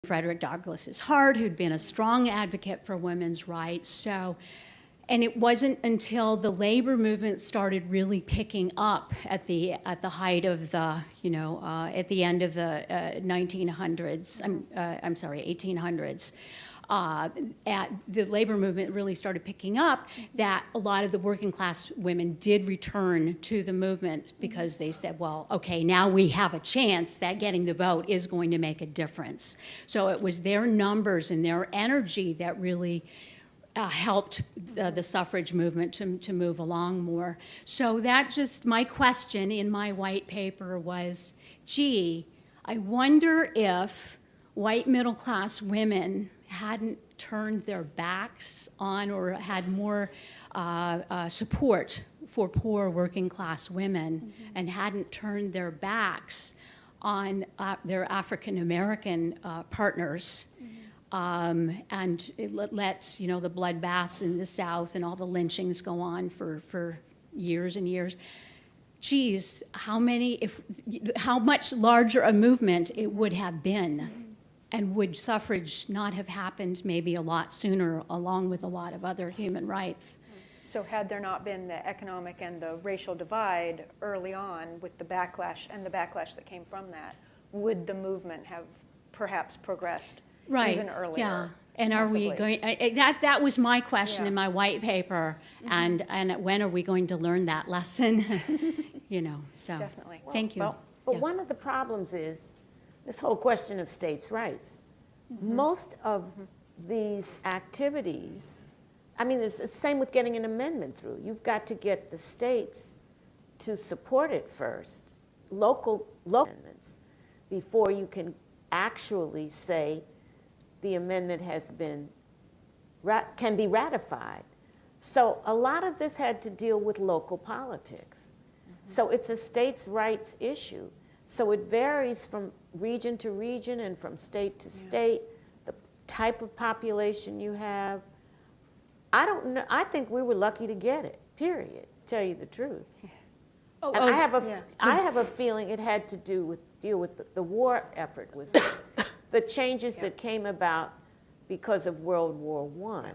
Frederick Douglass's heart, who'd been a strong advocate for women's rights. So, and it wasn't until the labor movement started really picking up at the height of the, at the end of the 1900s, 1800s. The labor movement really started picking up, that a lot of the working class women did return to the movement because they said, well, okay, now we have a chance that getting the vote is going to make a difference. So it was their numbers and their energy that really helped the suffrage movement to move along more. So that just, my question in my white paper was, gee, I wonder if white middle class women hadn't turned their backs on or had more support for poor working class women, and hadn't turned their backs on their African American partners, and it let the bloodbaths in the South and all the lynchings go on for years and years. Geez, how much larger a movement it would have been. And would suffrage not have happened maybe a lot sooner, along with a lot of other human rights? So had there not been the economic and the racial divide early on with the backlash that came from that, would the movement have perhaps progressed even earlier? Yeah. And possibly? Are we going, that was my question in my white paper, and when are we going to learn that lesson? So. Definitely. Thank you. But one of the problems is this whole question of states' rights. Most of these activities, I mean, it's the same with getting an amendment through. You've got to get the states to support it first, local amendments, before you can actually say the amendment can be ratified. So a lot of this had to deal with local politics. So it's a states' rights issue. So it varies from region to region and from state to state, the type of population you have. I don't know. I think we were lucky to get it, period, tell you the truth. And I have a feeling it had to deal with the war effort, was the changes that came about because of World War I.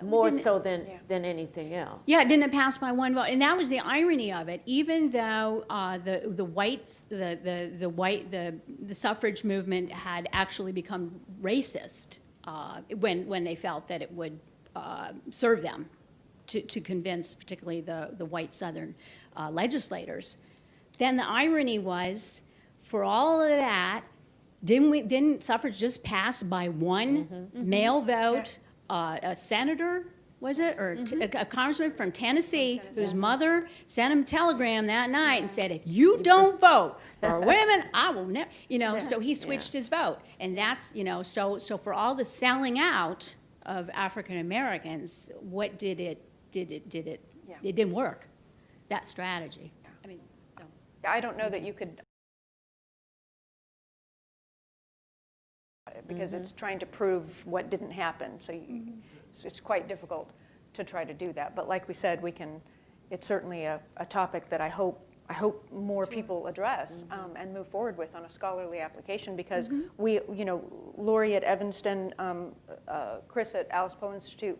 More so than anything else. Yeah, it didn't pass by one vote, and that was the irony of it. Even though the suffrage movement had actually become racist when they felt that it would serve them to convince, particularly the white Southern legislators. Then the irony was, for all of that, didn't suffrage just pass by one male vote? A senator, was it, or a congressman from Tennessee, whose mother sent him a telegram that night and said, if you don't vote for women, I will never, so he switched his vote. And that's, so for all the selling out of African Americans, what did it didn't work, that strategy. I mean, so. I don't know that you could, because it's trying to prove what didn't happen. So it's quite difficult to try to do that. But like we said, it's certainly a topic that I hope more people address and move forward with on a scholarly application, because we, Lori at Evanston, Chris at Alice Poe Institute,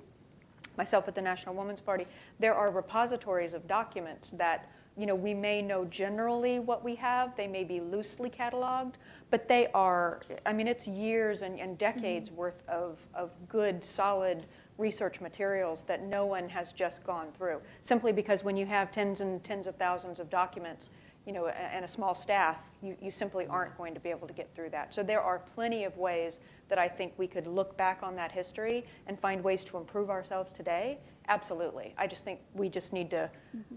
myself at the National Women's Party, there are repositories of documents that we may know generally what we have. They may be loosely cataloged, but they are, it's years and decades worth of good, solid research materials that no one has just gone through. Simply because when you have tens and tens of thousands of documents, and a small staff, you simply aren't going to be able to get through that. So there are plenty of ways that I think we could look back on that history and find ways to improve ourselves today. Absolutely. I just think we just need to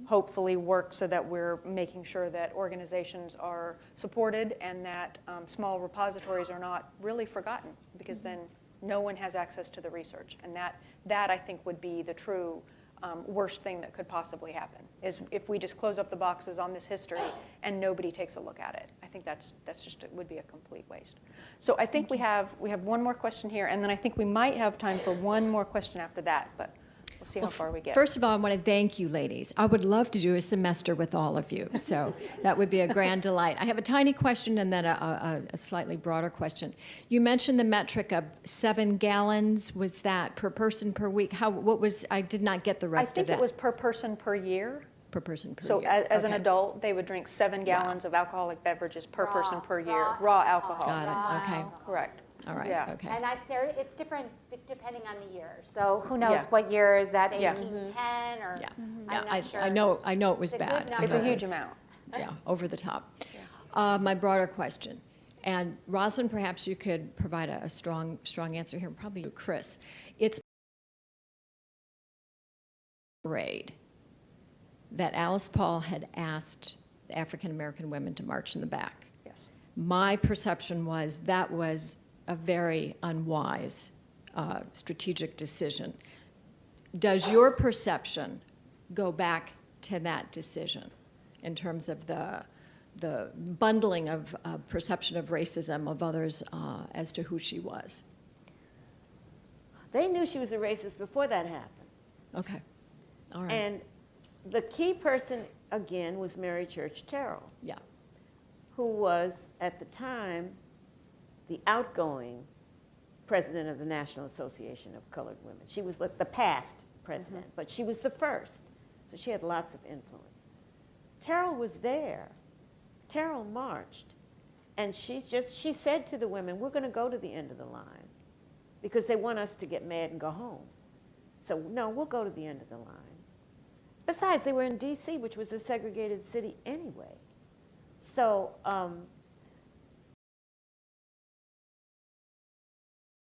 hopefully work so that we're making sure that organizations are supported and that small repositories are not really forgotten, because then no one has access to the research. And that I think would be the true worst thing that could possibly happen, is if we just close up the boxes on this history and nobody takes a look at it. I think that's just, it would be a complete waste. So I think we have one more question here, and then I think we might have time for one more question after that. But we'll see how far we get. First of all, I want to thank you, ladies. I would love to do a semester with all of you, so that would be a grand delight. I have a tiny question and then a slightly broader question. You mentioned the metric of 7 gallons. Was that per person per week? I did not get the I rest of think that. it was per person per year. Per person per So year. as an Okay. adult, they would drink 7 gallons of alcoholic beverages per person per year, raw alcohol. Got it, okay. Correct. All right, Yeah. okay. And it's different depending on the year. So who knows Yeah. what year is that, Yeah. 1810 or? Yeah, I'm not sure. I know it was It's a good bad. number. It's a I know huge it was- amount. Yeah, over the top. My broader question, and Rosalind, perhaps you could provide a strong answer here, probably you, Chris. It's parade that Alice Paul had asked the African American women to march in the back. Yes. My perception was that was a very unwise strategic decision. Does your perception go back to that decision in terms of the bundling of perception of racism of others as to who she was? They knew she was a racist before that happened. Okay, all right. And the key person, again, was Mary Church Terrell, Yeah, who was, at the time, the outgoing president of the National Association of Colored Women. She was like the past president, but she was the first. So she had lots of influence. Terrell was there. Terrell marched. And she said to the women, we're going to go to the end of the line because they want us to get mad and go home. So, no, we'll go to the end of the line. Besides, they were in D.C., which was a segregated city anyway. So,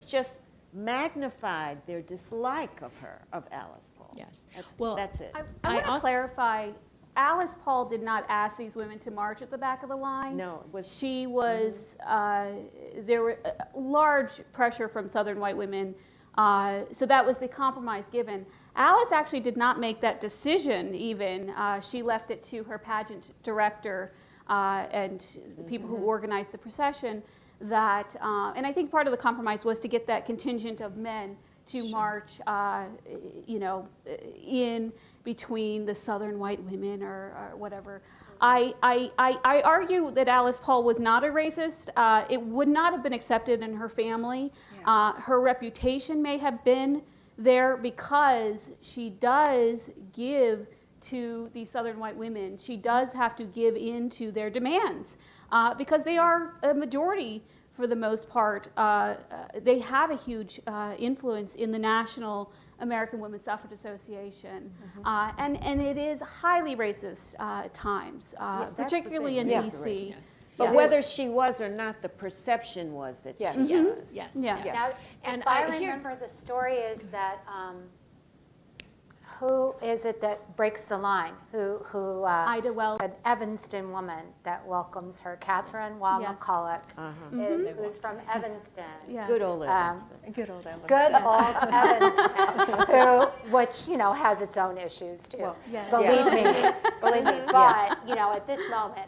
just magnified their dislike of her, of Alice Paul. yes. Well, that's it. I I want to also- clarify, Alice Paul did not ask these women to march at the back of the line. No, it was She was, there were large pressure from Southern white women, so that was the compromise given. Alice actually did not make that decision even. She left it to her pageant director and the people who organized the procession that, and I think part of the compromise was to get that contingent of men to march, in between the Southern white women or whatever. I argue that Alice Paul was not a racist. It would not have been accepted in her family. Her reputation may have been there because she does give to the Southern white women. She does have to give in to their demands because they are a majority for the most part. They have a huge influence in the National American Women's Suffrage Association. And it is highly racist at times, that's the particularly thing. in Yes, D.C. Yes. But Yes. whether she was or not, the perception was that Yes. she Yes, was. yes, Yes. yes. Now, And if I I hear- remember, the story is that, who is it that breaks the line? Who Ida Wells. an Evanston woman that welcomes her, Catherine Waugh Yes. McCulloch, who's from Evanston. Yes. Good old Evanston. Good old Evanston. Good old Evanston, which, has its own issues too. Well, Yes. Believe me. But, at this moment,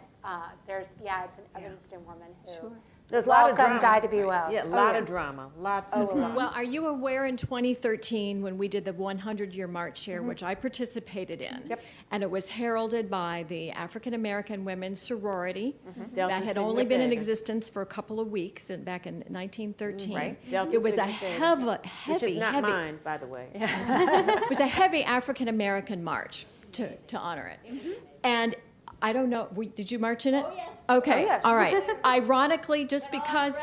it's an Evanston woman who There's a lot of welcomes drama. Ida B. Wells. Yeah, a lot of drama, lots of drama. Well, are you aware in 2013 when we did the 100-year march here, which I participated in, Yep. and it was heralded by the African American Women's Sorority Delta that had Sigma only been in Theta. existence for a couple of weeks back in 1913. Right. Delta It was a Sigma Theta. heavy, Which is not heavy. mine, by the way. It was a heavy African American march to honor it. And I don't know, did you march in it? Oh, yes. Okay, Oh, yes. all right. Ironically, just because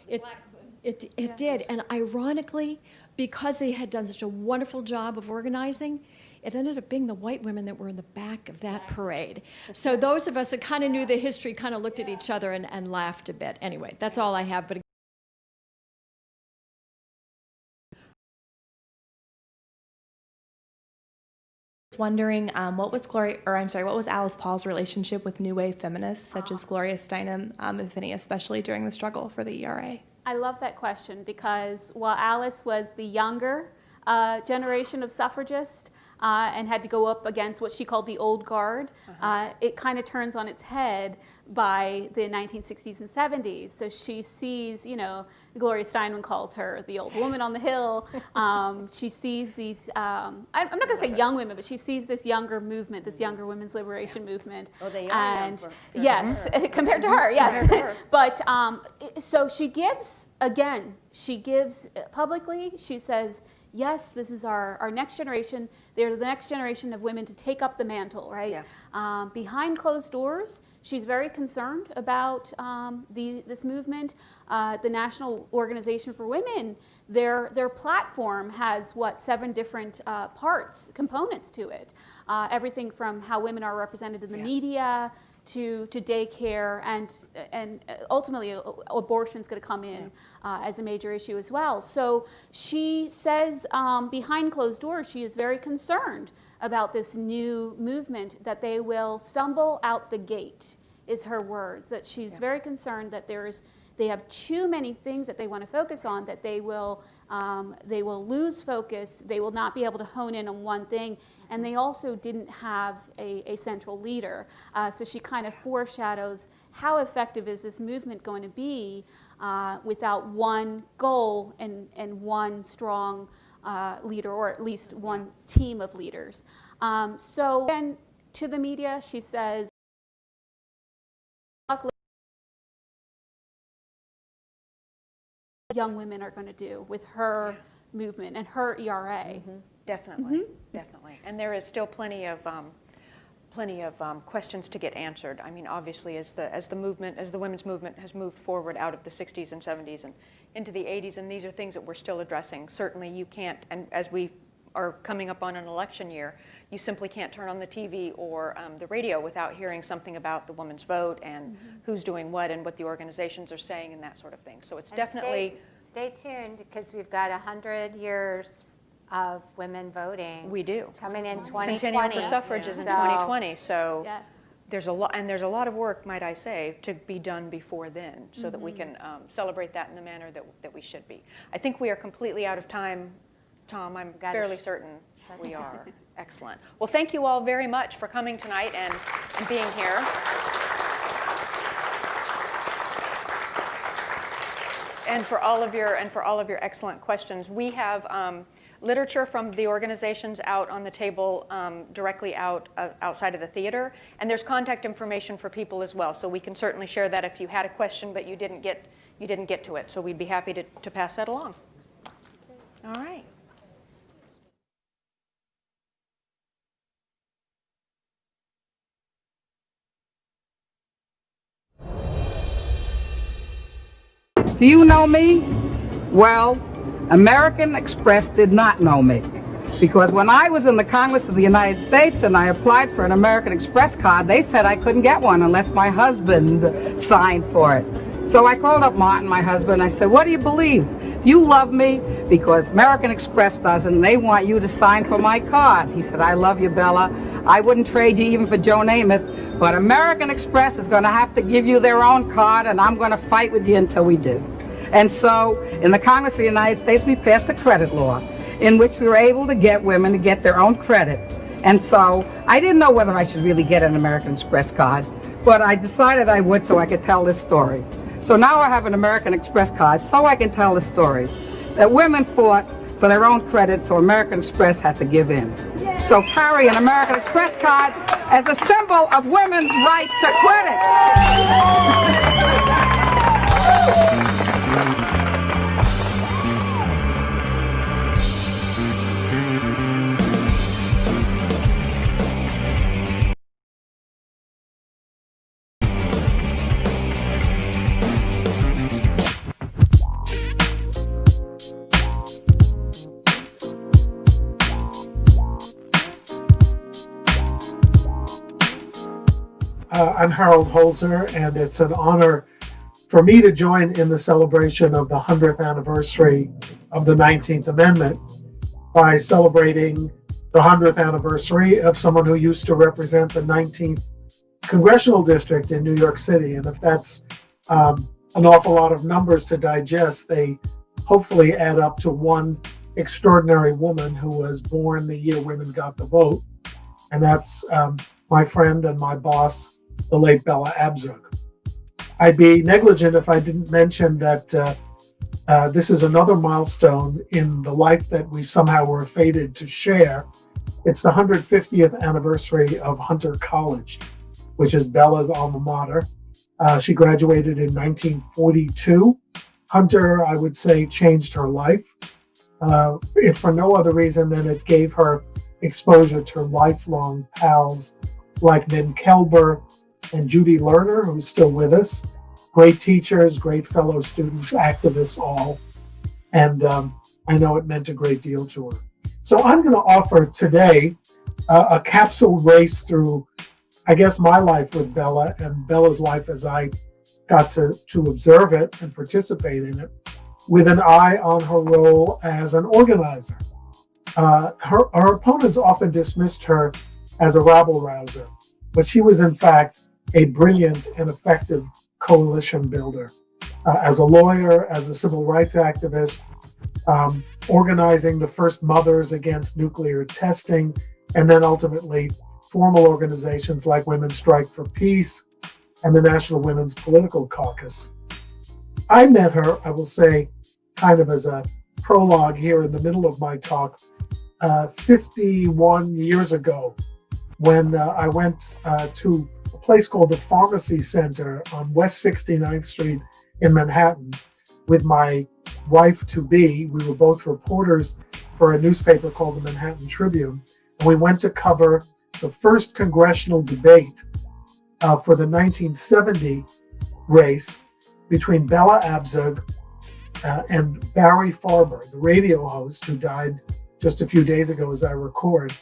it did, and ironically, because they had done such a wonderful job of organizing, it ended up being the white women that were in the back of that parade. So those of us that kind of knew the history kind of looked at each other and laughed a bit. Anyway, that's all I have. But Wondering what was Alice Paul's relationship with new wave feminists such as Gloria Steinem, if any, especially during the struggle for the ERA? I love that question because while Alice was the younger generation of suffragists and had to go up against what she called the old guard. It kind of turns on its head by the 1960s and 70s. So she sees, Gloria Steinem calls her the old woman on the hill. She sees these, I'm not going to say young women, but she sees this younger movement, this younger women's liberation movement. Oh, they are young yes, compared to her, yes. But so she gives publicly, she says, yes, this is our next generation. They're the next generation of women to take up the mantle, right? Yeah. Behind closed doors, she's very concerned about this movement. The National Organization for Women, their platform has, 7 different components to it. Everything from how women are represented in the media, to daycare, and ultimately abortion is going to come in as a major issue as well. So she says behind closed doors she is very concerned about this new movement, that they will stumble out the gate, is her words, that she's very concerned that they have too many things that they want to focus on, that they will lose focus, they will not be able to hone in on one thing, and they also didn't have a central leader. So she kind of foreshadows how effective is this movement going to be without one goal and one strong leader, or at least one team of leaders. So then to the media, she says, young women are going to do with her movement and her ERA. Definitely, definitely. And there is still plenty of questions to get answered. I mean, obviously, as the women's movement has moved forward out of the 60s and 70s and into the 80s, and these are things that we're still addressing. Certainly, you can't, and as we are coming up on an election year, you simply can't turn on the TV or the radio without hearing something about the women's vote and who's doing what and what the organizations are saying and that sort of thing. So it's definitely... Stay tuned, because we've got 100 years of women voting. We do. Coming in 2020. Centennial for Suffrage is in 2020, so yes. there's a lot of work, might I say, to be done before then, so that we can celebrate that in the manner that we should be. I think we are completely out of time, Tom. I'm fairly certain we are. Excellent. Well, thank you all very much for coming tonight and being here. And for all of your excellent questions. We have literature from the organizations out on the table directly outside of the theater, and there's contact information for people as well. So we can certainly share that if you had a question but you didn't get to it. So we'd be happy to pass that along. All right. Do you know me? Well, American Express did not know me, because when I was in the Congress of the United States and I applied for an American Express card, they said I couldn't get one unless my husband signed for it. So I called up Martin, my husband, and I said, what do you believe? You love me because American Express doesn't, and they want you to sign for my card. He said, I love you, Bella. I wouldn't trade you even for Joe Namath, but American Express is going to have to give you their own card, and I'm going to fight with you until we do. And so in the Congress of the United States, we passed a credit law in which we were able to get women to get their own credit. And so I didn't know whether I should really get an American Express card, but I decided I would so I could tell this story. So now I have an American Express card so I can tell the story that women fought for their own credit, so American Express had to give in. Yay. So carry an American Express card as a symbol of women's right to credit. I'm Harold Holzer, and it's an honor for me to join in the celebration of the 100th anniversary of the 19th Amendment by celebrating the 100th anniversary of someone who used to represent the 19th Congressional District in New York City. And if that's an awful lot of numbers to digest, they hopefully add up to one extraordinary woman who was born the year women got the vote, and that's my friend and my boss, the late Bella Abzug. I'd be negligent if I didn't mention that this is another milestone in the life that we somehow were fated to share. It's the 150th anniversary of Hunter College, which is Bella's alma mater. She graduated in 1942. Hunter, I would say, changed her life, if for no other reason than it gave her exposure to lifelong pals like Min Kelber and Judy Lerner, who's still with us. Great teachers, great fellow students, activists all. And I know it meant a great deal to her. So I'm going to offer today a capsule race through, I guess, my life with Bella and Bella's life as I got to observe it and participate in it, with an eye on her role as an organizer. Her opponents often dismissed her as a rabble-rouser, but she was in fact a brilliant and effective coalition builder. As a lawyer, as a civil rights activist, organizing the first mothers against nuclear testing, and then ultimately formal organizations like Women's Strike for Peace and the National Women's Political Caucus. I met her, I will say, kind of as a prologue here in the middle of my talk, 51 years ago when I went to a place called the Pharmacy Center on West 69th Street in Manhattan with my wife-to-be. We were both reporters for a newspaper called the Manhattan Tribune, and we went to cover the first congressional debate for the 1970 race between Bella Abzug and Barry Farber, the radio host who died just a few days ago as I record.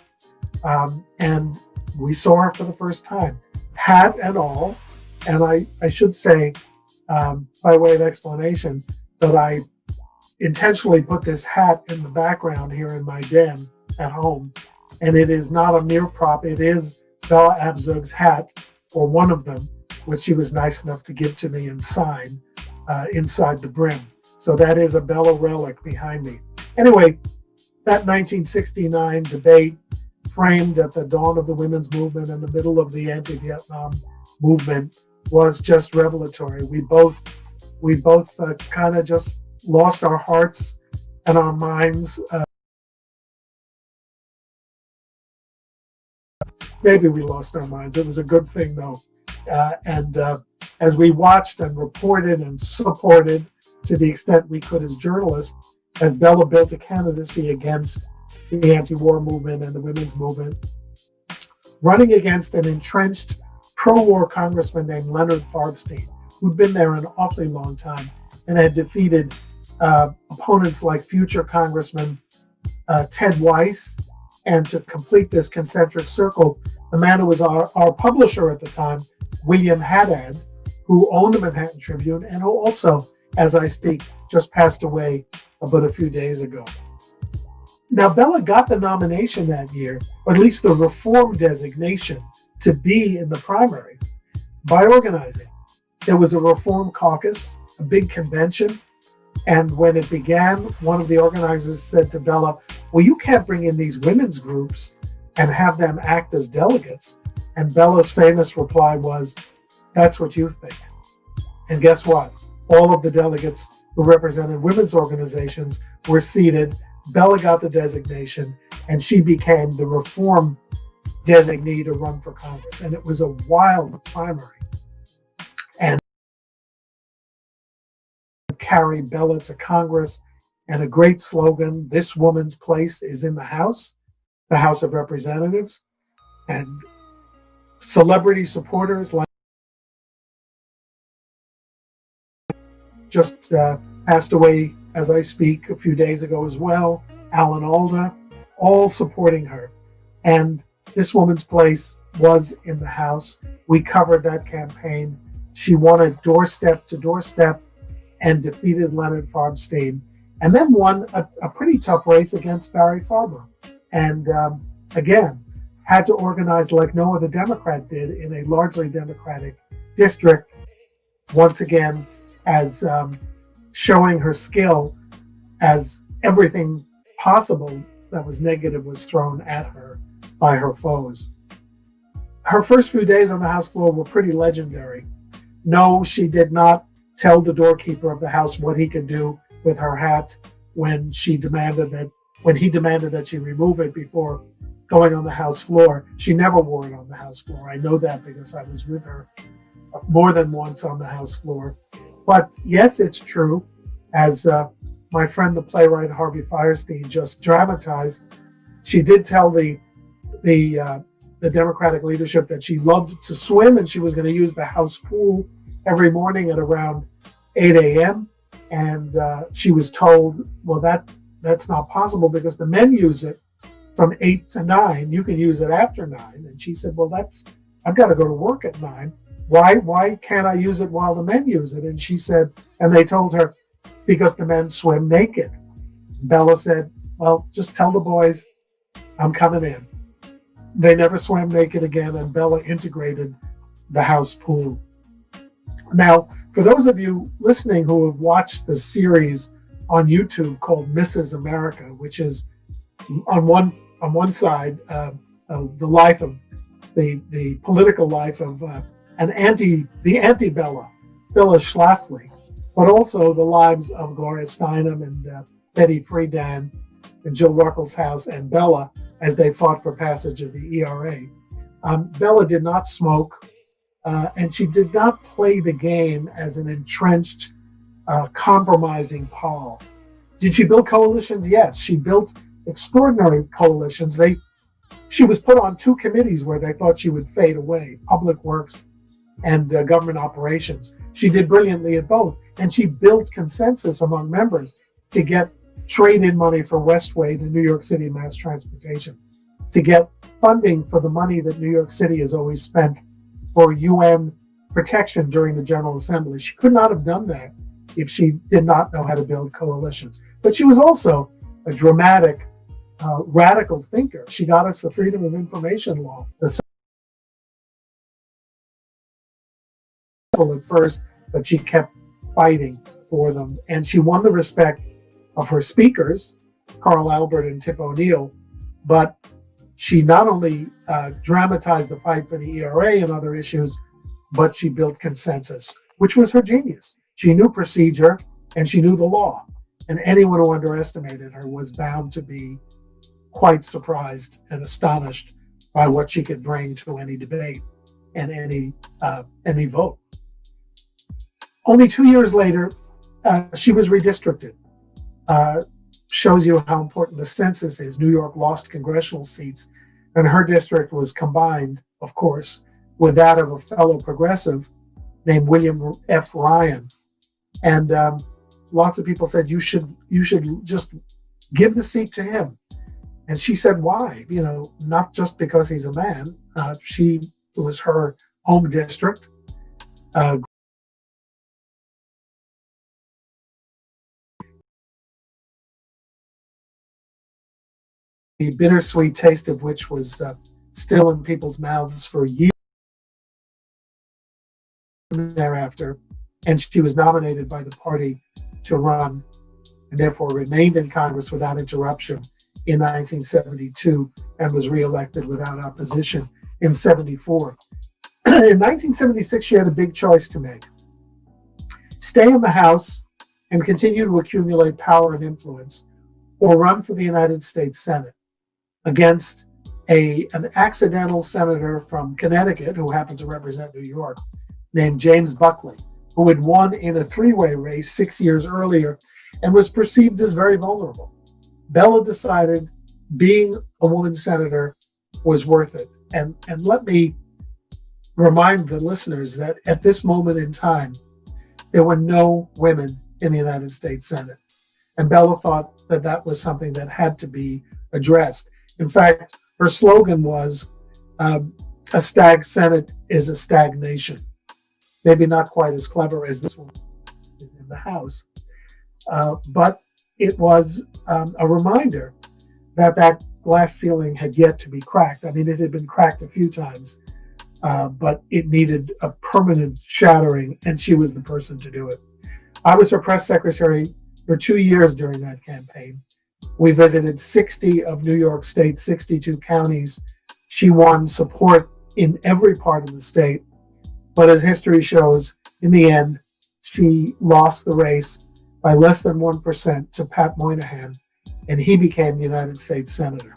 And we saw her for the first time, hat and all. And I should say, by way of explanation, that I intentionally put this hat in the background here in my den at home. And it is not a mere prop. It is Bella Abzug's hat, or one of them, which she was nice enough to give to me and sign inside the brim. So that is a Bella relic behind me. Anyway, that 1969 debate, framed at the dawn of the women's movement and the middle of the anti-Vietnam movement, was just revelatory. We both kind of just lost our hearts and our minds. Maybe we lost our minds. It was a good thing, though. And as we watched and reported and supported to the extent we could as journalists, as Bella built a candidacy against the anti-war movement and the women's movement, running against an entrenched pro-war congressman named Leonard Farbstein, who'd been there an awfully long time and had defeated opponents like future Congressman Ted Weiss. And to complete this concentric circle, the man who was our publisher at the time, William Haddad, who owned the Manhattan Tribune and who also, as I speak, just passed away about a few days ago. Now, Bella got the nomination that year, or at least the reform designation, to be in the primary by organizing. There was a reform caucus, a big convention, and when it began, one of the organizers said to Bella, well, you can't bring in these women's groups and have them act as delegates. And Bella's famous reply was, that's what you think. And guess what? All of the delegates who represented women's organizations were seated. Bella got the designation, and she became the reform designee to run for Congress. And it was a wild primary. And carry Bella to Congress, and a great slogan, this woman's place is in the House of Representatives. And celebrity supporters like just passed away as I speak a few days ago as well, Alan Alda, all supporting her. And this woman's place was in the House. We covered that campaign. She won it doorstep to doorstep and defeated Leonard Farbstein, and then won a pretty tough race against Barry Farber. And again, had to organize like no other Democrat did in a largely Democratic district, once again, as showing her skill as everything possible that was negative was thrown at her by her foes. Her first few days on the House floor were pretty legendary. No, she did not tell the doorkeeper of the House what he could do with her hat when he demanded that she remove it before going on the House floor. She never wore it on the House floor. I know that because I was with her more than once on the House floor. But yes, it's true, as my friend the playwright Harvey Fierstein just dramatized. She did tell the Democratic leadership that she loved to swim and she was going to use the House pool every morning at around 8 a.m. And she was told, well, that's not possible because the men use it from 8 to 9. You can use it after 9. And she said, well, I've got to go to work at 9. Why can't I use it while the men use it? And she said, and they told her, because the men swim naked. Bella said, well, just tell the boys I'm coming in. They never swam naked again, and Bella integrated the House pool. Now, for those of you listening who have watched the series on YouTube called Mrs. America, which is on one side the life of the political life of the anti-Bella, Phyllis Schlafly, but also the lives of Gloria Steinem and Betty Friedan and Jill Ruckelshaus and Bella as they fought for passage of the ERA. Bella did not smoke, and she did not play the game as an entrenched, compromising Paul. Did she build coalitions? Yes, she built extraordinary coalitions. She was put on 2 committees where they thought she would fade away, Public Works and Government Operations. She did brilliantly at both, and she built consensus among members to get trade-in money for Westway to New York City mass transportation, to get funding for the money that New York City has always spent for UN protection during the General Assembly. She could not have done that if she did not know how to build coalitions. But she was also a dramatic, radical thinker. She got us the Freedom of Information Law, at first, but she kept fighting for them. And she won the respect of her speakers, Carl Albert and Tip O'Neill, but she not only dramatized the fight for the ERA and other issues, but she built consensus, which was her genius. She knew procedure and she knew the law. And anyone who underestimated her was bound to be quite surprised and astonished by what she could bring to any debate and any vote. Only 2 years later, she was redistricted. Shows you how important the census is. New York lost congressional seats, and her district was combined, of course, with that of a fellow progressive named William F. Ryan. And lots of people said, you should just give the seat to him. And she said, why? Not just because he's a man. It was her home district. The bittersweet taste of which was still in people's mouths for years thereafter. And she was nominated by the party to run, and therefore remained in Congress without interruption in 1972 and was reelected without opposition in 74. In 1976, she had a big choice to make. Stay in the House and continue to accumulate power and influence, or run for the United States Senate against an accidental senator from Connecticut who happened to represent New York named James Buckley, who had won in a 3-way race 6 years earlier and was perceived as very vulnerable. Bella decided being a woman senator was worth it. And let me remind the listeners that at this moment in time, there were no women in the United States Senate. And Bella thought that was something that had to be addressed. In fact, her slogan was, a stag Senate is a stagnation. Maybe not quite as clever as this one is in the House. But it was a reminder that glass ceiling had yet to be cracked. I mean, it had been cracked a few times, but it needed a permanent shattering, and she was the person to do it. I was her press secretary for 2 years during that campaign, We visited 60 of New York State's 62 counties. She won support in every part of the state, but as history shows, in the end, she lost the race by less than 1% to Pat Moynihan, and he became the United States Senator.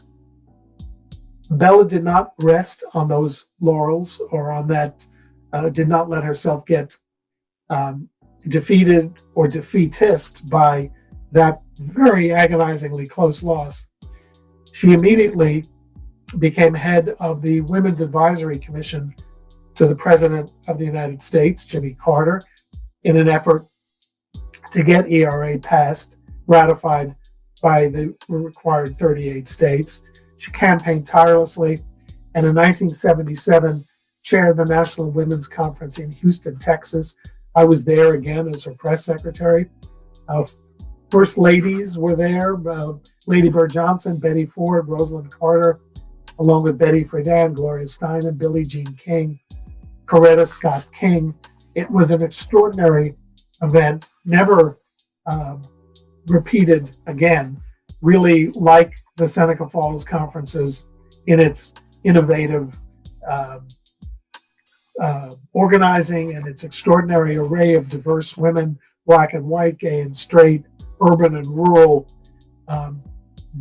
Bella did not rest on those laurels or on that, did not let herself get defeated or defeatist by that very agonizingly close loss. She immediately became head of the Women's Advisory Commission to the President of the United States, Jimmy Carter, in an effort to get ERA passed, ratified by the required 38 states. She campaigned tirelessly, and in 1977 chaired the National Women's Conference in Houston, Texas. I was there again as her press secretary. First ladies were there, Lady Bird Johnson, Betty Ford, Rosalind Carter, along with Betty Friedan, Gloria Steinem, Billie Jean King, Coretta Scott King. It was an extraordinary event, never repeated again, really like the Seneca Falls conferences in its innovative organizing and its extraordinary array of diverse women, black and white, gay and straight, urban and rural,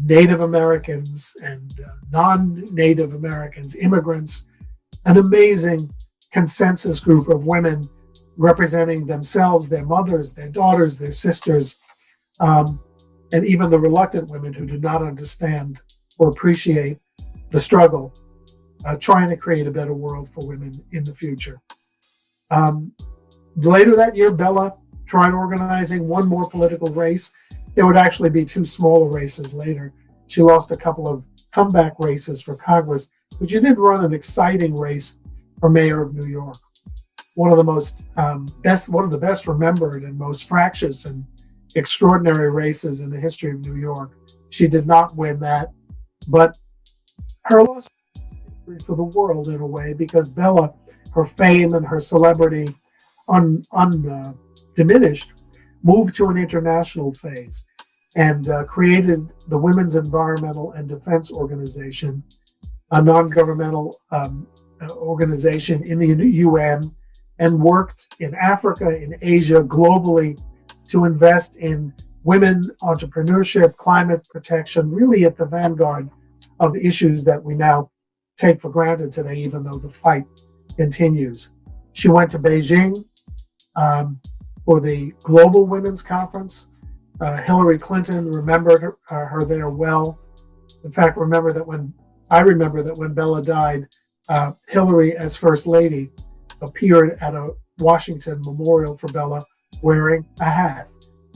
Native Americans and non-Native Americans, immigrants, an amazing consensus group of women representing themselves, their mothers, their daughters, their sisters, and even the reluctant women who did not understand or appreciate the struggle, trying to create a better world for women in the future. Later that year, Bella tried organizing one more political race. There would actually be two smaller races later. She lost a couple of comeback races for Congress, but she did run an exciting race for mayor of New York. One of the best remembered and most fractious and extraordinary races in the history of New York. She did not win that, but her loss was a victory for the world in a way, because Bella, her fame and her celebrity undiminished, moved to an international phase and created the Women's Environmental and Defense Organization, a non-governmental organization in the UN, and worked in Africa, in Asia, globally, to invest in women entrepreneurship, climate protection, really at the vanguard of issues that we now take for granted today, even though the fight continues. She went to Beijing for the Global Women's Conference. Hillary Clinton remembered her there well. In fact, I remember that when Bella died, Hillary, as First Lady, appeared at a Washington memorial for Bella wearing a hat,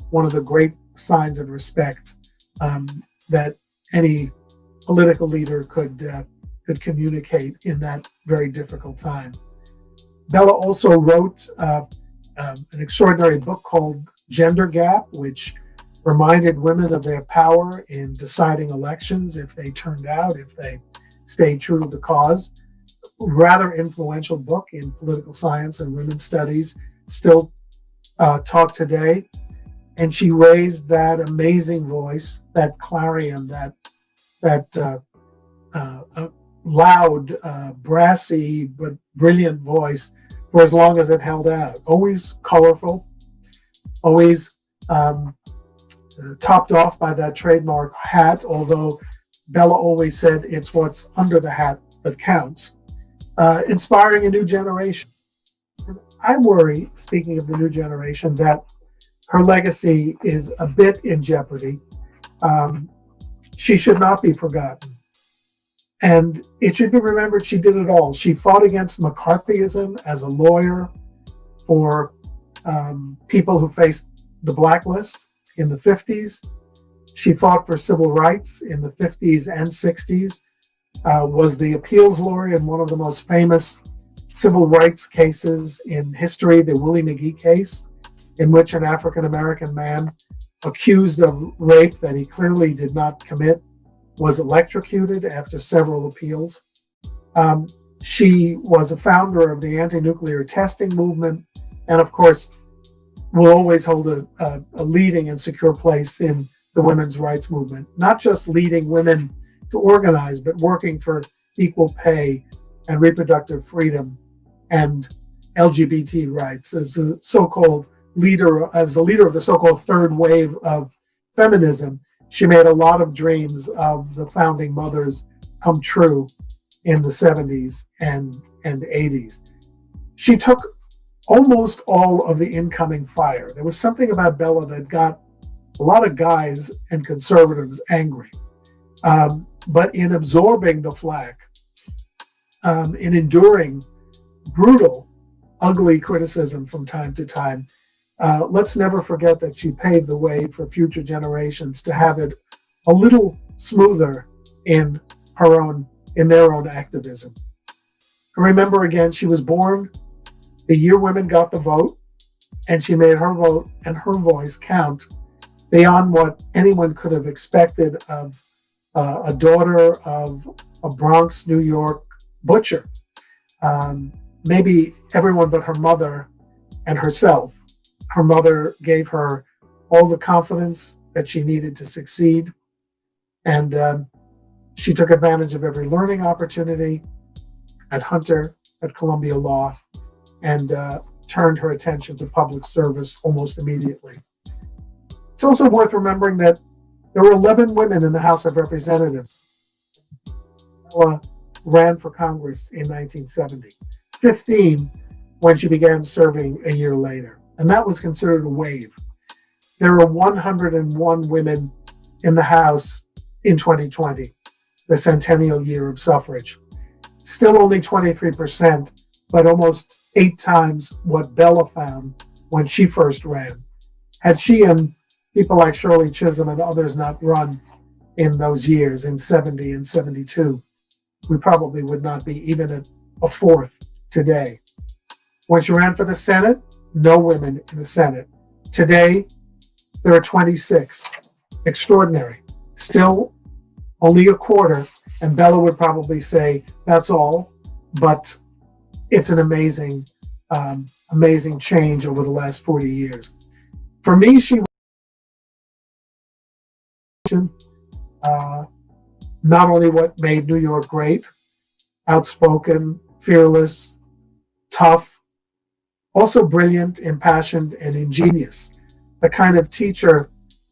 one of the great signs of respect that any political leader could communicate in that very difficult time. Bella also wrote an extraordinary book called Gender Gap, which reminded women of their power in deciding elections if they turned out, if they stayed true to the cause. Rather influential book in political science and women's studies, still taught today. And she raised that amazing voice, that clarion, that loud, brassy, but brilliant voice for as long as it held out. Always colorful, always topped off by that trademark hat, although Bella always said it's what's under the hat that counts. Inspiring a new generation. I worry, speaking of the new generation, that her legacy is a bit in jeopardy. She should not be forgotten. And it should be remembered she did it all. She fought against McCarthyism as a lawyer for people who faced the blacklist in the 50s. She fought for civil rights in the 50s and 60s. Was the appeals lawyer in one of the most famous civil rights cases in history, the Willie McGee case, in which an African-American man accused of rape that he clearly did not commit was electrocuted after several appeals. She was a founder of the anti-nuclear testing movement, and of course will always hold a leading and secure place in the women's rights movement, not just leading women to organize, but working for equal pay and reproductive freedom and LGBT rights. As a leader of the so-called third wave of feminism, she made a lot of dreams of the founding mothers come true in the 70s and 80s. She took almost all of the incoming fire. There was something about Bella that got a lot of guys and conservatives angry. But in absorbing the flack, in enduring brutal, ugly criticism from time to time, let's never forget that she paved the way for future generations to have it a little smoother in their own activism. And remember again, she was born the year women got the vote, and she made her vote and her voice count beyond what anyone could have expected of a daughter of a Bronx, New York butcher. Maybe everyone but her mother and herself. Her mother gave her all the confidence that she needed to succeed, and she took advantage of every learning opportunity at Hunter, at Columbia Law, and turned her attention to public service almost immediately. It's also worth remembering that there were 11 women in the House of Representatives. Bella ran for Congress in 1970, 15 when she began serving a year later, and that was considered a wave. There are 101 women in the House in 2020, the Centennial year of suffrage. Still only 23%, but almost 8 times what Bella found when she first ran. Had she and people like Shirley Chisholm and others not run in those years, in 70 and 72, we probably would not be even at a fourth today. When she ran for the Senate, no women in the Senate. Today, there are 26. Extraordinary. Still only a quarter, and Bella would probably say that's all, but it's an amazing change over the last 40 years. For me, she not only what made New York great, outspoken, fearless, tough, also brilliant, impassioned, and ingenious. The kind of teacher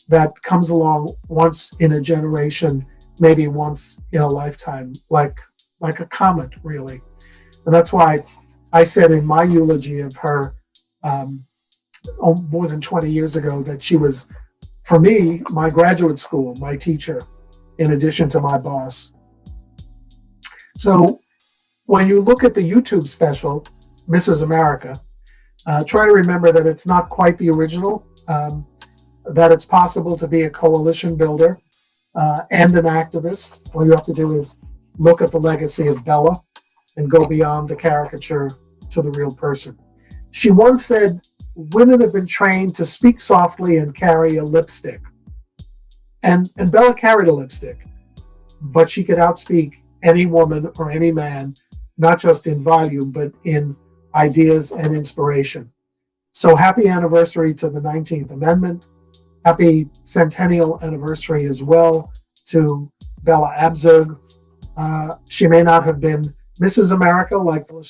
that comes along once in a generation, maybe once in a lifetime, like a comet, really. And that's why I said in my eulogy of her more than 20 years ago that she was, for me, my graduate school, my teacher, in addition to my boss. So when you look at the YouTube special, Mrs. America, try to remember that it's not quite the original, that it's possible to be a coalition builder and an activist. All you have to do is look at the legacy of Bella and go beyond the caricature to the real person. She once said, women have been trained to speak softly and carry a lipstick. And Bella carried a lipstick, but she could outspeak any woman or any man, not just in volume, but in ideas and inspiration. So happy anniversary to the 19th Amendment. Happy centennial anniversary as well to Bella Abzug. She may not have been Mrs. America like or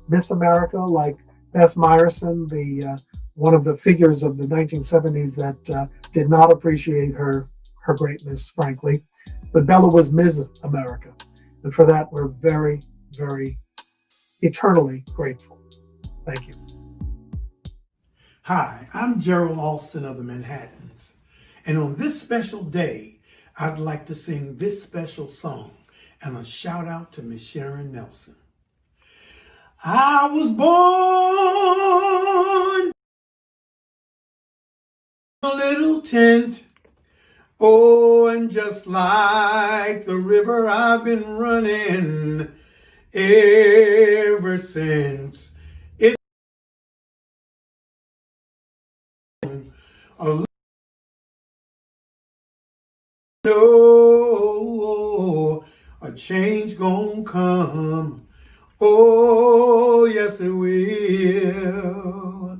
Miss America like Bess Myerson, one of the figures of the 1970s that did not appreciate her greatness, frankly. But Bella was Ms. America. And for that, we're very, very eternally grateful. Thank you. Hi, I'm Gerald Alston of the Manhattans. And on this special day, I'd like to sing this special song and a shout out to Miss Sharon Nelson. I was born in a little tent. Oh, and just like the river, I've been running ever since. It's a no, a change gonna come. Oh, yes it will.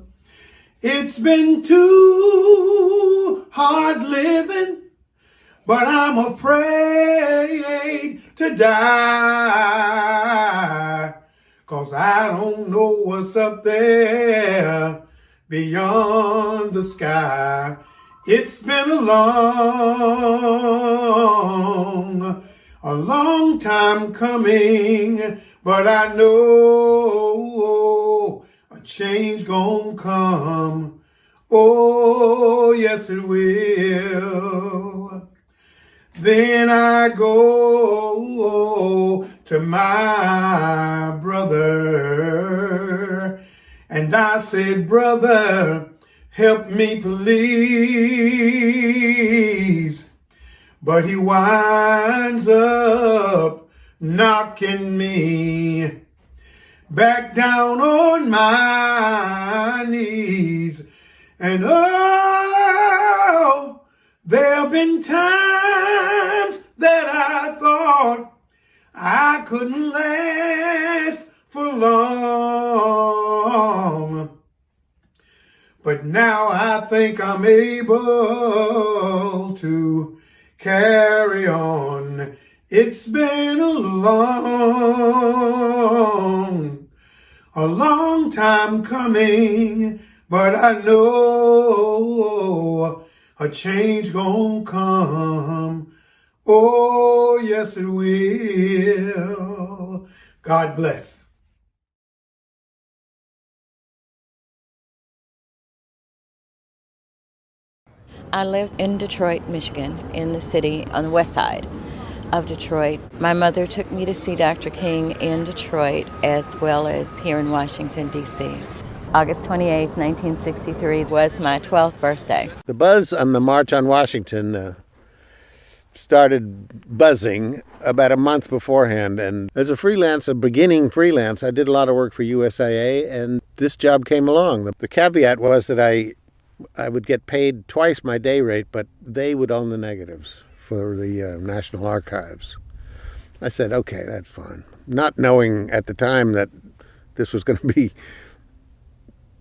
It's been too hard living, but I'm afraid to die, 'cause I don't know what's up there beyond the sky. It's been a long time coming, but I know a change gonna come. Oh, yes it will. Then I go to my brother, and I said, brother, help me please. But he winds up knocking me back down on my knees. And oh, there have been times that I thought I couldn't last for long. But now I think I'm able to carry on. It's been a long time coming, but I know a change gonna come. Oh, yes it will. God bless. I live in Detroit, Michigan, in the city on the west side of Detroit. My mother took me to see Dr. King in Detroit as well as here in Washington, D.C. August 28, 1963 was my 12th birthday. The buzz on the March on Washington started buzzing about a month beforehand. And as a beginning freelance, I did a lot of work for USIA, and this job came along. The caveat was that I would get paid twice my day rate, but they would own the negatives for the National Archives. I said, okay, that's fine. Not knowing at the time that this was going to be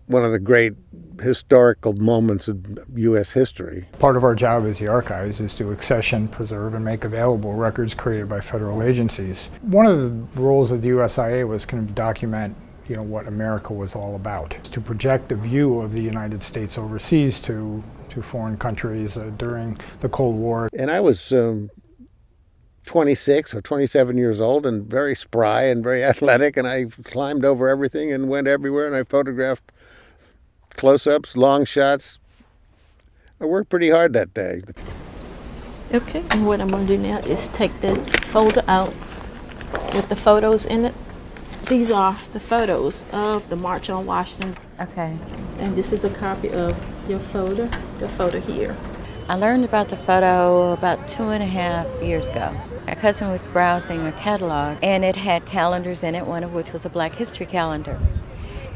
one of the great historical moments of U.S. history. Part of our job as the archives is to accession, preserve, and make available records created by federal agencies. One of the roles of the USIA was kind of document what America was all about, to project a view of the United States overseas to foreign countries during the Cold War. And I was 26 or 27 years old and very spry and very athletic, and I climbed over everything and went everywhere, and I photographed close-ups, long shots. I worked pretty hard that day. Okay, and what I'm going to do now is take the folder out with the photos in it. These are the photos of the March on Washington. Okay. And this is a copy of your photo, the photo here. I learned about the photo about 2.5 years ago. My cousin was browsing a catalog, and it had calendars in it, one of which was a Black History calendar.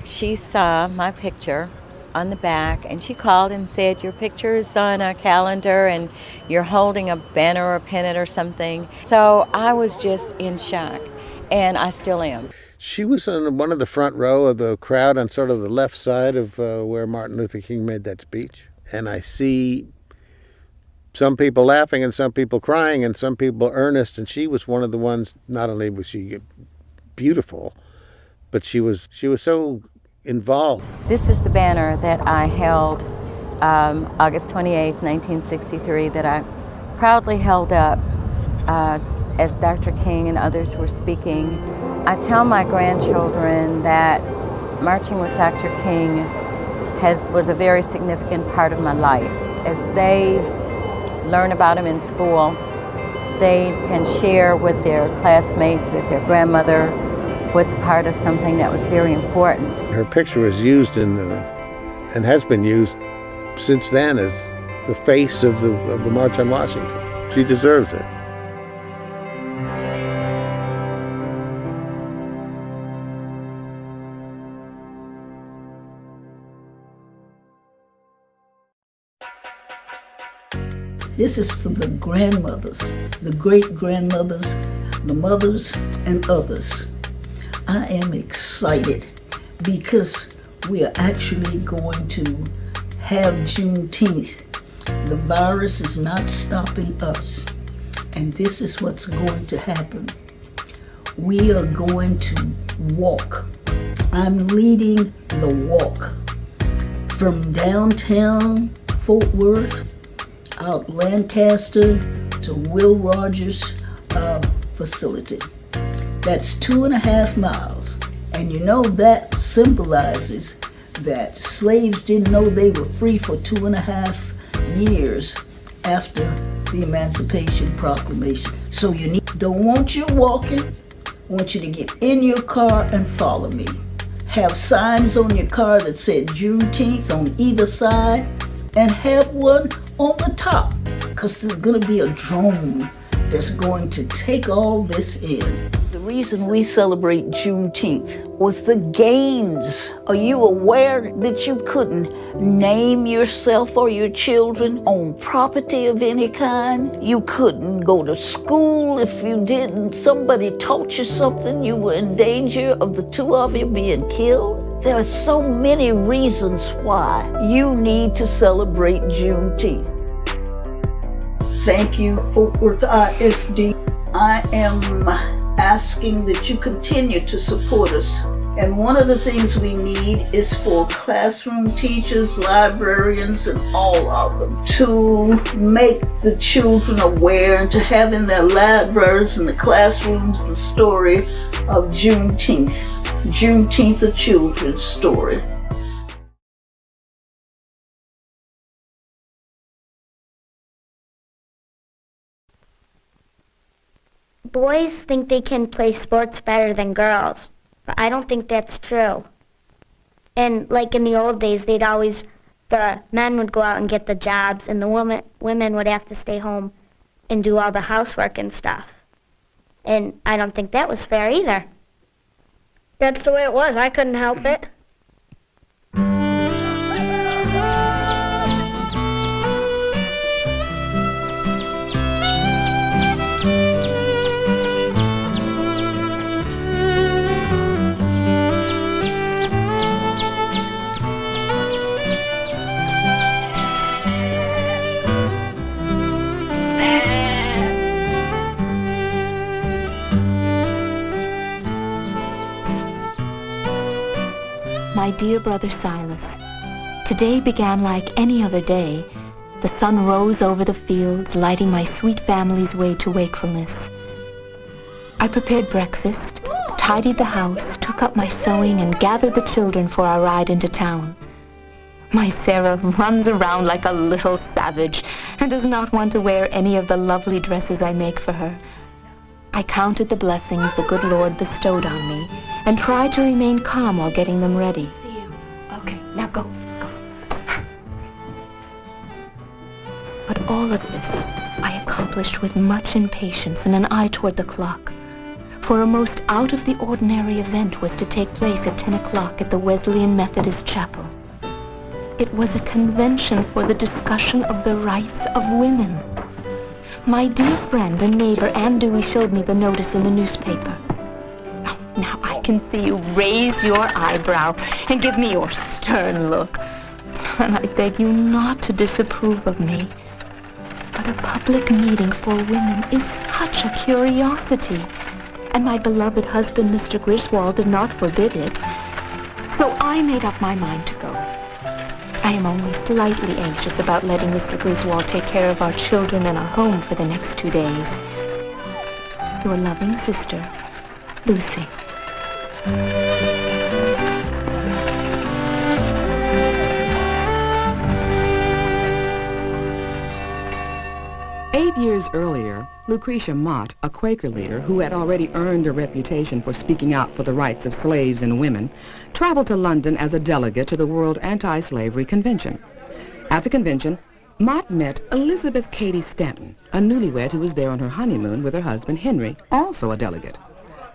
She saw my picture on the back, and she called and said, your picture is on a calendar and you're holding a banner or a pennant or something. So I was just in shock, and I still am. She was on one of the front row of the crowd on sort of the left side of where Martin Luther King made that speech. And I see some people laughing and some people crying and some people earnest. And she was one of the ones, not only was she beautiful, but she was so involved. This is the banner that I held August 28, 1963, that I proudly held up as Dr. King and others were speaking. I tell my grandchildren that marching with Dr. King was a very significant part of my life. As they learn about him in school, they can share with their classmates that their grandmother was part of something that was very important. Her picture was used and has been used since then as the face of the March on Washington. She deserves it. This is for the grandmothers, the great-grandmothers, the mothers, and others. I am excited because we are actually going to have Juneteenth The virus is not stopping us. And this is what's going to happen. We are going to walk. I'm leading the walk from downtown Fort Worth, out Lancaster to Will Rogers facility. That's 2.5 miles. And you know that symbolizes that slaves didn't know they were free for 2.5 years after the Emancipation Proclamation. So don't want you walking, I want you to get in your car and follow me. Have signs on your car that said Juneteenth on either side, and have one on the top, because there's going to be a drone that's going to take all this in. The reason we celebrate Juneteenth was the gains. Are you aware that you couldn't name yourself or your children on property of any kind? You couldn't go to school if you didn't. Somebody taught you something, you were in danger of the two of you being killed. There are so many reasons why you need to celebrate Juneteenth. Thank you, Fort Worth ISD. I am asking that you continue to support us. And one of the things we need is for classroom teachers, librarians, and all of them to make the children aware and to have in their libraries and the classrooms the story of Juneteenth. Juneteenth, a children's story. Boys think they can play sports better than girls, but I don't think that's true. And like in the old days, the men would go out and get the jobs, and the women would have to stay home and do all the housework and stuff. And I don't think that was fair either. That's the way it was. I couldn't help it. My dear brother Silas, today began like any other day. The sun rose over the fields, lighting my sweet family's way to wakefulness. I prepared breakfast, tidied the house, took up my sewing, and gathered the children for our ride into town. My Sarah runs around like a little savage and does not want to wear any of the lovely dresses I make for her. I counted the blessings the good Lord bestowed on me and tried to remain calm while getting them ready. See you. Okay, now go. But all of this I accomplished with much impatience and an eye toward the clock. For a most out-of-the-ordinary event was to take place at 10 o'clock at the Wesleyan Methodist Chapel. It was a convention for the discussion of the rights of women. My dear friend and neighbor Ann Dewey showed me the notice in the newspaper. Oh, now I can see you raise your eyebrow and give me your stern look. And I beg you not to disapprove of me. But a public meeting for women is such a curiosity. And my beloved husband, Mr. Griswold, did not forbid it. So I made up my mind to go. I am only slightly anxious about letting Mr. Griswold take care of our children and our home for the next 2 days. Your loving sister, Lucy. Years earlier, Lucretia Mott, a Quaker leader who had already earned a reputation for speaking out for the rights of slaves and women, traveled to London as a delegate to the World Anti-Slavery Convention. At the convention, Mott met Elizabeth Cady Stanton, a newlywed who was there on her honeymoon with her husband Henry, also a delegate.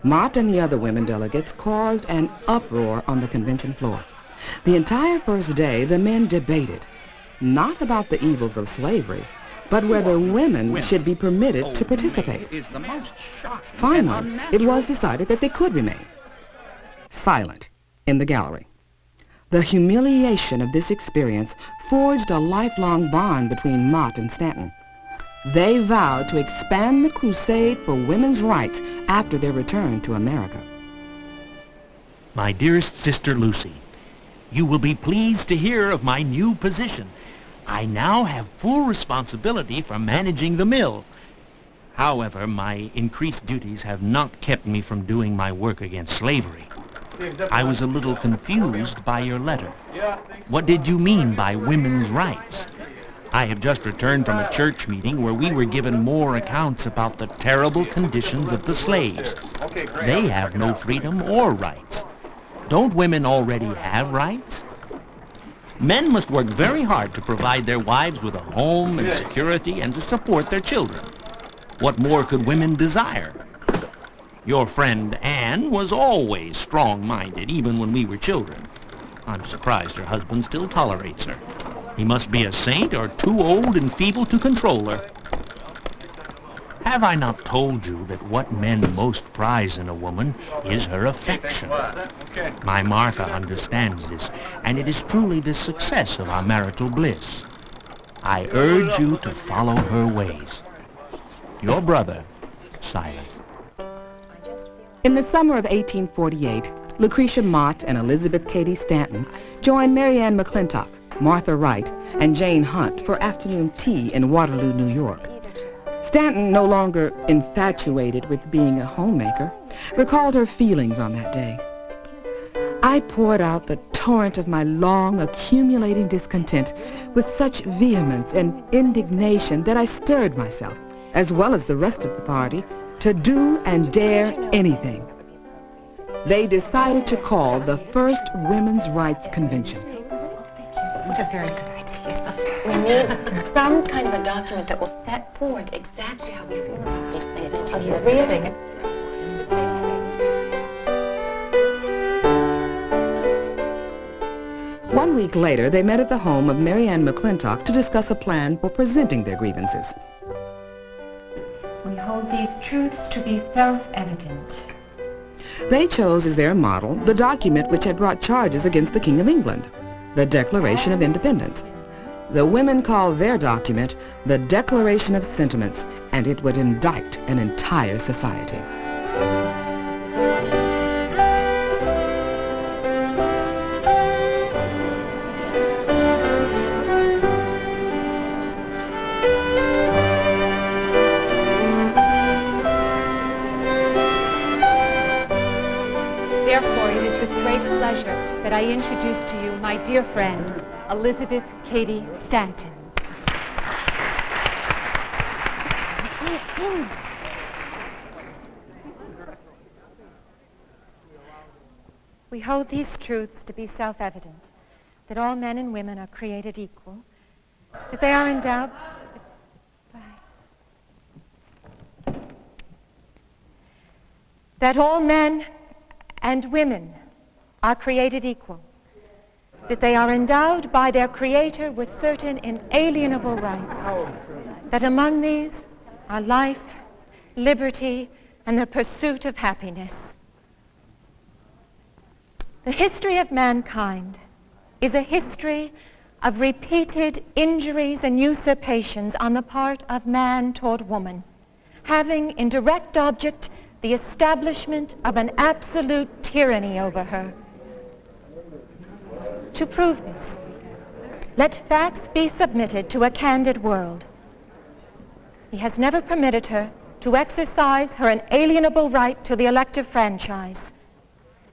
Mott and the other women delegates caused an uproar on the convention floor. The entire first day, the men debated, not about the evils of slavery, but whether women should be permitted to participate. Finally, it was decided that they could remain silent in the gallery. The humiliation of this experience forged a lifelong bond between Mott and Stanton. They vowed to expand the crusade for women's rights after their return to America. My dearest sister Lucy, you will be pleased to hear of my new position. I now have full responsibility for managing the mill. However, my increased duties have not kept me from doing my work against slavery. I was a little confused by your letter. What did you mean by women's rights? I have just returned from a church meeting where we were given more accounts about the terrible conditions of the slaves. They have no freedom or rights. Don't women already have rights? Men must work very hard to provide their wives with a home and security and to support their children. What more could women desire? Your friend Anne was always strong-minded, even when we were children. I'm surprised her husband still tolerates her. He must be a saint or too old and feeble to control her. Have I not told you that what men most prize in a woman is her affection? My Martha understands this, and it is truly the success of our marital bliss. I urge you to follow her ways. Your brother, Silas. In the summer of 1848, Lucretia Mott and Elizabeth Cady Stanton joined Mary Ann McClintock, Martha Wright, and Jane Hunt for afternoon tea in Waterloo, New York. Stanton, no longer infatuated with being a homemaker, recalled her feelings on that day. I poured out the torrent of my long accumulating discontent with such vehemence and indignation that I spared myself, as well as the rest of the party, to do and dare anything. They decided to call the first Women's Rights Convention. What a very good idea. We need some kind of a document that will set forth exactly how we feel about these things. Really? One week later, they met at the home of Mary Ann McClintock to discuss a plan for presenting their grievances. We hold these truths to be self-evident. They chose as their model the document which had brought charges against the King of England, the Declaration of Independence. The women called their document the Declaration of Sentiments, and it would indict an entire society. Therefore, it is with great pleasure that I introduce to you my dear friend, Elizabeth Cady Stanton. We hold these truths to be self-evident, that all men and women are created equal, that they are endowed... that all men and women are created equal, that they are endowed by their Creator with certain inalienable rights, that among these are life, liberty, and the pursuit of happiness. The history of mankind is a history of repeated injuries and usurpations on the part of man toward woman, having in direct object the establishment of an absolute tyranny over her. To prove this, let facts be submitted to a candid world. He has never permitted her to exercise her inalienable right to the elective franchise.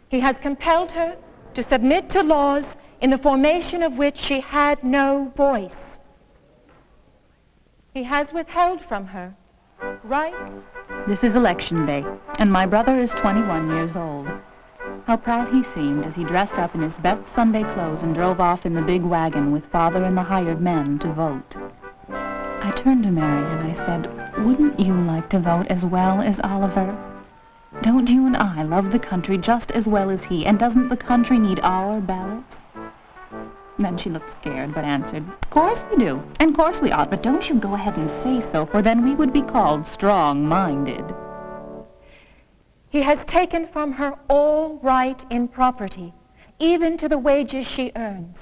He has compelled her to submit to laws in the formation of which she had no voice. He has withheld from her rights. This is election day, and my brother is 21 years old. How proud he seemed as he dressed up in his best Sunday clothes and drove off in the big wagon with Father and the hired men to vote. I turned to Mary and I said, "Wouldn't you like to vote as well as Oliver? Don't you and I love the country just as well as he, and doesn't the country need our ballots?" Then she looked scared, but answered, "Of course we do, and of course we ought, but don't you go ahead and say so, for then we would be called strong-minded." He has taken from her all right in property, even to the wages she earns.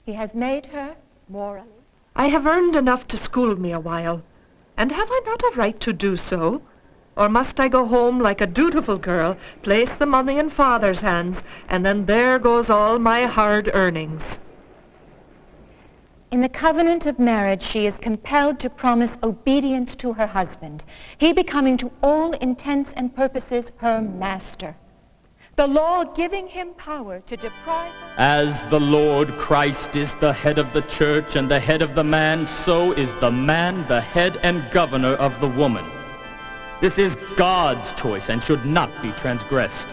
He has made her morally. I have earned enough to school me a while, and have I not a right to do so? Or must I go home like a dutiful girl, place the money in father's hands, and then there goes all my hard earnings? In the covenant of marriage, she is compelled to promise obedience to her husband, he becoming to all intents and purposes her master. The law giving him power to deprive her. As the Lord Christ is the head of the church and the head of the man, so is the man the head and governor of the woman. This is God's choice and should not be transgressed.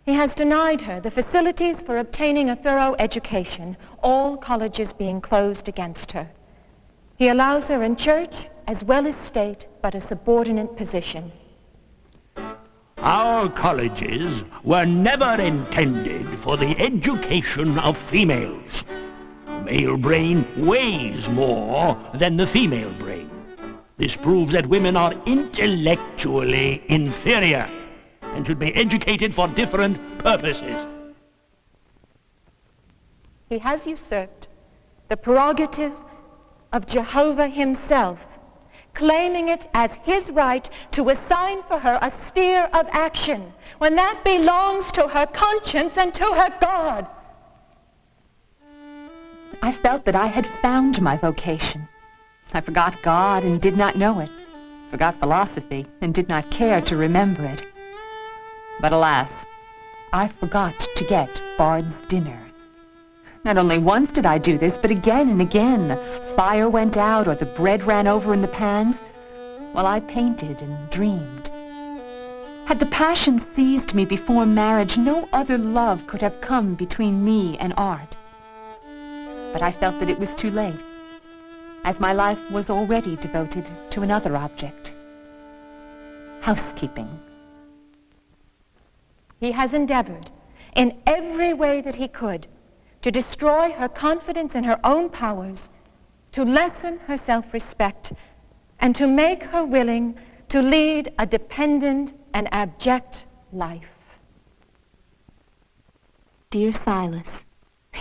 He has denied her the facilities for obtaining a thorough education, all colleges being closed against her. He allows her in church as well as state, but a subordinate position. Our colleges were never intended for the education of females. The male brain weighs more than the female brain. This proves that women are intellectually inferior and should be educated for different purposes. He has usurped the prerogative of Jehovah himself, claiming it as his right to assign for her a sphere of action, when that belongs to her conscience and to her God. I felt that I had found my vocation. I forgot God and did not know it, forgot philosophy and did not care to remember it. But alas, I forgot to get Bard's dinner. Not only once did I do this, but again and again. The fire went out or the bread ran over in the pans while I painted and dreamed. Had the passion seized me before marriage, no other love could have come between me and art. But I felt that it was too late, as my life was already devoted to another object: housekeeping. He has endeavored in every way that he could to destroy her confidence in her own powers, to lessen her self-respect, and to make her willing to lead a dependent and abject life. Dear Silas,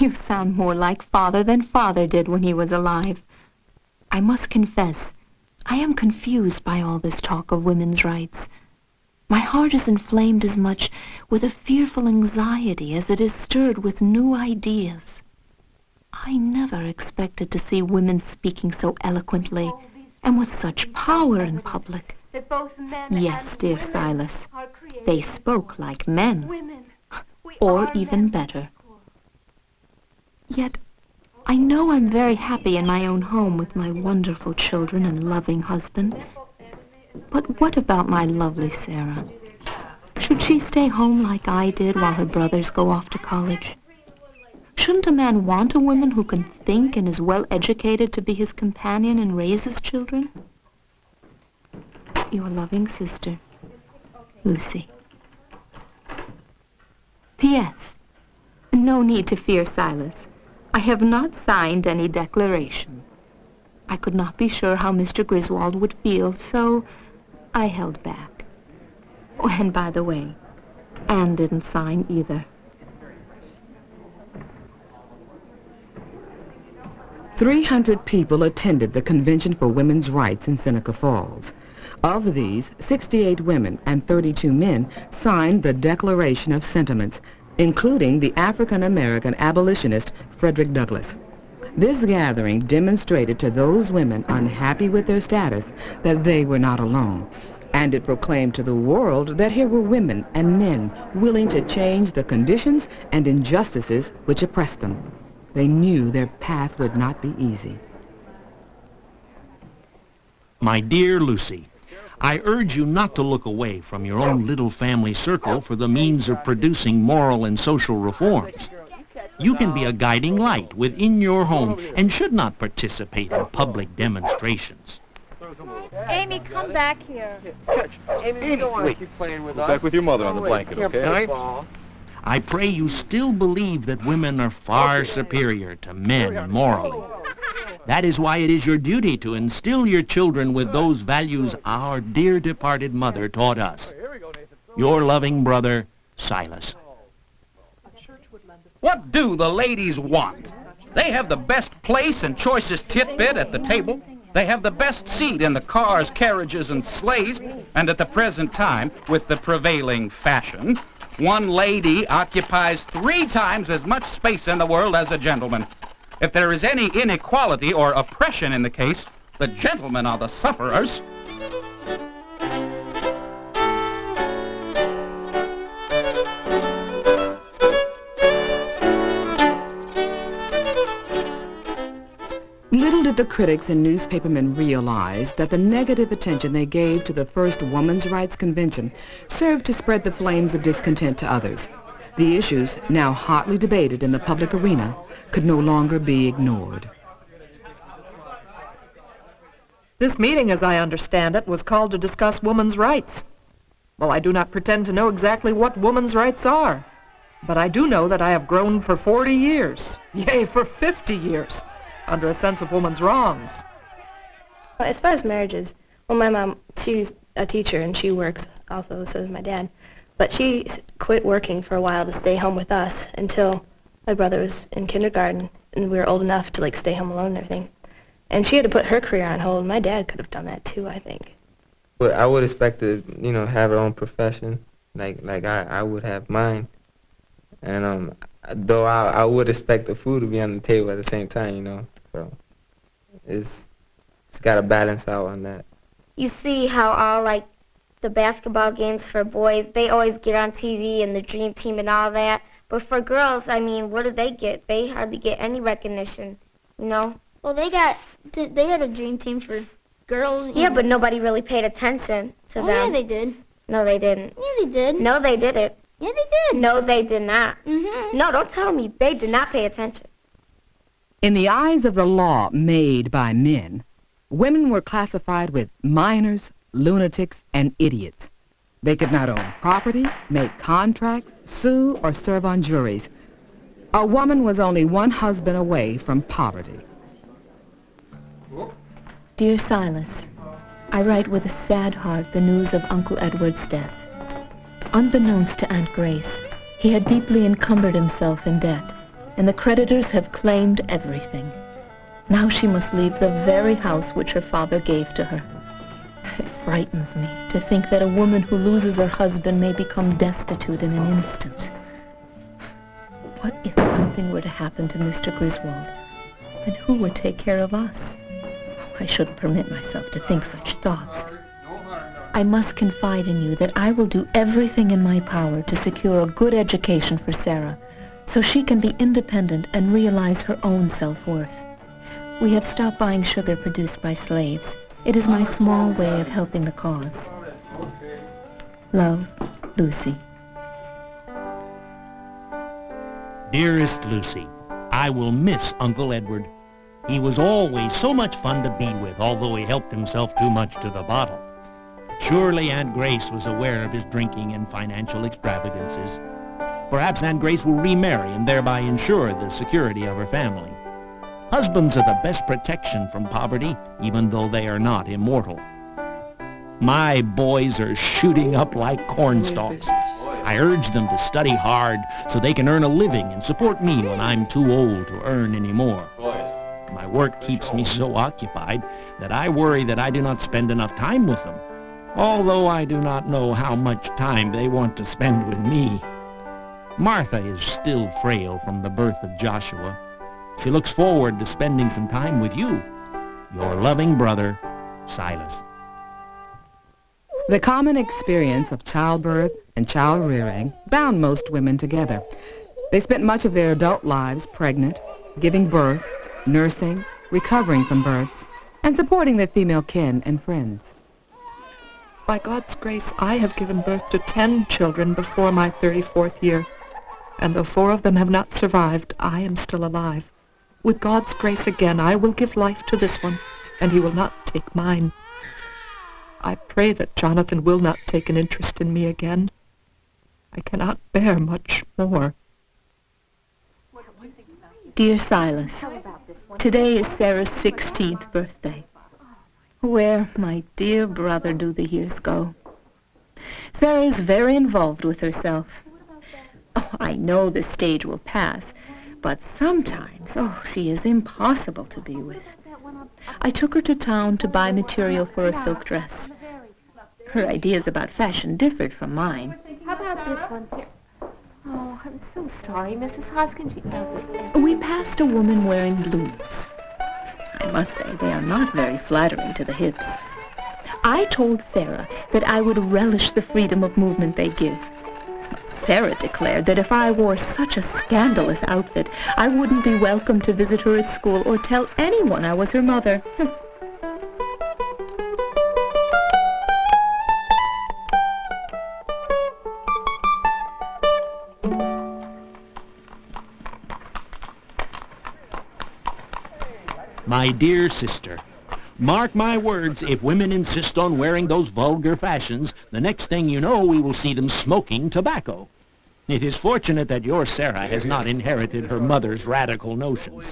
you sound more like father than father did when he was alive. I must confess, I am confused by all this talk of women's rights. My heart is inflamed as much with a fearful anxiety as it is stirred with new ideas. I never expected to see women speaking so eloquently and with such power in public. Yes, dear Silas, they spoke like men, or even better. Yet, I know I'm very happy in my own home with my wonderful children and loving husband. But what about my lovely Sarah? Should she stay home like I did while her brothers go off to college? Shouldn't a man want a woman who can think and is well educated to be his companion and raise his children? Your loving sister, Lucy. P.S. No need to fear, Silas. I have not signed any declaration. I could not be sure how Mr. Griswold would feel, so I held back. Oh, and by the way, Anne didn't sign either. 300 people attended the Convention for Women's Rights in Seneca Falls. Of these, 68 women and 32 men signed the Declaration of Sentiments, including the African-American abolitionist Frederick Douglass. This gathering demonstrated to those women unhappy with their status that they were not alone, and it proclaimed to the world that here were women and men willing to change the conditions and injustices which oppressed them. They knew their path would not be easy. My dear Lucy, I urge you not to look away from your own little family circle for the means of producing moral and social reforms. You can be a guiding light within your home and should not participate in public demonstrations. Amy, come back here. Amy, you don't want to keep playing with us. Back with your mother on the blanket, okay? I pray you still believe that women are far superior to men morally. That is why it is your duty to instill your children with those values our dear departed mother taught us. Your loving brother, Silas. What do the ladies want? They have the best place and choicest titbit at the table. They have the best seat in the cars, carriages, and sleighs. And at the present time, with the prevailing fashion, one lady occupies 3 times as much space in the world as a gentleman. If there is any inequality or oppression in the case, the gentlemen are the sufferers. Little did the critics and newspapermen realize that the negative attention they gave to the first Women's Rights Convention served to spread the flames of discontent to others. The issues, now hotly debated in the public arena, could no longer be ignored. This meeting, as I understand it, was called to discuss women's rights. Well, I do not pretend to know exactly what women's rights are, but I do know that I have grown for 40 years, yea, for 50 years, under a sense of women's wrongs. As far as marriages, well, my mom, she's a teacher and she works also, so does my dad. But she quit working for a while to stay home with us until my brother was in kindergarten and we were old enough to stay home alone and everything. And she had to put her career on hold. My dad could have done that too, I think. Well, I would expect to, have her own profession, like I would have mine. And though I would expect the food to be on the table at the same time, So it's got to balance out on that. You see how all the basketball games for boys, they always get on TV and the dream team and all that. But for girls, I mean, what do they get? They hardly get any recognition, Well, they had a dream team for girls. Yeah, but nobody really paid attention to them. Yeah, they did. No, they didn't. Yeah, they did. No, they didn't. Yeah, they did. No, they did not. Mm-hmm. No, don't tell me. They did not pay attention. In the eyes of the law made by men, women were classified with minors, lunatics, and idiots. They could not own property, make contracts, sue, or serve on juries. A woman was only one husband away from poverty. Dear Silas, I write with a sad heart the news of Uncle Edward's death. Unbeknownst to Aunt Grace, he had deeply encumbered himself in debt, and the creditors have claimed everything. Now she must leave the very house which her father gave to her. It frightens me to think that a woman who loses her husband may become destitute in an instant. What if something were to happen to Mr. Griswold? And who would take care of us? I shouldn't permit myself to think such thoughts. I must confide in you that I will do everything in my power to secure a good education for Sarah, so she can be independent and realize her own self-worth. We have stopped buying sugar produced by slaves. It is my small way of helping the cause. Love, Lucy. Dearest Lucy, I will miss Uncle Edward. He was always so much fun to be with, although he helped himself too much to the bottle. Surely Aunt Grace was aware of his drinking and financial extravagances. Perhaps Aunt Grace will remarry and thereby ensure the security of her family. Husbands are the best protection from poverty, even though they are not immortal. My boys are shooting up like cornstalks. I urge them to study hard so they can earn a living and support me when I'm too old to earn any more. My work keeps me so occupied that I worry that I do not spend enough time with them, although I do not know how much time they want to spend with me. Martha is still frail from the birth of Joshua. She looks forward to spending some time with you. Your loving brother, Silas. The common experience of childbirth and child rearing bound most women together. They spent much of their adult lives pregnant, giving birth, nursing, recovering from births, and supporting their female kin and friends. By God's grace, I have given birth to 10 children before my 34th year, and though 4 of them have not survived, I am still alive. With God's grace again, I will give life to this one, and he will not take mine. I pray that Jonathan will not take an interest in me again. I cannot bear much more. Dear Silas, today is Sarah's 16th birthday. Where, my dear brother, do the years go? Sarah is very involved with herself. Oh, I know the stage will pass, but sometimes, oh, she is impossible to be with. I took her to town to buy material for a silk dress. Her ideas about fashion differed from mine. How about this one here? Oh, I'm so sorry, Mrs. Hoskins. We passed a woman wearing blues. I must say they are not very flattering to the hips. I told Sarah that I would relish the freedom of movement they give. Sarah declared that if I wore such a scandalous outfit, I wouldn't be welcome to visit her at school or tell anyone I was her mother. My dear sister, mark my words, if women insist on wearing those vulgar fashions, the next thing you know, we will see them smoking tobacco. It is fortunate that your Sarah has not inherited her mother's radical notions.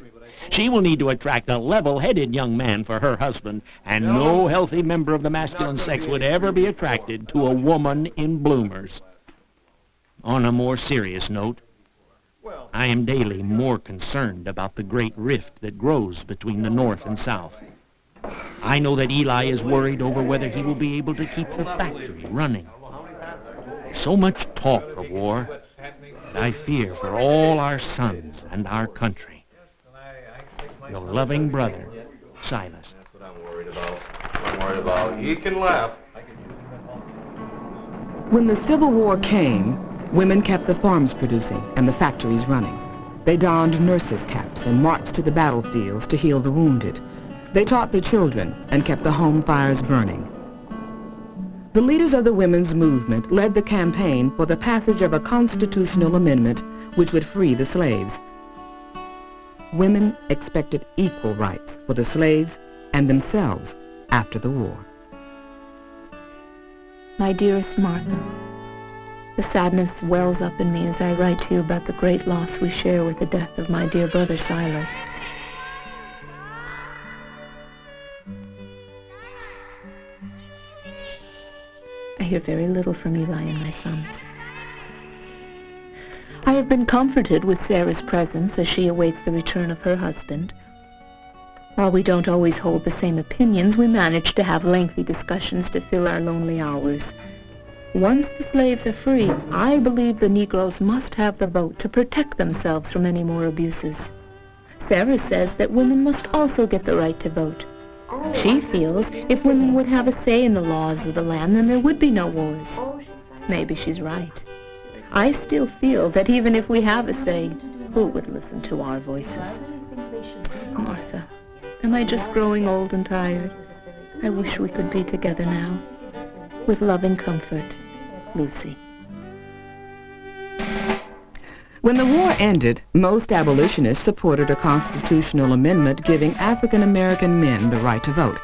She will need to attract a level-headed young man for her husband, and no healthy member of the masculine sex would ever be attracted to a woman in bloomers. On a more serious note, I am daily more concerned about the great rift that grows between the North and South. I know that Eli is worried over whether he will be able to keep the factory running. So much talk of war, and I fear for all our sons and our country. Your loving brother, Silas. That's what I'm worried about. I'm worried about. He can laugh. When the Civil War came, women kept the farms producing and the factories running. They donned nurses' caps and marched to the battlefields to heal the wounded. They taught the children and kept the home fires burning. The leaders of the women's movement led the campaign for the passage of a constitutional amendment which would free the slaves. Women expected equal rights for the slaves and themselves after the war. My dearest Martha, the sadness wells up in me as I write to you about the great loss we share with the death of my dear brother Silas. I hear very little from Eli and my sons. I have been comforted with Sarah's presence as she awaits the return of her husband. While we don't always hold the same opinions, we manage to have lengthy discussions to fill our lonely hours. Once the slaves are free, I believe the Negroes must have the vote to protect themselves from any more abuses. Sarah says that women must also get the right to vote. She feels if women would have a say in the laws of the land, then there would be no wars. Maybe she's right. I still feel that even if we have a say, who would listen to our voices? Martha, am I just growing old and tired? I wish we could be together now. With loving comfort, Lucy. When the war ended, most abolitionists supported a constitutional amendment giving African American men the right to vote.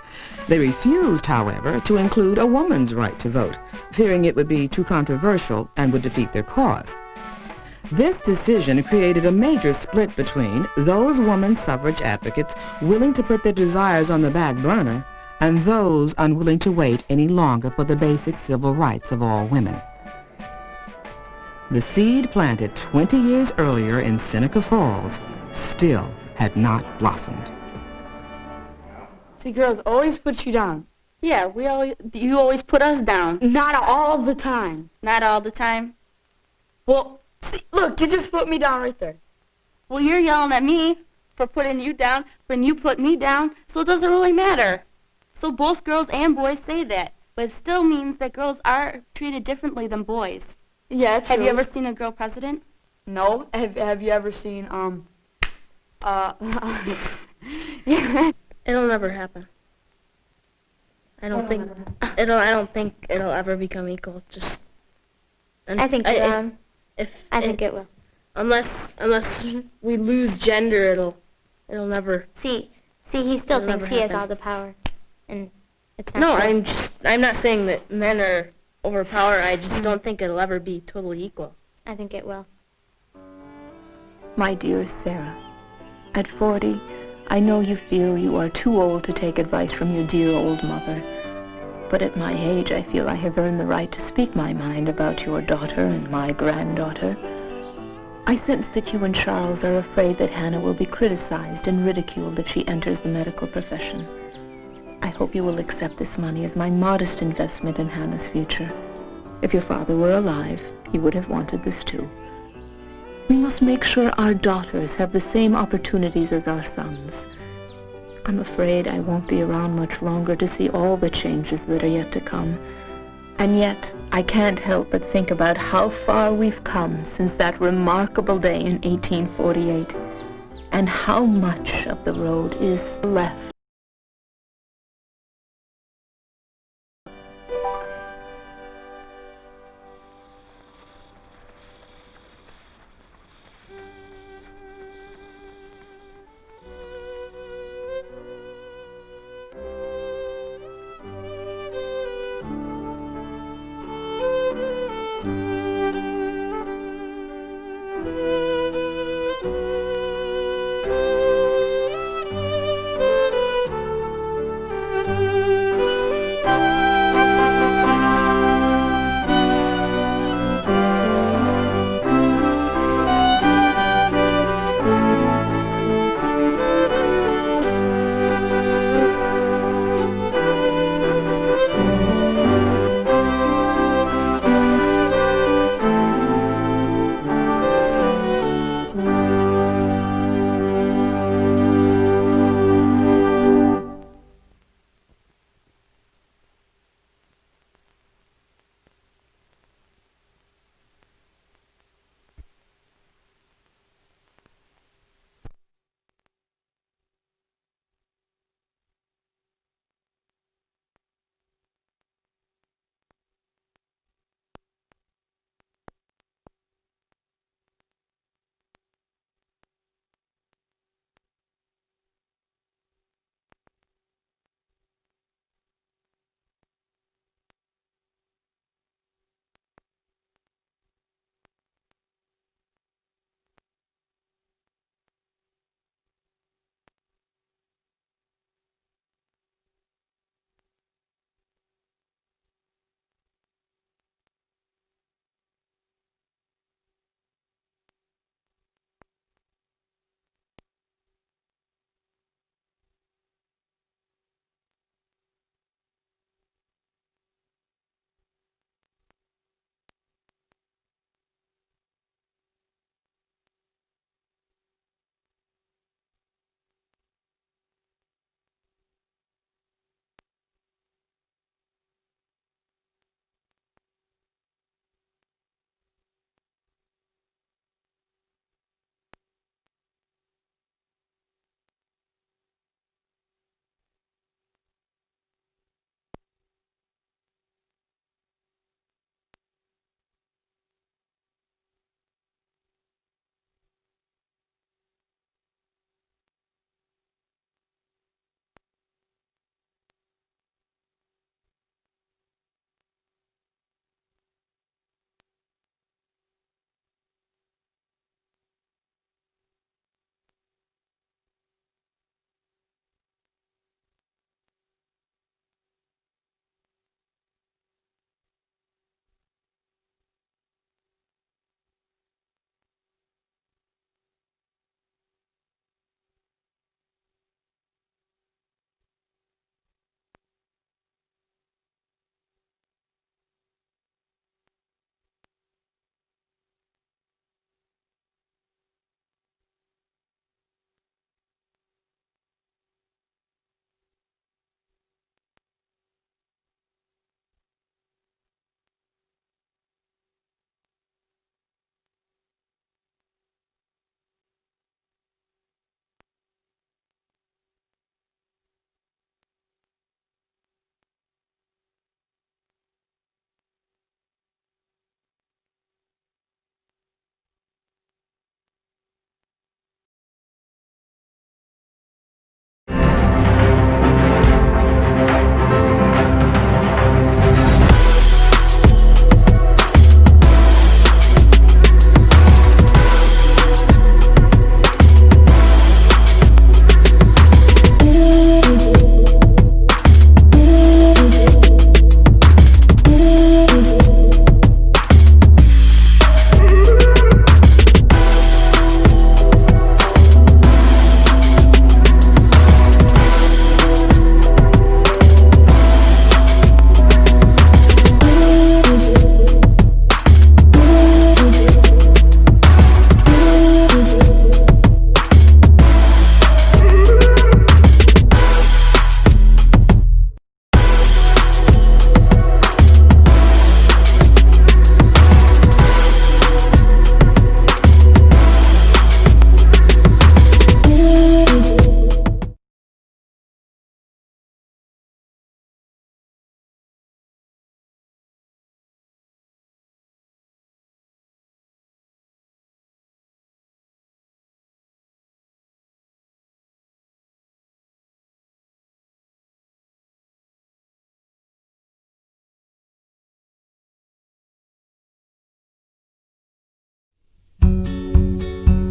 They refused, however, to include a woman's right to vote, fearing it would be too controversial and would defeat their cause. This decision created a major split between those woman suffrage advocates willing to put their desires on the back burner and those unwilling to wait any longer for the basic civil rights of all women. The seed planted 20 years earlier in Seneca Falls still had not blossomed. See, girls always put you down. Yeah, you always put us down. Not all the time. Not all the time? Well, see, look, you just put me down right there. Well, you're yelling at me for putting you down when you put me down, so it doesn't really matter. So both girls and boys say that, but it still means that girls are treated differently than boys. Yeah, true. Have you ever seen a girl president? No. Have you ever seen, It'll never happen. I don't think it'll ever become equal. Just. I think it will. I think it will. Unless we lose gender, it'll never. See, he still thinks he has all the power, and it's not. No, true. I'm not saying that men are overpowered. I just don't think it'll ever be totally equal. I think it will. My dearest Sarah, at 40, I know you feel you are too old to take advice from your dear old mother. But at my age, I feel I have earned the right to speak my mind about your daughter and my granddaughter. I sense that you and Charles are afraid that Hannah will be criticized and ridiculed if she enters the medical profession. I hope you will accept this money as my modest investment in Hannah's future. If your father were alive, he would have wanted this too. We must make sure our daughters have the same opportunities as our sons. I'm afraid I won't be around much longer to see all the changes that are yet to come. And yet, I can't help but think about how far we've come since that remarkable day in 1848, and how much of the road is left.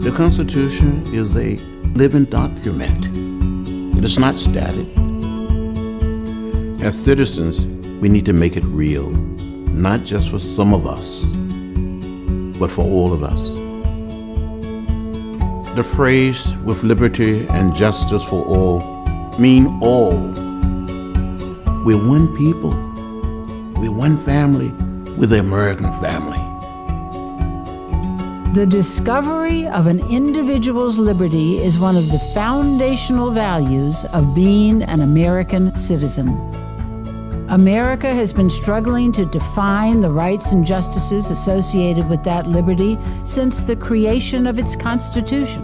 The Constitution is a living document. It is not static. As citizens, we need to make it real, not just for some of us, but for all of us. The phrase "with liberty and justice for all" mean all. We're one people. We're one family. We're the American family. The discovery of an individual's liberty is one of the foundational values of being an American citizen. America has been struggling to define the rights and justices associated with that liberty since the creation of its Constitution.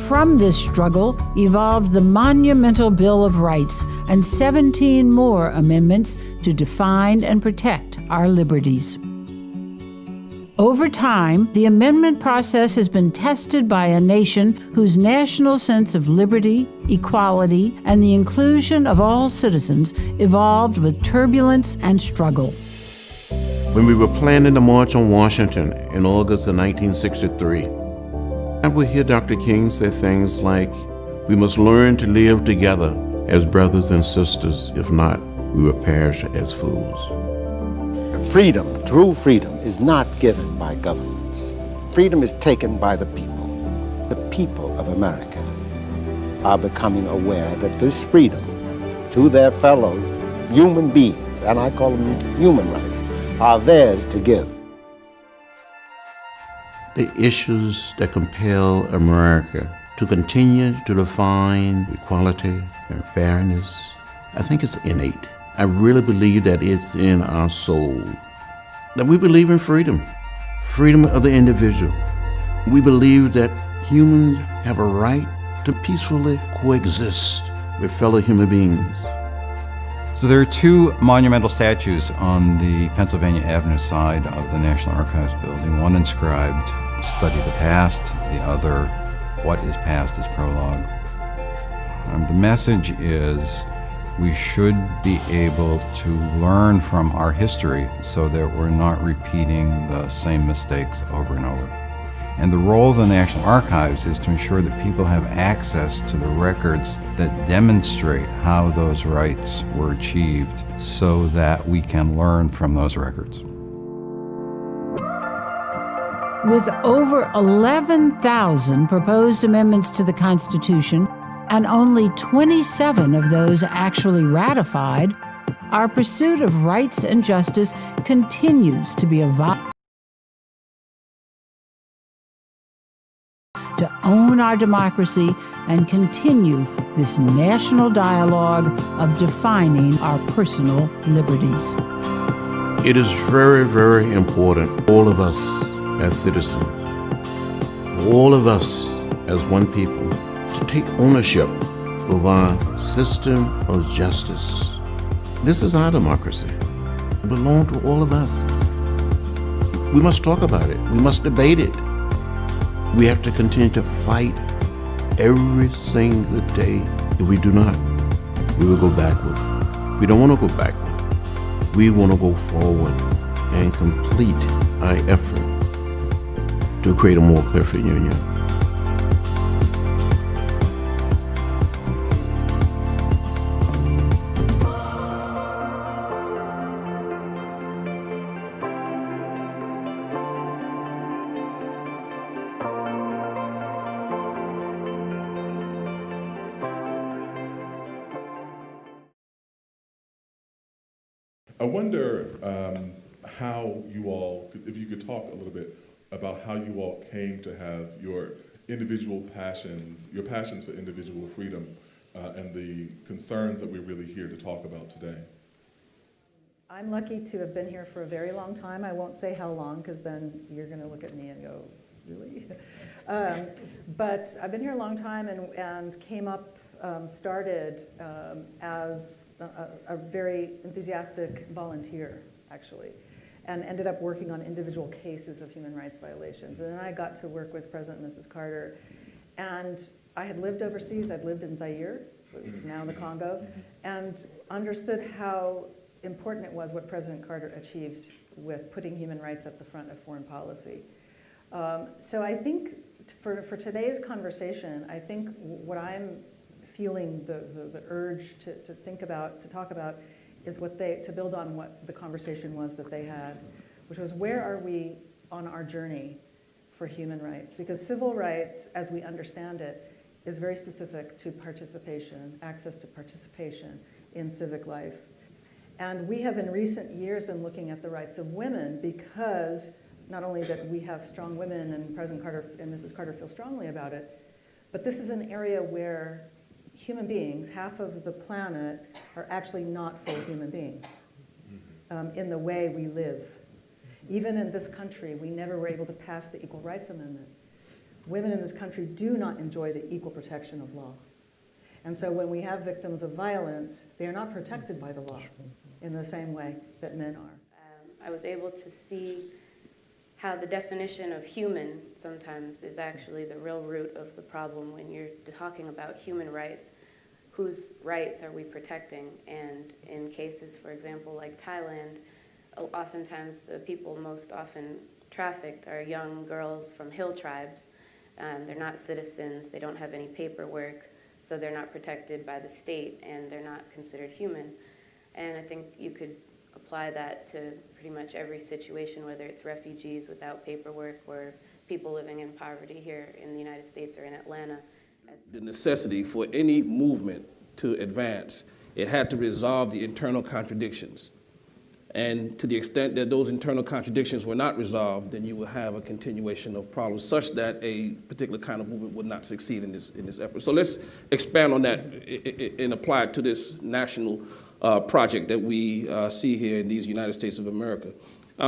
From this struggle evolved the monumental Bill of Rights and 17 more amendments to define and protect our liberties. Over time, the amendment process has been tested by a nation whose national sense of liberty, equality, and the inclusion of all citizens evolved with turbulence and struggle. When we were planning the March on Washington in August of 1963, I would hear Dr. King say things like, "We must learn to live together as brothers and sisters. If not, we will perish as fools." Freedom, true freedom, is not given by governments. Freedom is taken by the people. The people of America are becoming aware that this freedom to their fellow human beings, and I call them human rights, are theirs to give. The issues that compel America to continue to define equality and fairness, I think it's innate. I really believe that it's in our soul. That we believe in freedom, freedom of the individual. We believe that humans have a right to peacefully coexist with fellow human beings. So there are two monumental statues on the Pennsylvania Avenue side of the National Archives building. One inscribed, "Study the past," the other, "What is past is prologue." The message is we should be able to learn from our history so that we're not repeating the same mistakes over and over. And the role of the National Archives is to ensure that people have access to the records that demonstrate how those rights were achieved so that we can learn from those records. With over 11,000 proposed amendments to the Constitution, and only 27 of those actually ratified, our pursuit of rights and justice continues to be a vital to own our democracy and continue this national dialogue of defining our personal liberties. It is very, very important, all of us as citizens, all of us as one people, to take ownership of our system of justice. This is our democracy. It belongs to all of us. We must talk about it. We must debate it. We have to continue to fight every single day. If we do not, we will go backward. We don't want to go backward. We want to go forward and complete our effort to create a more perfect union. I wonder how you all, if you could talk a little bit about how you all came to have your individual passions, your passions for individual freedom, and the concerns that we're really here to talk about today. I'm lucky to have been here for a very long time. I won't say how long, because then you're going to look at me and go, really? But I've been here a long time and came up, started as a very enthusiastic volunteer, actually, and ended up working on individual cases of human rights violations. And then I got to work with President and Mrs. Carter. And I had lived overseas. I'd lived in Zaire, now the Congo, and understood how important it was what President Carter achieved with putting human rights at the front of foreign policy. So I think for today's conversation, I think what I'm feeling the urge to talk about is to build on what the conversation was that they had, which was, where are we on our journey for human rights? Because civil rights, as we understand it, is very specific to participation, access to participation in civic life. And we have in recent years been looking at the rights of women, because not only that we have strong women, and President Carter and Mrs. Carter feel strongly about it, but this is an area where human beings, half of the planet, are actually not full human beings in the way we live. Even in this country, we never were able to pass the Equal Rights Amendment. Women in this country do not enjoy the equal protection of law. And so when we have victims of violence, they are not protected by the law in the same way that men are. I was able to see how the definition of human sometimes is actually the real root of the problem when you're talking about human rights. Whose rights are we protecting? And in cases, for example, like Thailand, oftentimes the people most often trafficked are young girls from hill tribes. They're not citizens, they don't have any paperwork, so they're not protected by the state, and they're not considered human. And I think you could apply that to pretty much every situation, whether it's refugees without paperwork or people living in poverty here in the United States or in Atlanta. The necessity for any movement to advance, it had to resolve the internal contradictions. And to the extent that those internal contradictions were not resolved, then you will have a continuation of problems such that a particular kind of movement would not succeed in this effort. So let's expand on that and apply it to this national project that we see here in these United States of America.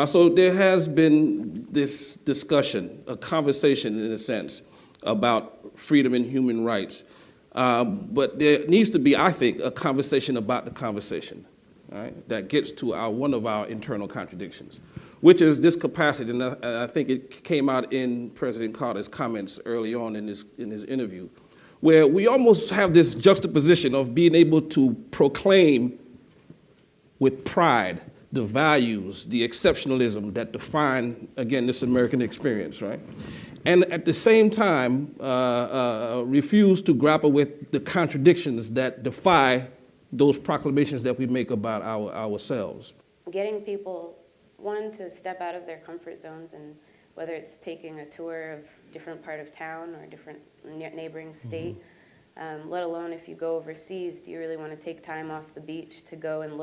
So there has been this discussion, a conversation in a sense, about freedom and human rights. But there needs to be, I think, a conversation about the conversation, all right, that gets to one of our internal contradictions, which is this capacity, and I think it came out in President Carter's comments early on in his interview, where we almost have this juxtaposition of being able to proclaim with pride the values, the exceptionalism that define, again, this American experience, right? And at the same time, refuse to grapple with the contradictions that defy those proclamations that we make about ourselves. Getting people, one, to step out of their comfort zones, and whether it's taking a tour of different part of town or different neighboring state, let alone if you go overseas, do you really want to take time off the beach to go and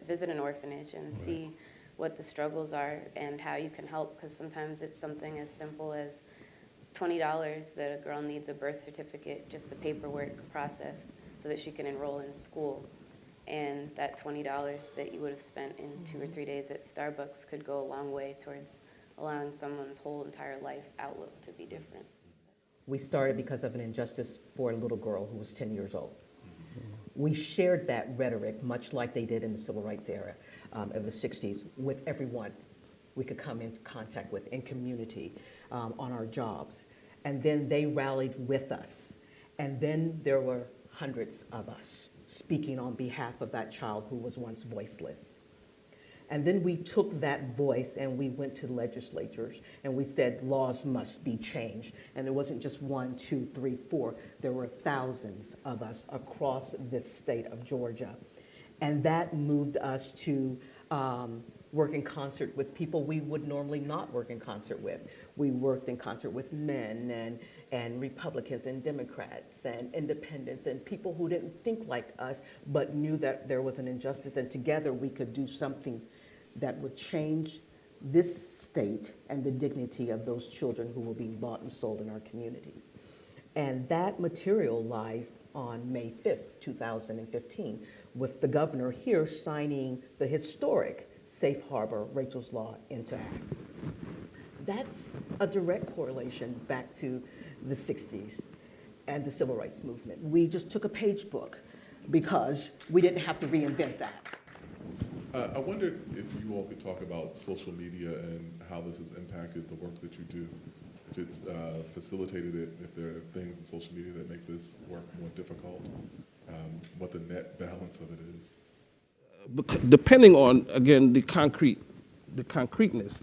visit an orphanage and see what the struggles are and how you can help? Because sometimes it's something as simple as $20 that a girl needs a birth certificate, just the paperwork processed, so that she can enroll in school. And that $20 that you would have spent in 2 or 3 days at Starbucks could go a long way towards allowing someone's whole entire life outlook to be different. We started because of an injustice for a little girl who was 10 years old. We shared that rhetoric, much like they did in the civil rights era of the 60s, with everyone we could come into contact with in community, on our jobs. And then they rallied with us. And then there were hundreds of us speaking on behalf of that child who was once voiceless. And then we took that voice and we went to legislatures and we said laws must be changed. And it wasn't just 1, 2, 3, 4. There were thousands of us across this state of Georgia. And that moved us to work in concert with people we would normally not work in concert with. We worked in concert with men and Republicans and Democrats and independents and people who didn't think like us but knew that there was an injustice, and together we could do something that would change this state and the dignity of those children who were being bought and sold in our communities. And that materialized on May 5th, 2015, with the governor here signing the historic Safe Harbor Rachel's Law into Act. That's a direct correlation back to the 60s and the civil rights movement. We just took a page book because we didn't have to reinvent that. I wondered if you all could talk about social media and how this has impacted the work that you do, if it's facilitated it, if there are things in social media that make this work more difficult, what the net balance of it is. Depending on, again, the concreteness,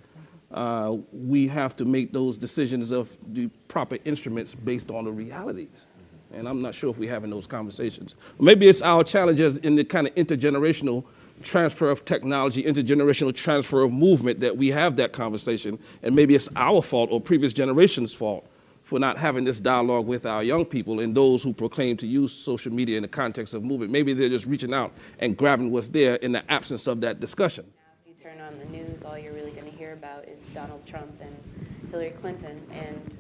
we have to make those decisions of the proper instruments based on the realities. And I'm not sure if we're having those conversations. Maybe it's our challenges in the kind of intergenerational transfer of technology, intergenerational transfer of movement that we have that conversation. And maybe it's our fault or previous generations' fault for not having this dialogue with our young people and those who proclaim to use social media in the context of movement. Maybe they're just reaching out and grabbing what's there in the absence of that discussion. If you turn on the news, all you're really going to hear about is Donald Trump and Hillary Clinton. And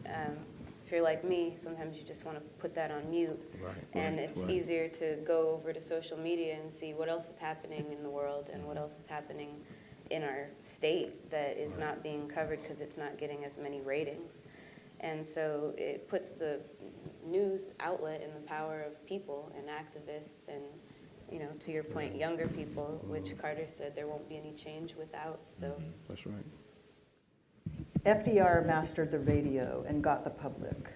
if you're like me, sometimes you just want to put that on mute. And it's easier to go over to social media and see what else is happening in the world and what else is happening in our state that is not being covered because it's not getting as many ratings. And so it puts the news outlet in the power of people and activists and, you know, to your point, younger people, which Carter said there won't be any change without. So that's right. FDR mastered the radio and got the public.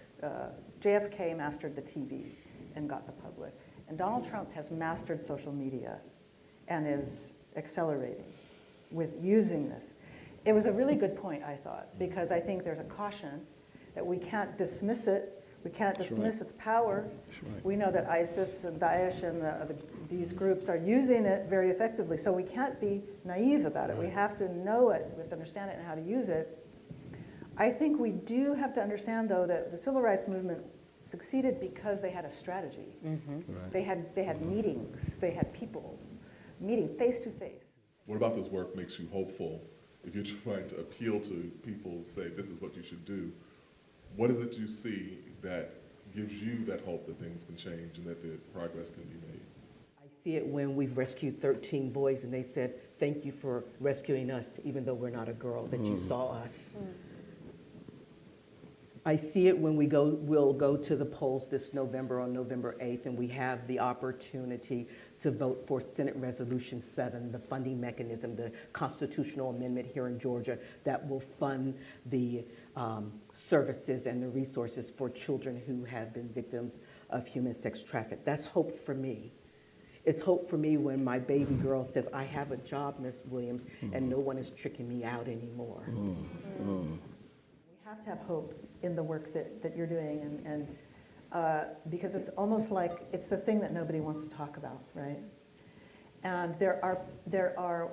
JFK mastered the TV and got the public. And Donald Trump has mastered social media and is accelerating with using this. It was a really good point, I thought, because I think there's a caution that we can't dismiss it. We can't dismiss its power. We know that ISIS and Daesh and these groups are using it very effectively, so we can't be naive about it. We have to know it, we have to understand it and how to use it. I think we do have to understand, though, that the civil rights movement succeeded because they had a strategy. They had meetings, they had people meeting face to face. What about this work makes you hopeful? If you're trying to appeal to people, say this is what you should do, what is it you see that gives you that hope that things can change and that the progress can be made? I see it when we've rescued 13 boys and they said, thank you for rescuing us, even though we're not a girl, that you saw us. I see it when we'll go to the polls this November on November 8th, and we have the opportunity to vote for Senate Resolution 7, the funding mechanism, the constitutional amendment here in Georgia that will fund the services and the resources for children who have been victims of human sex trafficking. That's hope for me. It's hope for me when my baby girl says, I have a job, Ms. Williams, and no one is tricking me out anymore. We have to have hope in the work that you're doing, and because it's almost like it's the thing that nobody wants to talk about, right? And there are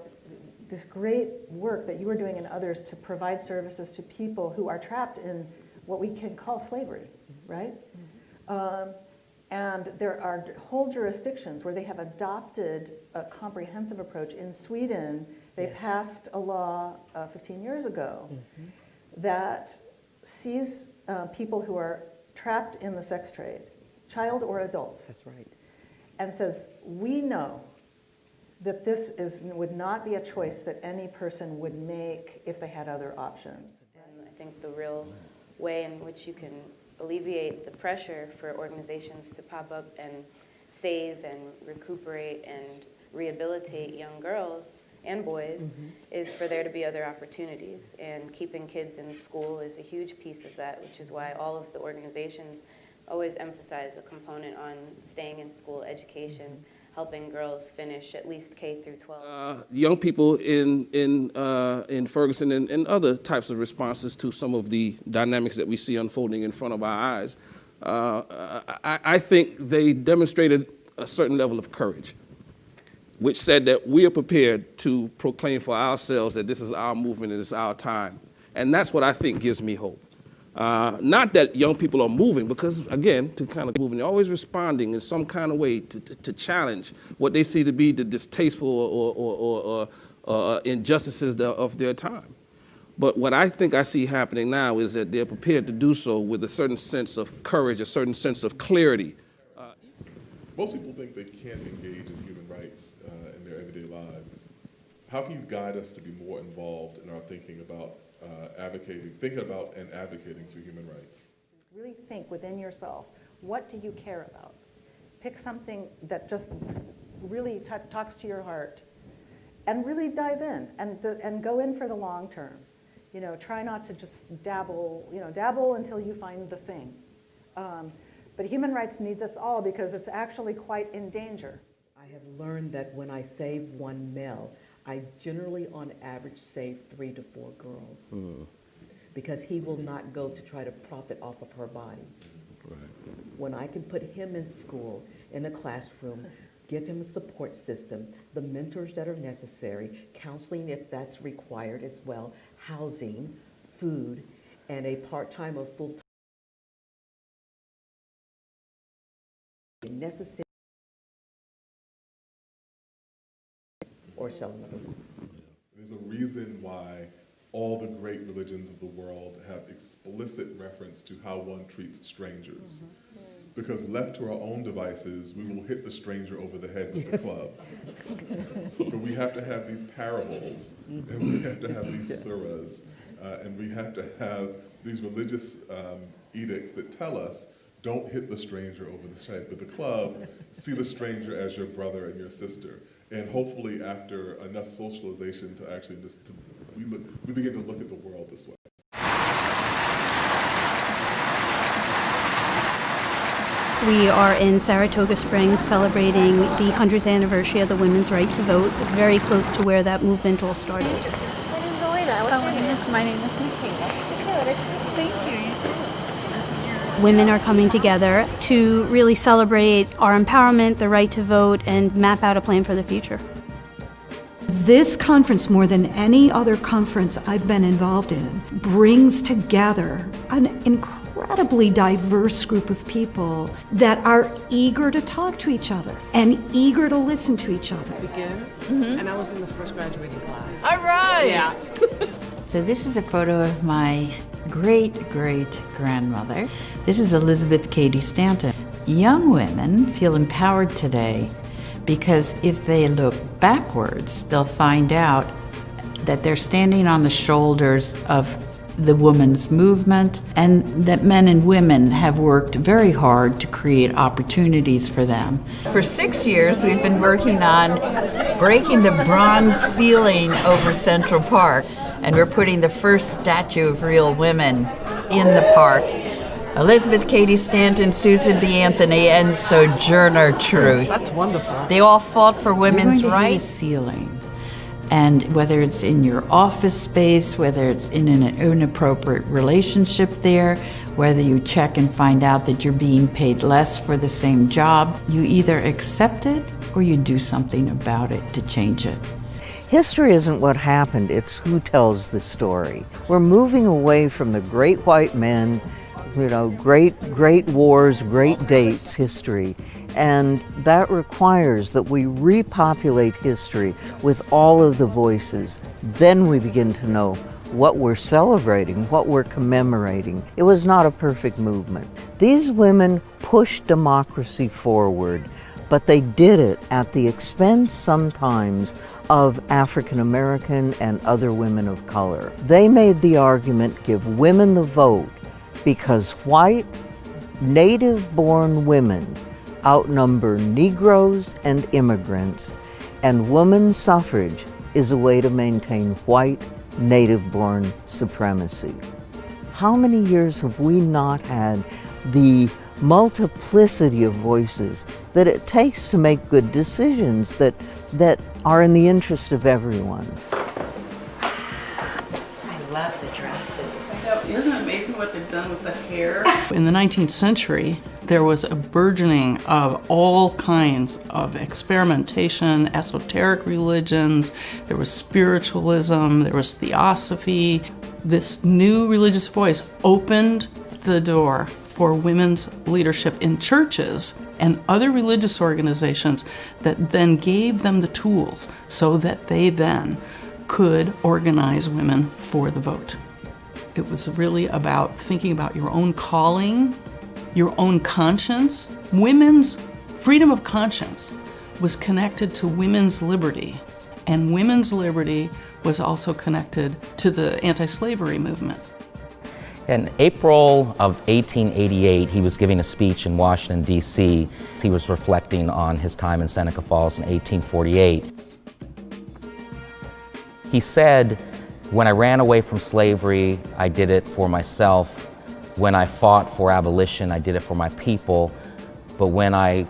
this great work that you are doing and others to provide services to people who are trapped in what we can call slavery, right? And there are whole jurisdictions where they have adopted a comprehensive approach. In Sweden, they passed a law 15 years ago that sees people who are trapped in the sex trade, child or adult. That's right. And says, we know that this would not be a choice that any person would make if they had other options. And I think the real way in which you can alleviate the pressure for organizations to pop up and save and recuperate and rehabilitate young girls and boys is for there to be other opportunities. And keeping kids in school is a huge piece of that, which is why all of the organizations always emphasize a component on staying in school, education, helping girls finish at least K through 12. Young people in Ferguson and other types of responses to some of the dynamics that we see unfolding in front of our eyes, I think they demonstrated a certain level of courage, which said that we are prepared to proclaim for ourselves that this is our movement and it's our time. And that's what I think gives me hope. Not that young people are moving, because again, to kind of moving, they're always responding in some kind of way to challenge what they see to be the distasteful or injustices of their time. But what I think I see happening now is that they're prepared to do so with a certain sense of courage, a certain sense of clarity. Most people think they can't engage in human rights in their everyday lives. How can you guide us to be more involved in our thinking about thinking about and advocating for human rights? Really think within yourself, what do you care about? Pick something that just really talks to your heart and really dive in and go in for the long term. You know, try not to just dabble until you find the thing. But human rights needs us all because it's actually quite in danger. I have learned that when I save one male, I generally, on average, save 3 to 4 girls because he will not go to try to profit off of her body. Right. When I can put him in school, in a classroom, give him a support system, the mentors that are necessary, counseling if that's required as well, housing, food, and a part-time or full-time necessary or selling the book. There's a reason why all the great religions of the world have explicit reference to how one treats strangers. Because left to our own devices, we will hit the stranger over the head with the club. But we have to have these parables, and we have to have these surahs, and we have to have these religious edicts that tell us, don't hit the stranger over the head with the club, see the stranger as your brother and your sister. And hopefully after enough socialization to actually we begin to look at the world this way. We are in Saratoga Springs celebrating the 100th anniversary of the women's right to vote, very close to where that movement all started. What is going on? What's your name? My name is Michaela. Good. Thank you. You too. Women are coming together to really celebrate our empowerment, the right to vote, and map out a plan for the future. This conference, more than any other conference I've been involved in, brings together an incredibly diverse group of people that are eager to talk to each other and eager to listen to each other. Begins, and I was in the first graduating class. All right! Yeah. So this is a photo of my great-great-grandmother. This is Elizabeth Cady Stanton. Young women feel empowered today because if they look backwards, they'll find out that they're standing on the shoulders of the women's movement and that men and women have worked very hard to create opportunities for them. For 6 years, we've been working on breaking the bronze ceiling over Central Park, and we're putting the first statue of real women in the park. Elizabeth Cady Stanton, Susan B. Anthony, and Sojourner Truth. That's wonderful. They all fought for women's rights. Ceiling. And whether it's in your office space, whether it's in an inappropriate relationship there, whether you check and find out that you're being paid less for the same job, you either accept it or you do something about it to change it. History isn't what happened, it's who tells the story. We're moving away from the great white men, you know, great wars, great dates, history. And that requires that we repopulate history with all of the voices. Then we begin to know what we're celebrating, what we're commemorating. It was not a perfect movement. These women pushed democracy forward, but they did it at the expense sometimes of African American and other women of color. They made the argument, give women the vote, because white, native-born women outnumber Negroes and immigrants, and women's suffrage is a way to maintain white, native-born supremacy. How many years have we not had the multiplicity of voices that it takes to make good decisions that are in the interest of everyone? I love the dresses. Isn't it amazing what they've done with the hair? In the 19th century, there was a burgeoning of all kinds of experimentation, esoteric religions, there was spiritualism, there was theosophy. This new religious voice opened the door for women's leadership in churches and other religious organizations that then gave them the tools so that they then could organize women for the vote. It was really about thinking about your own calling, your own conscience. Women's freedom of conscience was connected to women's liberty, and women's liberty was also connected to the anti-slavery movement. In April of 1888, he was giving a speech in Washington, D.C. He was reflecting on his time in Seneca Falls in 1848. He said, "When I ran away from slavery, I did it for myself. When I fought for abolition, I did it for my people. But when I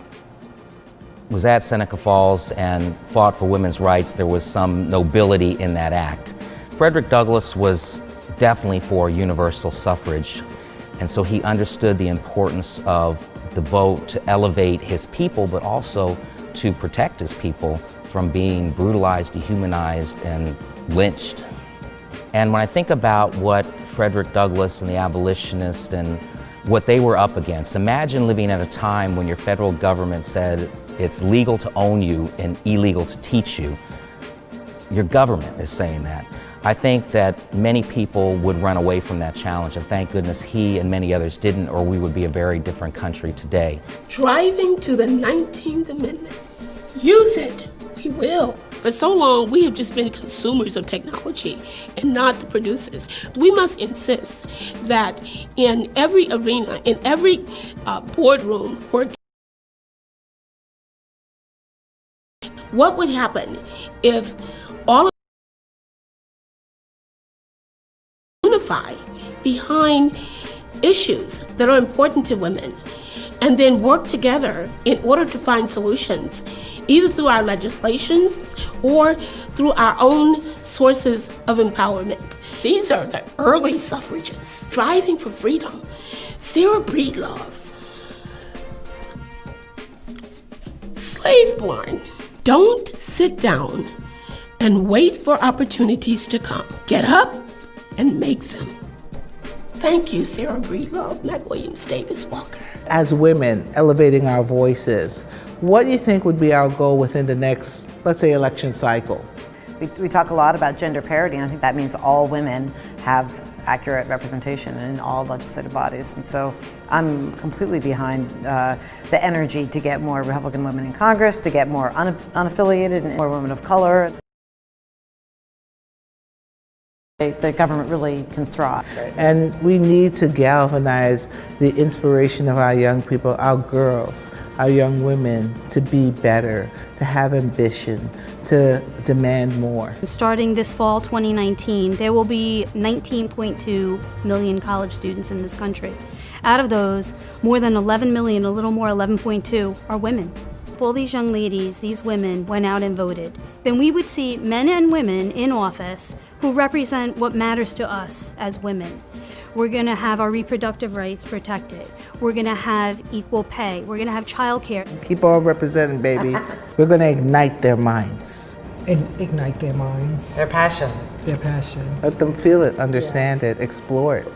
was at Seneca Falls and fought for women's rights, there was some nobility in that act. Frederick Douglass was definitely for universal suffrage, and so he understood the importance of the vote to elevate his people, but also to protect his people from being brutalized, dehumanized, and lynched. And when I think about what Frederick Douglass and the abolitionists and what they were up against, imagine living at a time when your federal government said it's legal to own you and illegal to teach you. Your government is saying that. I think that many people would run away from that challenge, and thank goodness he and many others didn't, or we would be a very different country today. Driving to the 19th Amendment. Use it. We will. For so long, we have just been consumers of technology and not the producers. We must insist that in every arena, in every boardroom, what would happen if all of unify behind issues that are important to women and then work together in order to find solutions, either through our legislations or through our own sources of empowerment. These are the early suffragists striving for freedom. Sarah Breedlove, slave-born. Don't sit down and wait for opportunities to come. Get up and make them. Thank you, Sarah Breedlove, McWilliams Davis Walker. As women, elevating our voices, what do you think would be our goal within the next, let's say, election cycle? We talk a lot about gender parity, and I think that means all women have accurate representation in all legislative bodies. And so I'm completely behind the energy to get more Republican women in Congress, to get more unaffiliated and more women of color. The government really can thrive. And we need to galvanize the inspiration of our young people, our girls, our young women, to be better, to have ambition, to demand more. Starting this fall 2019, there will be 19.2 million college students in this country. Out of those, more than 11 million, a little more, 11.2, are women. If all these young ladies, these women, went out and voted, then we would see men and women in office who represent what matters to us as women. We're going to have our reproductive rights protected. We're going to have equal pay. We're going to have childcare. Keep on representing, baby. We're going to ignite their minds. Ignite their minds. Their passion. Their passions. Let them feel it, understand it, explore it.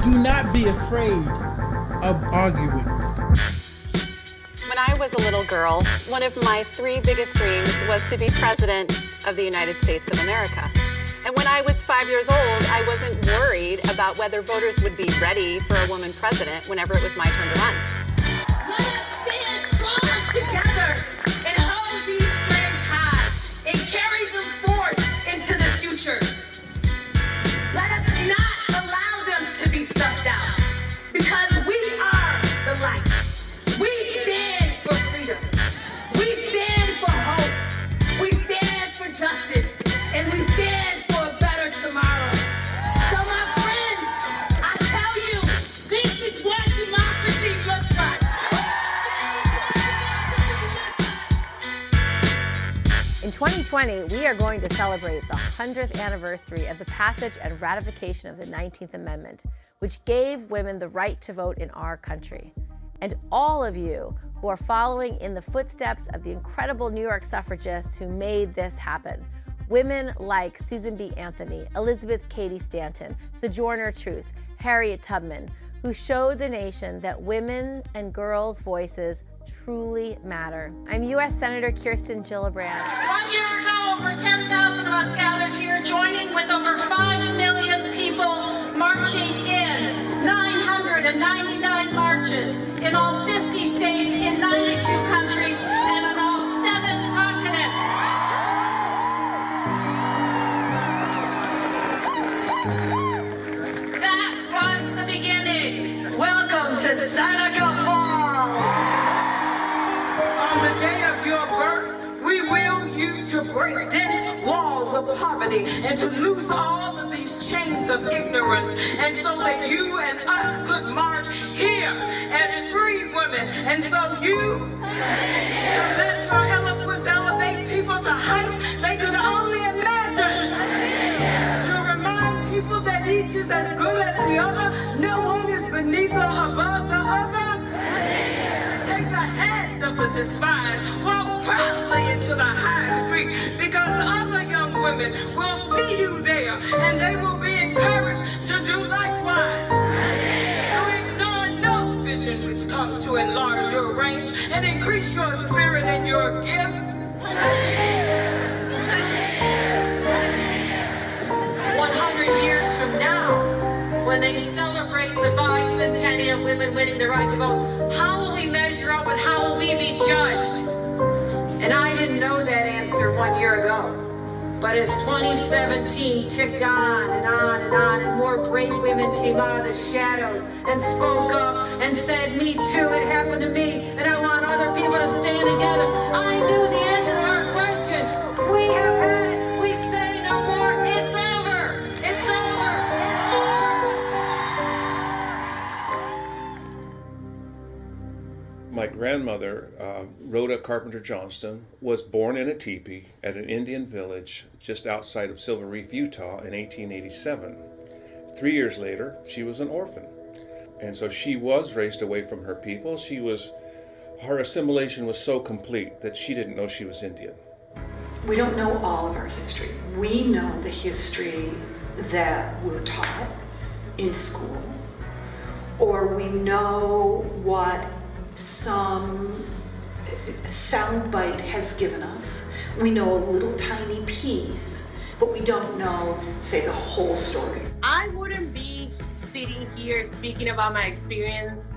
Do not be afraid of arguing. When I was a little girl, one of my 3 biggest dreams was to be president of the United States of America. And when I was 5 years old, I wasn't worried about whether voters would be ready for a woman president whenever it was my turn to run. Let us stand strong together and hold these flames high and carry them forth into the future. Let us not allow them to be stuffed out, because we are the light. We stand for freedom. We stand for hope. We stand for justice. And we stand for a better tomorrow. So my friends, I tell you, this is what democracy looks like. In 2020, we are going to celebrate the 100th anniversary of the passage and ratification of the 19th Amendment, which gave women the right to vote in our country. And all of you who are following in the footsteps of the incredible New York suffragists who made this happen. Women like Susan B. Anthony, Elizabeth Cady Stanton, Sojourner Truth, Harriet Tubman, who showed the nation that women and girls' voices truly matter. I'm U.S. Senator Kirsten Gillibrand. 1 year ago, over 10,000 of us gathered here, joining with over 5 million people marching in 999 marches in all 50 states, in 92 countries, and in all 7 continents. That was the beginning. Welcome to Seneca Falls. On the day of your birth, we will use to break dense walls of poverty and to loose all of these chains of ignorance, and so that you and us could march here as free women. And so you, to let your eloquence elevate people to heights they could only imagine, to remind people that each is as good as the other, no one is beneath or above the other, to take the hand of the despised, walk proudly into the high street, because other young women will see you there and they will be encouraged to do likewise, to ignore no vision which comes to enlarge your range and increase your spirit and your gifts. 100 years from now, when they celebrate the bicentennial of women winning the right to vote, how will we measure up and how will we be judged? And I didn't know that answer 1 year ago. But as 2017 ticked on and on and on, and more brave women came out of the shadows and spoke up and said, me too, it happened to me, and I want other people to stand together, I knew the answer to our question. We have had it. We say no more. It's over. It's over. It's over. My grandmother, Rhoda Carpenter Johnston, was born in a teepee at an Indian village just outside of Silver Reef, Utah in 1887. 3 years later, she was an orphan. And so she was raised away from her people. Her assimilation was so complete that she didn't know she was Indian. We don't know all of our history. We know the history that we're taught in school, or we know what some soundbite has given us. We know a little tiny piece, but we don't know, say, the whole story. I wouldn't be sitting here speaking about my experience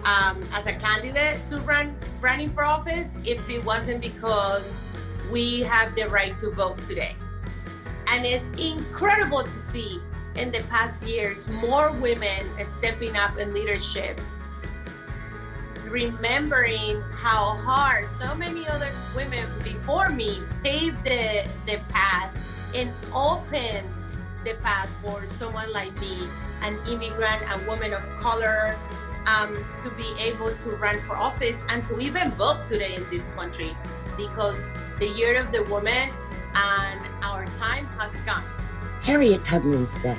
as a candidate to running for office if it wasn't because we have the right to vote today. And it's incredible to see in the past years more women stepping up in leadership, remembering how hard so many other women before me paved the path and opened the path for someone like me, an immigrant, a woman of color, to be able to run for office and to even vote today in this country, because the year of the woman and our time has come. Harriet Tubman said,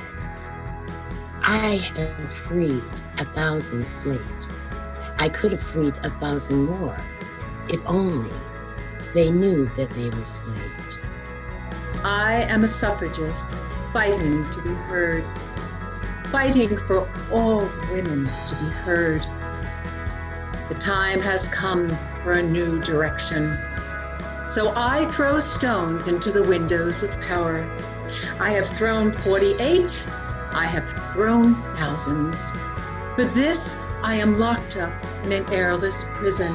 I have freed 1,000 slaves. I could have freed 1,000 more if only they knew that they were slaves. I am a suffragist fighting to be heard. fighting for all women to be heard. The time has come for a new direction. So I throw stones into the windows of power. I have thrown 48, I have thrown thousands. For this, I am locked up in an airless prison,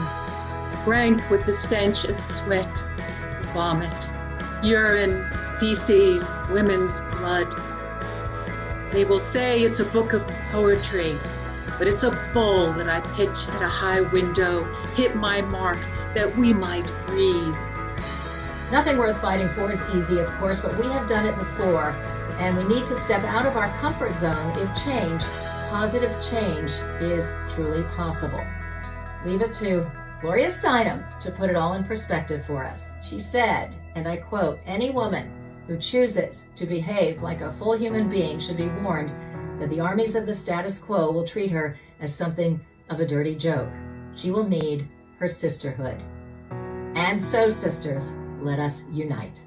rank with the stench of sweat, vomit, urine, feces, women's blood. They will say it's a book of poetry, but it's a bowl that I pitch at a high window, hit my mark that we might breathe. Nothing worth fighting for is easy, of course, but we have done it before, and we need to step out of our comfort zone if change, positive change, is truly possible. Leave it to Gloria Steinem to put it all in perspective for us. She said, and I quote, "Any woman who chooses to behave like a full human being should be warned that the armies of the status quo will treat her as something of a dirty joke. She will need her sisterhood." And so, sisters, let us unite.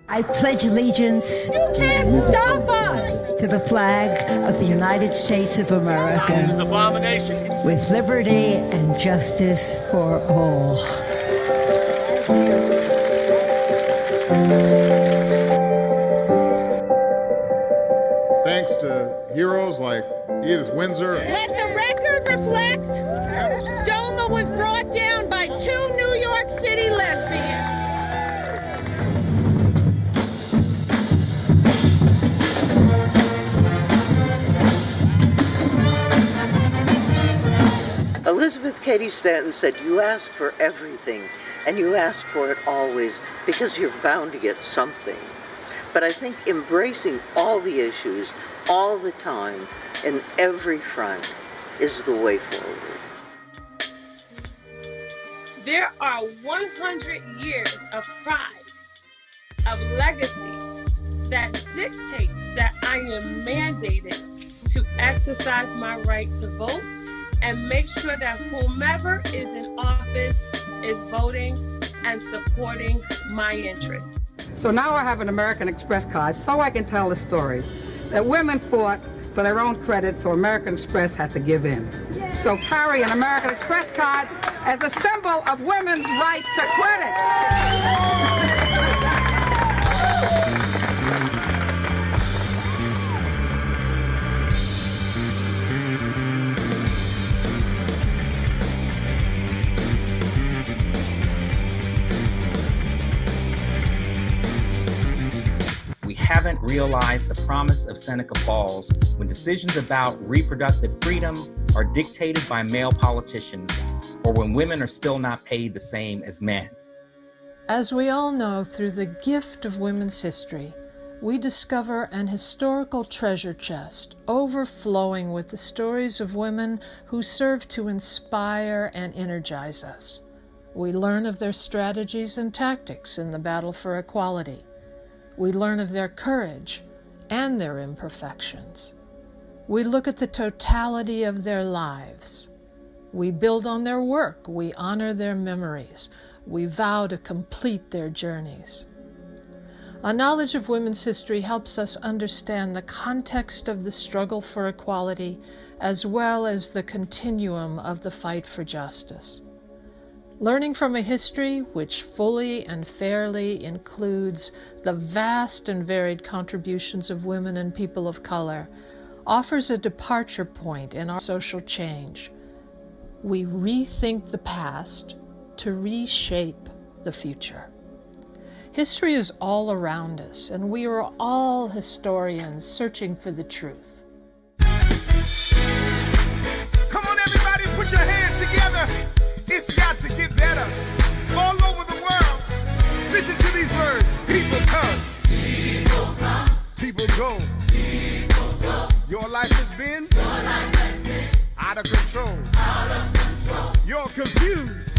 I pledge allegiance You can't stop us! to the flag of the United States of America, It is an abomination. with liberty and justice for all. Thanks to heroes like Edith Windsor. Let the record reflect, Doma was brought down by 2 New York City lesbians. Elizabeth Cady Stanton said, "You ask for everything, and you ask for it always, because you're bound to get something." But I think embracing all the issues, all the time, in every front, is the way forward. There are 100 years of pride, of legacy, that dictates that I am mandated to exercise my right to vote and make sure that whomever is in office is voting and supporting my interests. So now I have an American Express card so I can tell the story that women fought for their own credit, so American Express had to give in. So carry an American Express card as a symbol of women's right to credit. We haven't realized the promise of Seneca Falls when decisions about reproductive freedom are dictated by male politicians, or when women are still not paid the same as men. As we all know, through the gift of women's history, we discover an historical treasure chest overflowing with the stories of women who serve to inspire and energize us. We learn of their strategies and tactics in the battle for equality. We learn of their courage and their imperfections. We look at the totality of their lives. We build on their work. We honor their memories. We vow to complete their journeys. A knowledge of women's history helps us understand the context of the struggle for equality, as well as the continuum of the fight for justice. Learning from a history which fully and fairly includes the vast and varied contributions of women and people of color offers a departure point in our social change. We rethink the past to reshape the future. History is all around us, and we are all historians searching for the truth. Come on, everybody, put your hands together. It's got to get better. All over the world, listen to these words. People come. People come. People go. People go. Your life has been out of control. Out of control. You're confused.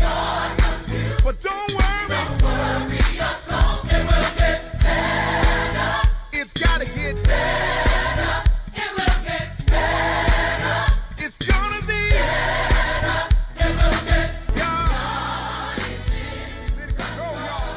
But don't worry. Don't worry your soul. It will get better. It's gotta get better. It will get better. It's gonna be better. It will get God is in control, y'all.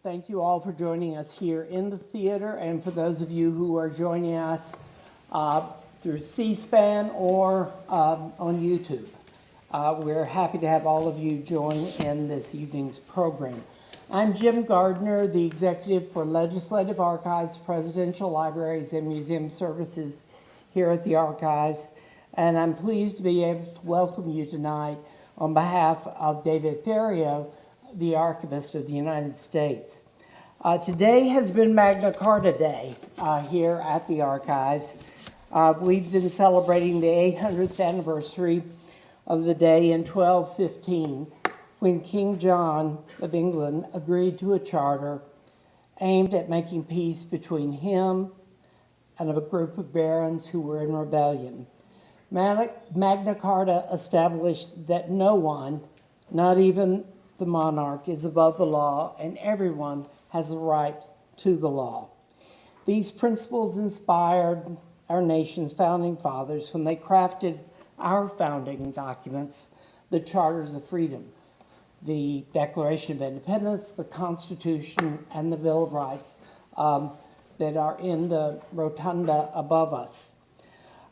Thank you all for joining us here in the theater, and for those of you who are joining us through C-SPAN or on YouTube. We're happy to have all of you join in this evening's program. I'm Jim Gardner, the Executive for Legislative Archives, Presidential Libraries, and Museum Services here at the Archives, and I'm pleased to be able to welcome you tonight on behalf of David Ferriero, the Archivist of the United States. Today has been Magna Carta Day here at the Archives. We've been celebrating the 800th anniversary of the day in 1215 when King John of England agreed to a charter aimed at making peace between him and a group of barons who were in rebellion. Magna Carta established that no one, not even the monarch, is above the law, and everyone has a right to the law. These principles inspired our nation's founding fathers when they crafted our founding documents, the Charters of Freedom, the Declaration of Independence, the Constitution, and the Bill of Rights that are in the rotunda above us.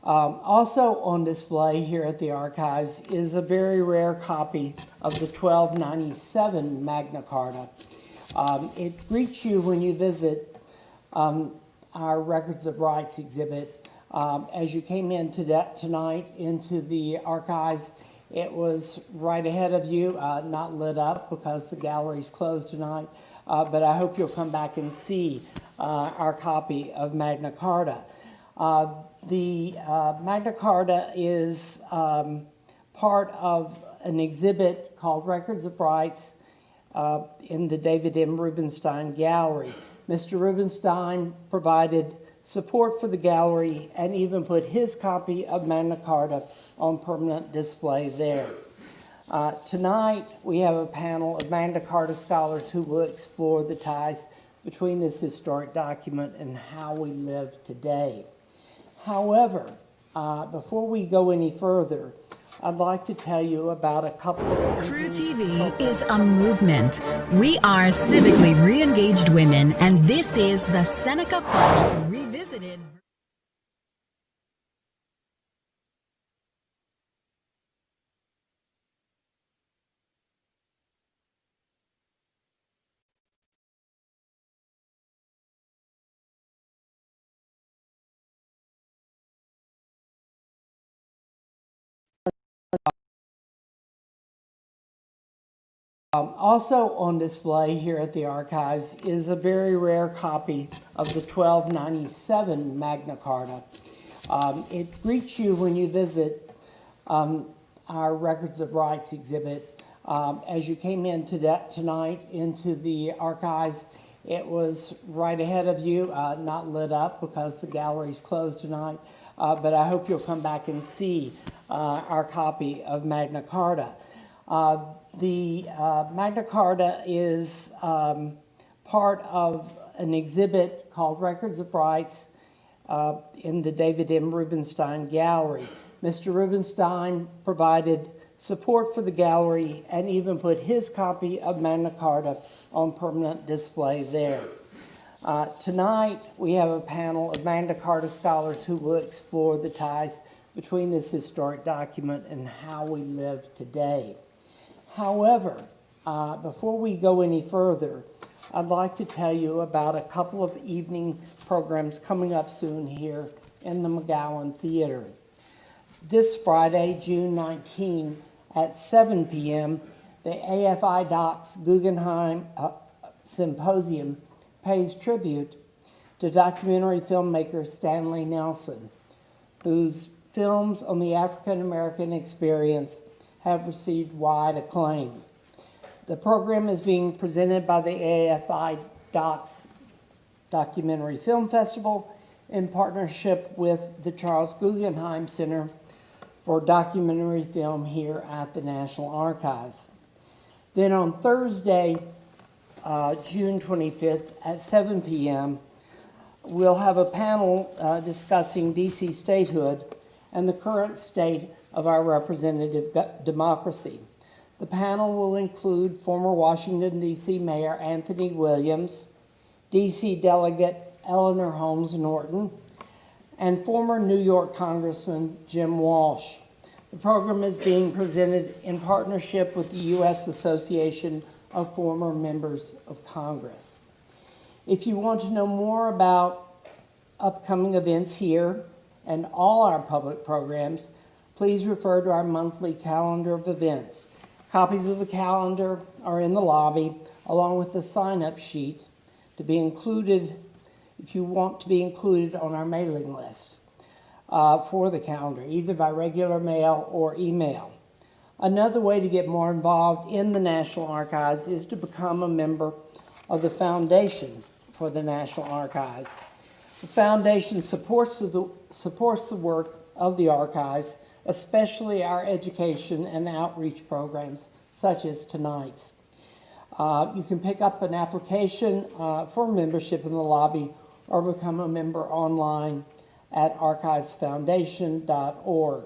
Also on display here at the Archives is a very rare copy of the 1297 Magna Carta. It greets you when you visit our Records of Rights exhibit. As you came in tonight into the Archives, it was right ahead of you, not lit up because the gallery's closed tonight, but I hope you'll come back and see our copy of Magna Carta. The Magna Carta is part of an exhibit called Records of Rights in the David M. Rubenstein Gallery. Mr. Rubenstein provided support for the gallery and even put his copy of Magna Carta on permanent display there. Tonight, we have a panel of Magna Carta scholars who will explore the ties between this historic document and how we live today. However, before we go any further, I'd like to tell you about a couple of... CREWTV is a movement. We are civically re-engaged women, and this is the Seneca Falls Revisited. Also on display here at the Archives is a very rare copy of the 1297 Magna Carta. It greets you when you visit our Records of Rights exhibit. As you came in tonight into the Archives, it was right ahead of you, not lit up because the gallery's closed tonight, but I hope you'll come back and see our copy of Magna Carta. The Magna Carta is part of an exhibit called Records of Rights in the David M. Rubenstein Gallery. Mr. Rubenstein provided support for the gallery and even put his copy of Magna Carta on permanent display there. Tonight, we have a panel of Magna Carta scholars who will explore the ties between this historic document and how we live today. However, before we go any further, I'd like to tell you about a couple of evening programs coming up soon here in the McGowan Theater. This Friday, June 19, at 7 p.m., the AFI Docs Guggenheim Symposium pays tribute to documentary filmmaker Stanley Nelson, whose films on the African American experience have received wide acclaim. The program is being presented by the AFI Docs Documentary Film Festival in partnership with the Charles Guggenheim Center for Documentary Film here at the National Archives. Then on Thursday, June 25th at 7 p.m., we'll have a panel discussing DC statehood and the current state of our representative democracy. The panel will include former Washington, D.C. Mayor Anthony Williams, D.C. Delegate Eleanor Holmes Norton, and former New York Congressman Jim Walsh. The program is being presented in partnership with the U.S. Association of Former Members of Congress. If you want to know more about upcoming events here and all our public programs, please refer to our monthly calendar of events. Copies of the calendar are in the lobby, along with the sign-up sheet to be included if you want to be included on our mailing list for the calendar, either by regular mail or email. Another way to get more involved in the National Archives is to become a member of the Foundation for the National Archives. The Foundation supports the work of the archives, especially our education and outreach programs, such as tonight's. You can pick up an application for membership in the lobby or become a member online at archivesfoundation.org.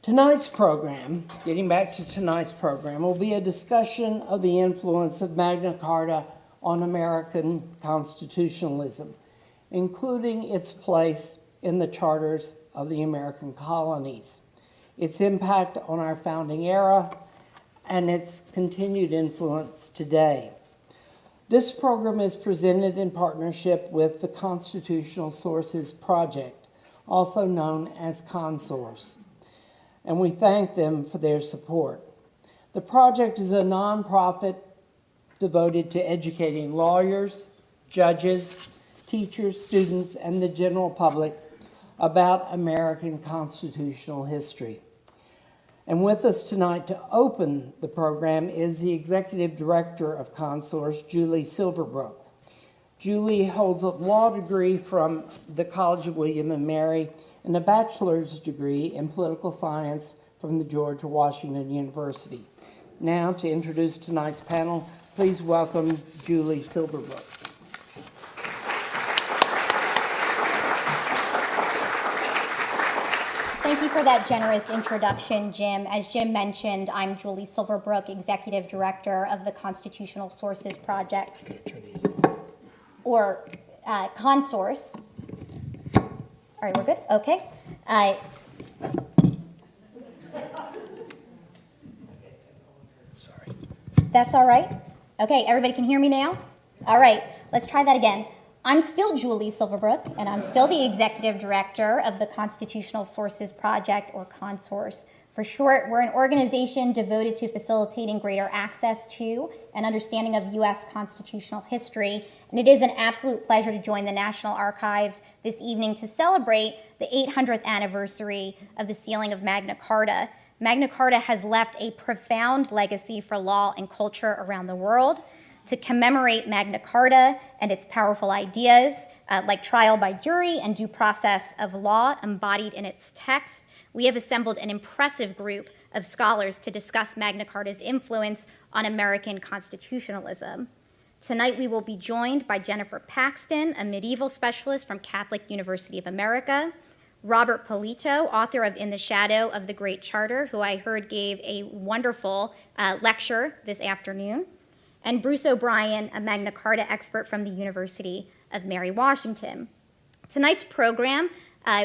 Tonight's program, getting back to tonight's program, will be a discussion of the influence of Magna Carta on American constitutionalism, including its place in the charters of the American colonies, its impact on our founding era, and its continued influence today. This program is presented in partnership with the Constitutional Sources Project, also known as ConSource, and we thank them for their support. The project is a nonprofit devoted to educating lawyers, judges, teachers, students, and the general public about American constitutional history. And with us tonight to open the program is the Executive Director of ConSource, Julie Silverbrook. Julie holds a law degree from the College of William and Mary and a bachelor's degree in political science from the George Washington University. Now, to introduce tonight's panel, please welcome Julie Silverbrook. Thank you for that generous introduction, Jim. As Jim mentioned, I'm Julie Silverbrook, Executive Director of the Constitutional Sources Project, or ConSource. All right, we're good? Okay. Sorry. That's all right? Okay, everybody can hear me now? All right, let's try that again. I'm still Julie Silverbrook, and I'm still the Executive Director of the Constitutional Sources Project, or ConSource. For short, we're an organization devoted to facilitating greater access to and understanding of U.S. constitutional history, and it is an absolute pleasure to join the National Archives this evening to celebrate the 800th anniversary of the sealing of Magna Carta. Magna Carta has left a profound legacy for law and culture around the world. To commemorate Magna Carta and its powerful ideas, like trial by jury and due process of law embodied in its text, we have assembled an impressive group of scholars to discuss Magna Carta's influence on American constitutionalism. Tonight we will be joined by Jennifer Paxton, a medieval specialist from Catholic University of America, Robert Polito, author of In the Shadow of the Great Charter, who I heard gave a wonderful lecture this afternoon, and Bruce O'Brien, a Magna Carta expert from the University of Mary Washington. Tonight's program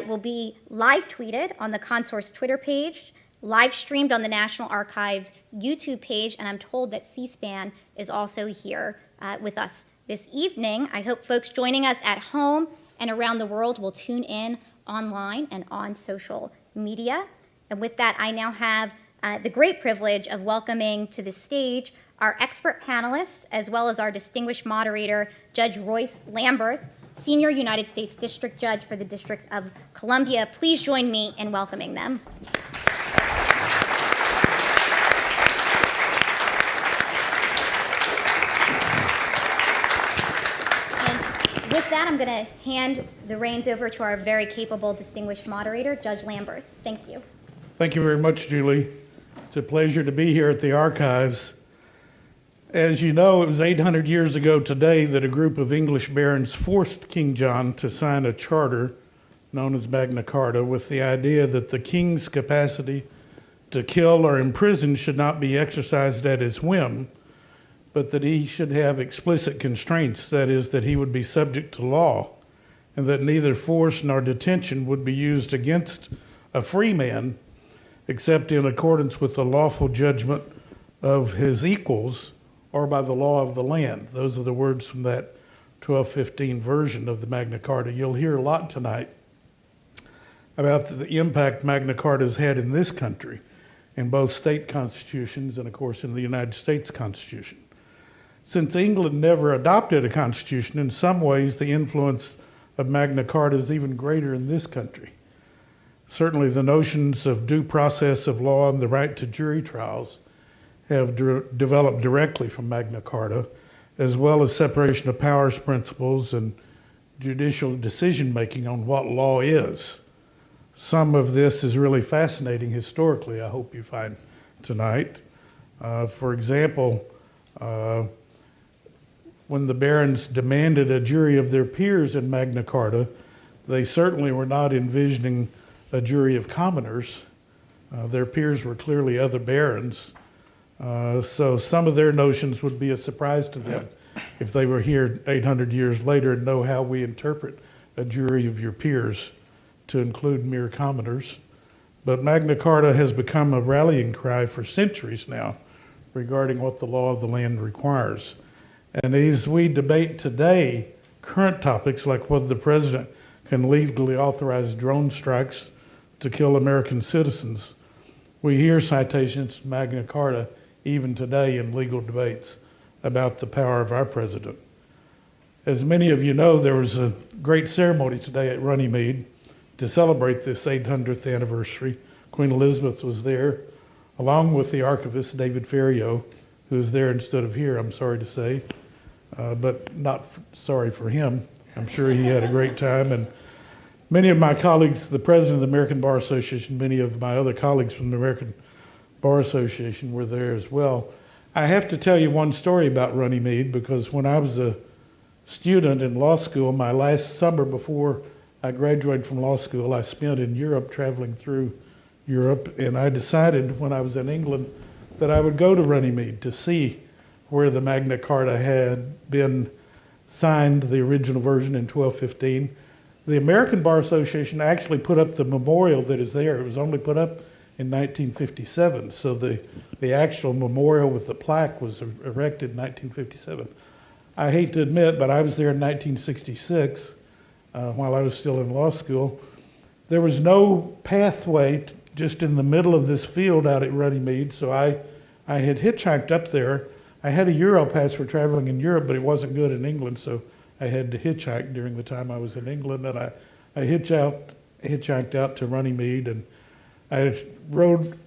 will be live tweeted on the ConSource Twitter page, live streamed on the National Archives YouTube page, and I'm told that C-SPAN is also here with us this evening. I hope folks joining us at home and around the world will tune in online and on social media. And with that, I now have the great privilege of welcoming to the stage our expert panelists, as well as our distinguished moderator, Judge Royce Lamberth, Senior United States District Judge for the District of Columbia. Please join me in welcoming them. And with that, I'm going to hand the reins over to our very capable, distinguished moderator, Judge Lamberth. Thank you. Thank you very much, Julie. It's a pleasure to be here at the Archives. As you know, it was 800 years ago today that a group of English barons forced King John to sign a charter known as Magna Carta with the idea that the king's capacity to kill or imprison should not be exercised at his whim, but that he should have explicit constraints, that is, that he would be subject to law, and that neither force nor detention would be used against a free man except in accordance with the lawful judgment of his equals or by the law of the land. Those are the words from that 1215 version of the Magna Carta. You'll hear a lot tonight about the impact Magna Carta has had in this country, in both state constitutions and, of course, in the United States Constitution. Since England never adopted a constitution, in some ways the influence of Magna Carta is even greater in this country. Certainly the notions of due process of law and the right to jury trials have developed directly from Magna Carta, as well as separation of powers principles and judicial decision-making on what law is. Some of this is really fascinating historically, I hope you find tonight. For example, when the barons demanded a jury of their peers in Magna Carta, they certainly were not envisioning a jury of commoners. Their peers were clearly other barons. So some of their notions would be a surprise to them if they were here 800 years later and know how we interpret a jury of your peers to include mere commoners. But Magna Carta has become a rallying cry for centuries now regarding what the law of the land requires. And as we debate today current topics like whether the president can legally authorize drone strikes to kill American citizens, we hear citations to Magna Carta even today in legal debates about the power of our president. As many of you know, there was a great ceremony today at Runnymede to celebrate this 800th anniversary. Queen Elizabeth was there, along with the archivist, David Ferriero, who is there instead of here, I'm sorry to say, but not sorry for him. I'm sure he had a great time. And many of my colleagues, the president of the American Bar Association, many of my other colleagues from the American Bar Association were there as well. I have to tell you one story about Runnymede, because when I was a student in law school, my last summer before I graduated from law school, I spent in Europe, traveling through Europe, and I decided when I was in England that I would go to Runnymede to see where the Magna Carta had been signed, the original version in 1215. The American Bar Association actually put up the memorial that is there. It was only put up in 1957, so the actual memorial with the plaque was erected in 1957. I hate to admit, but I was there in 1966 while I was still in law school. There was no pathway just in the middle of this field out at Runnymede, so I had hitchhiked up there. I had a Europass for traveling in Europe, but it wasn't good in England, so I had to hitchhike during the time I was in England, and I hitchhiked out to Runnymede, and I rode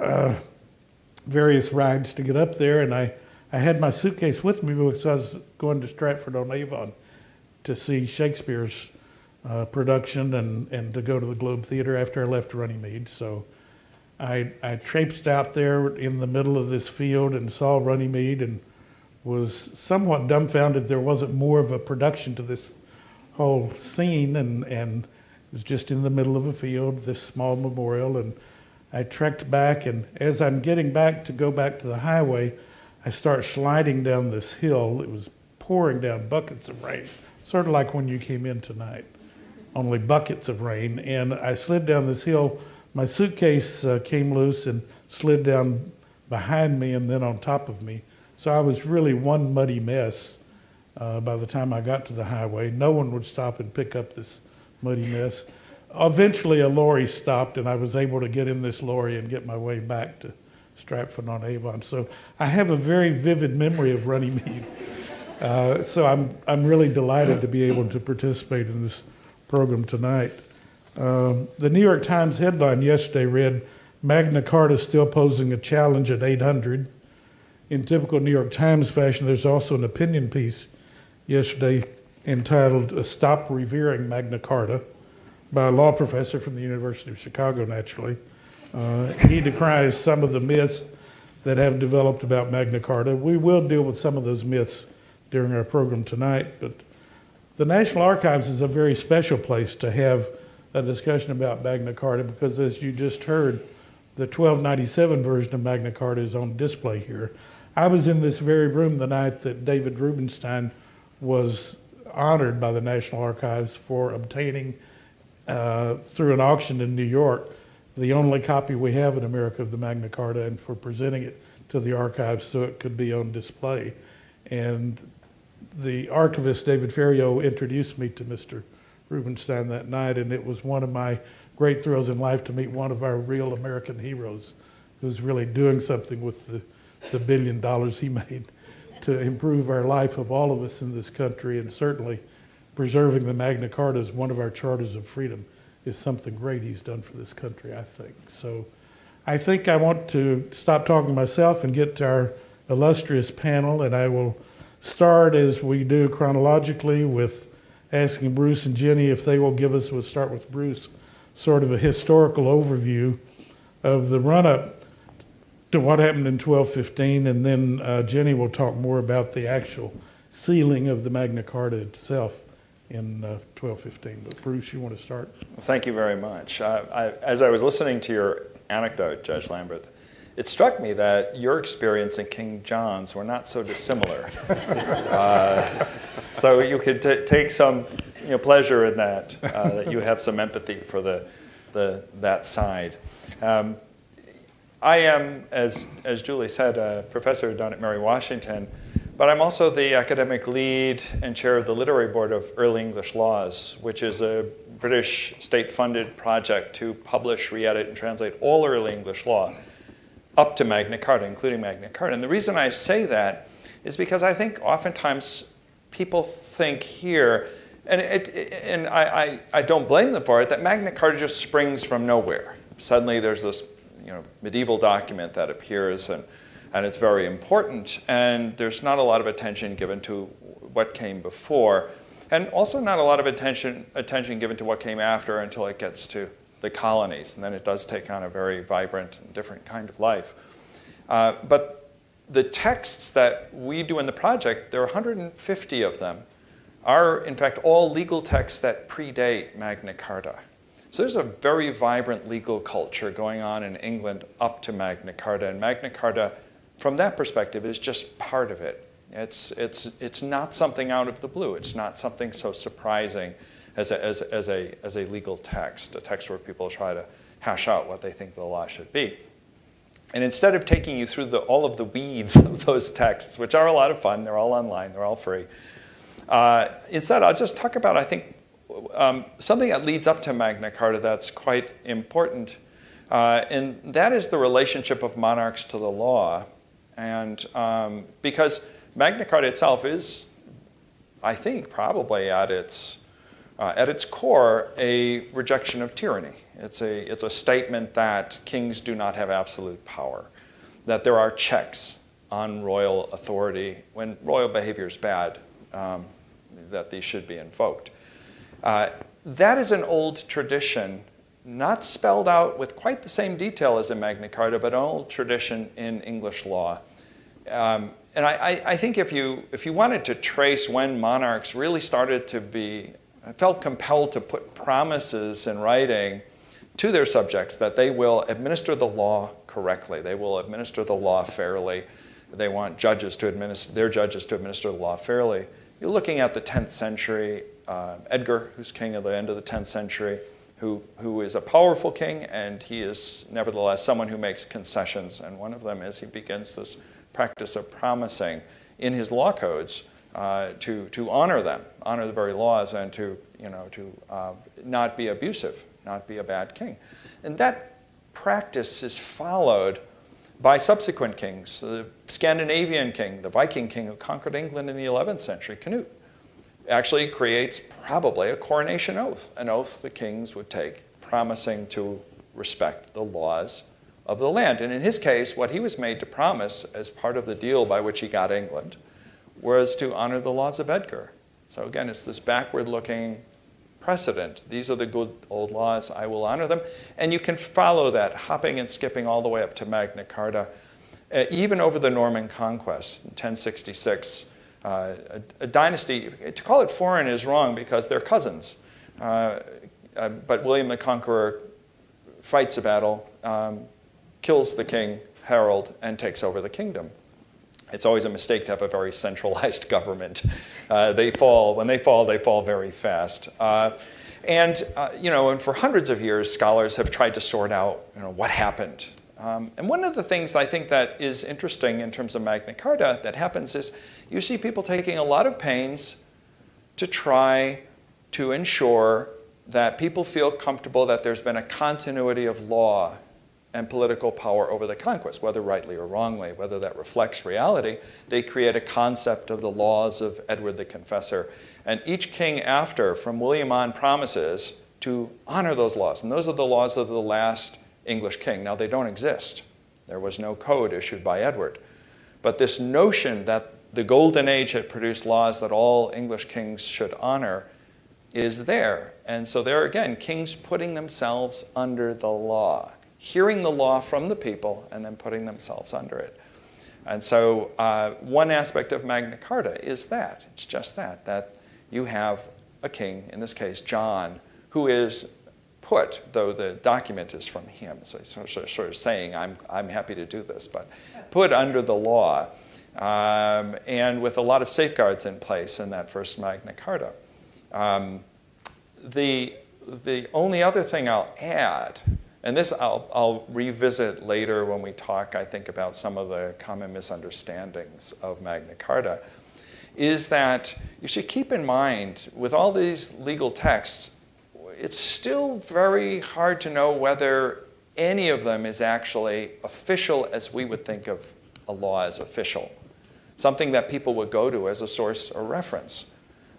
various rides to get up there, and I had my suitcase with me because I was going to Stratford-on-Avon to see Shakespeare's production and to go to the Globe Theater after I left Runnymede. So I traipsed out there in the middle of this field and saw Runnymede and was somewhat dumbfounded there wasn't more of a production to this whole scene, and it was just in the middle of a field, this small memorial, and I trekked back, and as I'm getting back to go back to the highway, I start sliding down this hill. It was pouring down buckets of rain, sort of like when you came in tonight, only buckets of rain, and I slid down this hill. My suitcase came loose and slid down behind me and then on top of me. So I was really one muddy mess by the time I got to the highway. No one would stop and pick up this muddy mess. Eventually a lorry stopped, and I was able to get in this lorry and get my way back to Stratford-on-Avon. So I have a very vivid memory of Runnymede. So I'm really delighted to be able to participate in this program tonight. The New York Times headline yesterday read, "Magna Carta still posing a challenge at 800. In typical New York Times fashion, there's also an opinion piece yesterday entitled "Stop Revering Magna Carta" by a law professor from the University of Chicago, naturally. He decries some of the myths that have developed about Magna Carta. We will deal with some of those myths during our program tonight, but the National Archives is a very special place to have a discussion about Magna Carta because, as you just heard, The 1297 version of Magna Carta is on display here. I was in this very room the night that David Rubenstein was honored by the National Archives for obtaining, through an auction in New York, the only copy we have in America of the Magna Carta, and for presenting it to the archives so it could be on display. And the archivist, David Ferriero, introduced me to Mr. Rubenstein that night, and it was one of my great thrills in life to meet one of our real American heroes who's really doing something with the $1 billion he made to improve our life of all of us in this country, and certainly preserving the Magna Carta as one of our charters of freedom is something great he's done for this country, I think. So I think I want to stop talking myself and get to our illustrious panel, and I will start as we do chronologically with asking Bruce and Jenny if they will give us, we'll start with Bruce, sort of a historical overview of the run-up to what happened in 1215, and then Jenny will talk more about the actual sealing of the Magna Carta itself in 1215. But Bruce, you want to start? Well, thank you very much. As I was listening to your anecdote, Judge Lambert, it struck me that your experience and King John's were not so dissimilar. So you could take some pleasure in that, that you have some empathy for that side. I am, as Julie said, a professor down at Mary Washington, but I'm also the academic lead and chair of the Literary Board of Early English Laws, which is a British state-funded project to publish, re-edit, and translate all early English law up to Magna Carta, including Magna Carta. And the reason I say that is because I think oftentimes people think here, and I don't blame them for it, that Magna Carta just springs from nowhere. Suddenly there's this medieval document that appears, and it's very important, and there's not a lot of attention given to what came before, and also not a lot of attention given to what came after until it gets to the colonies, and then it does take on a very vibrant and different kind of life. But the texts that we do in the project, there are 150 of them, are in fact all legal texts that predate Magna Carta. So there's a very vibrant legal culture going on in England up to Magna Carta, and Magna Carta, from that perspective, is just part of it. It's not something out of the blue. It's not something so surprising as a legal text, a text where people try to hash out what they think the law should be. And instead of taking you through all of the weeds of those texts, which are a lot of fun, they're all online, they're all free, instead I'll just talk about, I think, something that leads up to Magna Carta that's quite important, and that is the relationship of monarchs to the law. And because Magna Carta itself is, I think, probably at its core, a rejection of tyranny. It's a statement that kings do not have absolute power, that there are checks on royal authority when royal behavior is bad, that these should be invoked. That is an old tradition, not spelled out with quite the same detail as in Magna Carta, but an old tradition in English law. And I think if you wanted to trace when monarchs really started to felt compelled to put promises in writing to their subjects that they will administer the law correctly, they will administer the law fairly, they want their judges to administer the law fairly. You're looking at the 10th century, Edgar, who's king of the end of the 10th century, who is a powerful king, and he is nevertheless someone who makes concessions. And one of them is he begins this practice of promising in his law codes to honor them, honor the very laws, and to not be abusive, not be a bad king. And that practice is followed by subsequent kings. The Scandinavian king, the Viking king who conquered England in the 11th century, Canute, actually creates probably a coronation oath, an oath the kings would take, promising to respect the laws of the land. And in his case, what he was made to promise as part of the deal by which he got England was to honor the laws of Edgar. So again, it's this backward-looking precedent. These are the good old laws, I will honor them. And you can follow that, hopping and skipping all the way up to Magna Carta, even over the Norman conquest in 1066. A dynasty, to call it foreign is wrong because they're cousins. But William the Conqueror fights a battle, kills the king, Harold, and takes over the kingdom. It's always a mistake to have a very centralized government. When they fall very fast. And for hundreds of years, scholars have tried to sort out, what happened. And one of the things I think that is interesting in terms of Magna Carta that happens is you see people taking a lot of pains to try to ensure that people feel comfortable that there's been a continuity of law and political power over the conquest, whether rightly or wrongly, whether that reflects reality. They create a concept of the laws of Edward the Confessor. And each king after, from William on, promises to honor those laws. And those are the laws of the last English king. Now, they don't exist. There was no code issued by Edward. But this notion that the Golden Age had produced laws that all English kings should honor is there. And so there again, kings putting themselves under the law, hearing the law from the people, and then putting themselves under it. And so one aspect of Magna Carta is that. It's just that you have a king, in this case John, who is put, though the document is from him, so he's sort of saying, I'm happy to do this, but put under the law, and with a lot of safeguards in place in that first Magna Carta. The only other thing I'll add, and this I'll revisit later when we talk, I think, about some of the common misunderstandings of Magna Carta, is that you should keep in mind, with all these legal texts, it's still very hard to know whether any of them is actually official as we would think of a law as official, something that people would go to as a source or reference.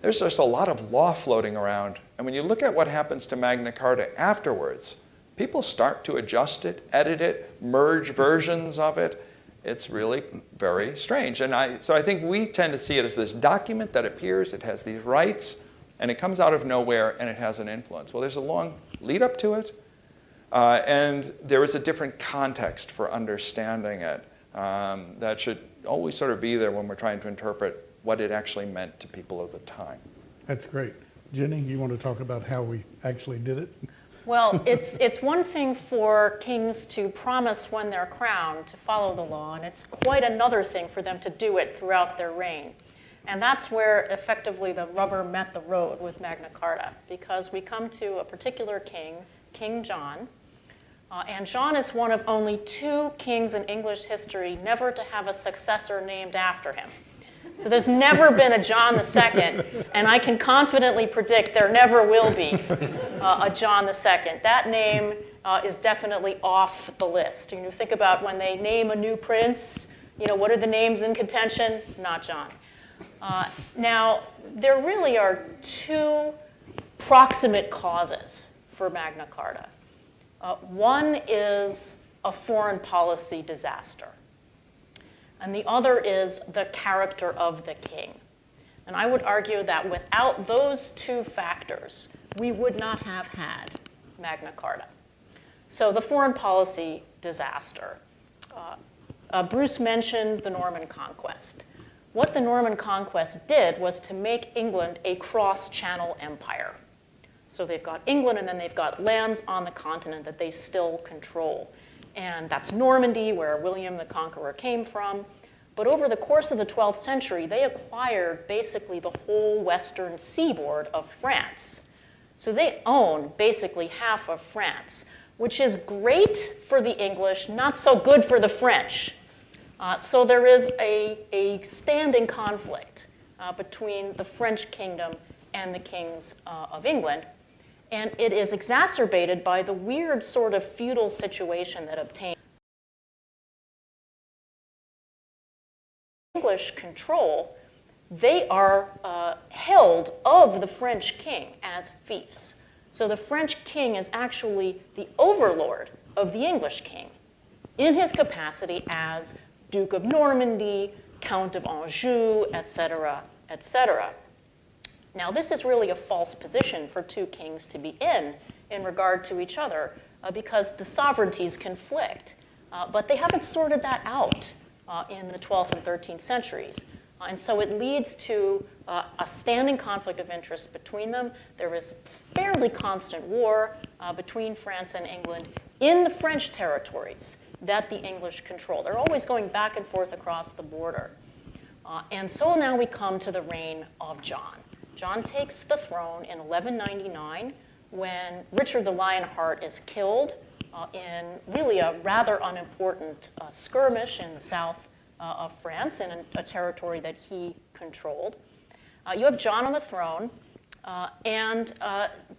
There's just a lot of law floating around. And when you look at what happens to Magna Carta afterwards, people start to adjust it, edit it, merge versions of it. It's really very strange. And so I think we tend to see it as this document that appears, it has these rights, and it comes out of nowhere, and it has an influence. Well, there's a long lead up to it, and there is a different context for understanding it that should always sort of be there when we're trying to interpret what it actually meant to people of the time. That's great. Jenny, you want to talk about how we actually did it? Well, it's one thing for kings to promise when they're crowned to follow the law, and it's quite another thing for them to do it throughout their reign. And that's where effectively the rubber met the road with Magna Carta, because we come to a particular king, King John, and John is one of only 2 kings in English history never to have a successor named after him. So there's never been a John II, and I can confidently predict there never will be a John II. That name is definitely off the list. You think about when they name a new prince, what are the names in contention? Not John. Now, there really are 2 proximate causes for Magna Carta. One is a foreign policy disaster, and the other is the character of the king. And I would argue that without those 2 factors, we would not have had Magna Carta. So the foreign policy disaster. Bruce mentioned the Norman Conquest. What the Norman Conquest did was to make England a cross-channel empire. So they've got England, and then they've got lands on the continent that they still control. And that's Normandy, where William the Conqueror came from. But over the course of the 12th century, they acquired basically the whole western seaboard of France. So they own basically half of France, which is great for the English, not so good for the French. So there is a standing conflict between the French kingdom and the kings of England. And it is exacerbated by the weird sort of feudal situation that obtained English control. They are held of the French king as fiefs. So the French king is actually the overlord of the English king in his capacity as Duke of Normandy, Count of Anjou, etc., etc. Now, this is really a false position for 2 kings to be in regard to each other, because the sovereignties conflict. But they haven't sorted that out in the 12th and 13th centuries. And so it leads to a standing conflict of interest between them. There is fairly constant war between France and England in the French territories. that the English control. They're always going back and forth across the border. And so now we come to the reign of John. John takes the throne in 1199 when Richard the Lionheart is killed in really a rather unimportant skirmish in the south of France in a territory that he controlled. You have John on the throne, and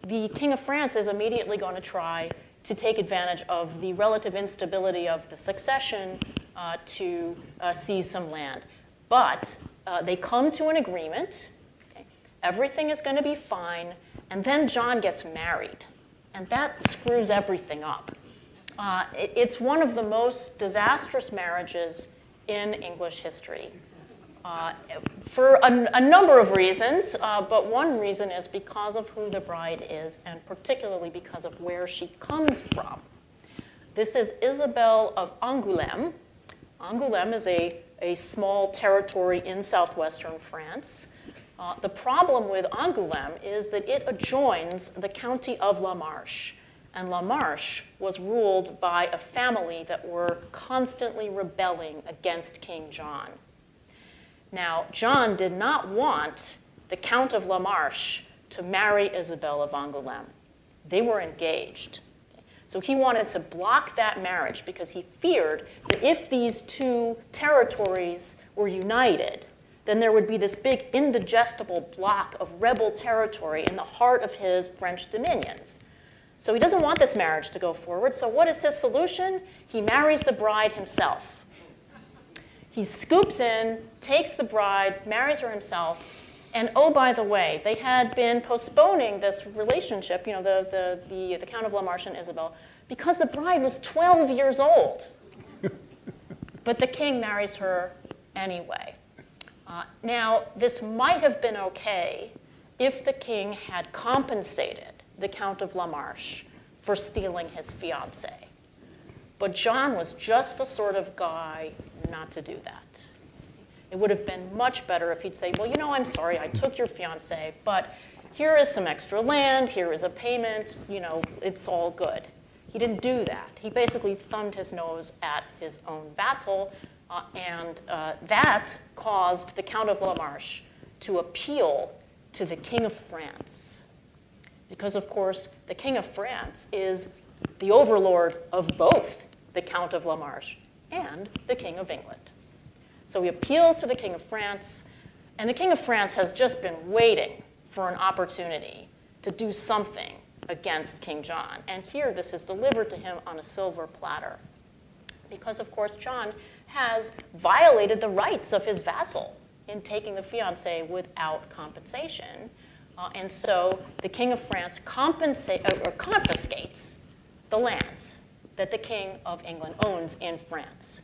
the King of France is immediately going to try to take advantage of the relative instability of the succession to seize some land. But they come to an agreement. Okay? Everything is going to be fine. And then John gets married. And that screws everything up. It's one of the most disastrous marriages in English history. For a number of reasons, but one reason is because of who the bride is, and particularly because of where she comes from. This is Isabel of Angoulême. Angoulême is a small territory in southwestern France. The problem with Angoulême is that it adjoins the county of La Marche. And La Marche was ruled by a family that were constantly rebelling against King John. Now, John did not want the Count of La Marche to marry Isabel of Angoulême. They were engaged. So he wanted to block that marriage because he feared that if these two territories were united, then there would be this big indigestible block of rebel territory in the heart of his French dominions. So he doesn't want this marriage to go forward. So what is his solution? He marries the bride himself. He scoops in, takes the bride, marries her himself, and oh, by the way, they had been postponing this relationship, the Count of La Marche and Isabel, because the bride was 12 years old. But the king marries her anyway. Now, this might have been okay if the king had compensated the Count of La Marche for stealing his fiancée. But John was just the sort of guy not to do that. It would have been much better if he'd say, well, I'm sorry, I took your fiancé, but here is some extra land, here is a payment, it's all good. He didn't do that. He basically thumbed his nose at his own vassal, and that caused the Count of La Marche to appeal to the King of France. Because, of course, the King of France is the overlord of both the Count of La Marche and the King of England. So he appeals to the King of France, and the King of France has just been waiting for an opportunity to do something against King John. And here this is delivered to him on a silver platter. Because, of course, John has violated the rights of his vassal in taking the fiancé without compensation. And so the King of France confiscates the lands that the King of England owns in France.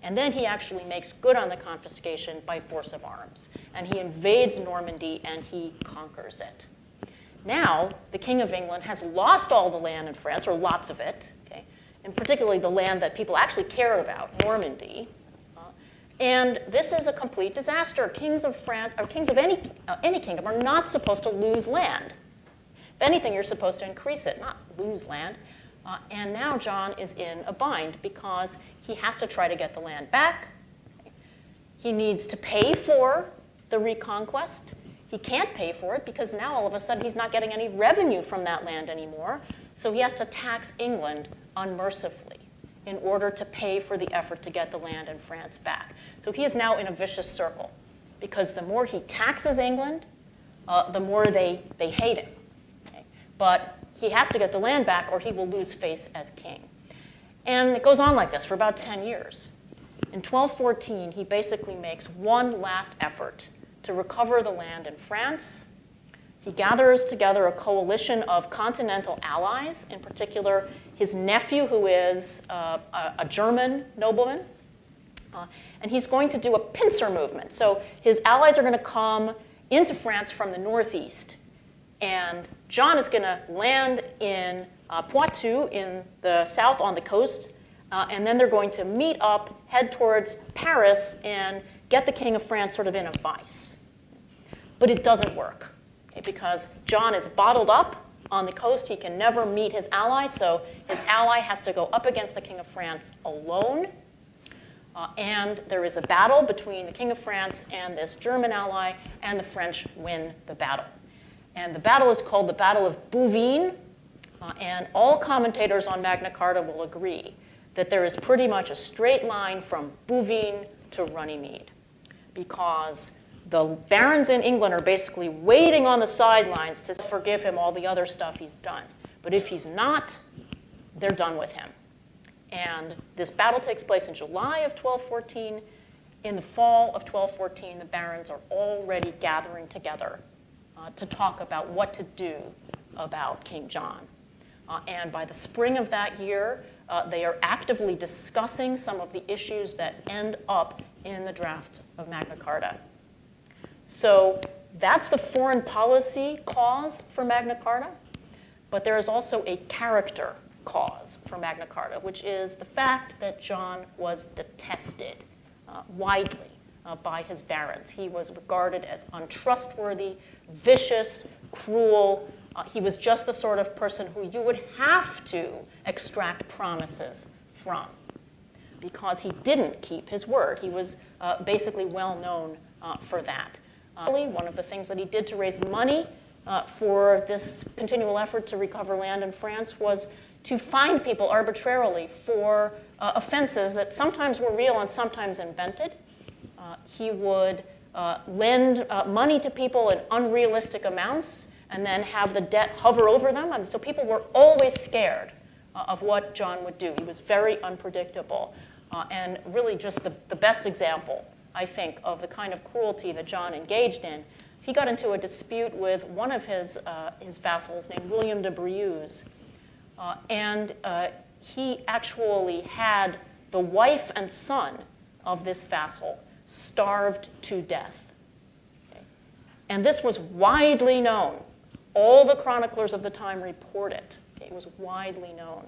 And then he actually makes good on the confiscation by force of arms. And he invades Normandy and he conquers it. Now, the King of England has lost all the land in France, or lots of it, okay? And particularly the land that people actually care about, Normandy. And this is a complete disaster. Kings of France, or kings of any kingdom, are not supposed to lose land. If anything, you're supposed to increase it, not lose land. And now John is in a bind because he has to try to get the land back. He needs to pay for the reconquest. He can't pay for it because now all of a sudden he's not getting any revenue from that land anymore. So he has to tax England unmercifully in order to pay for the effort to get the land in France back. So he is now in a vicious circle because the more he taxes England, the more they hate him. Okay? But he has to get the land back or he will lose face as king. And it goes on like this for about 10 years. In 1214, he basically makes one last effort to recover the land in France. He gathers together a coalition of continental allies, in particular his nephew, who is a German nobleman. And he's going to do a pincer movement. So his allies are going to come into France from the northeast. And John is going to land in Poitou in the south on the coast. And then they're going to meet up, head towards Paris, and get the King of France sort of in a vice. But it doesn't work, okay, because John is bottled up On the coast, he can never meet his ally, so his ally has to go up against the King of France alone. And there is a battle between the King of France and this German ally, and the French win the battle. And the battle is called the Battle of Bouvines, and all commentators on Magna Carta will agree that there is pretty much a straight line from Bouvines to Runnymede, because the barons in England are basically waiting on the sidelines to forgive him all the other stuff he's done. But if he's not, they're done with him. And this battle takes place in July of 1214. In the fall of 1214, the barons are already gathering together to talk about what to do about King John. And by the spring of that year, they are actively discussing some of the issues that end up in the draft of Magna Carta. So that's the foreign policy cause for Magna Carta, but there is also a character cause for Magna Carta, which is the fact that John was detested widely by his barons. He was regarded as untrustworthy, vicious, cruel. He was just the sort of person who you would have to extract promises from, because he didn't keep his word. He was basically well known for that. One of the things that he did to raise money for this continual effort to recover land in France was to fine people arbitrarily for offenses that sometimes were real and sometimes invented. He would lend money to people in unrealistic amounts and then have the debt hover over them. And so people were always scared of what John would do. He was very unpredictable, and really just the best example, I think, of the kind of cruelty that John engaged in. He got into a dispute with one of his vassals named William de Brieuze, and he actually had the wife and son of this vassal starved to death. Okay? And this was widely known. All the chroniclers of the time report it. Okay? It was widely known.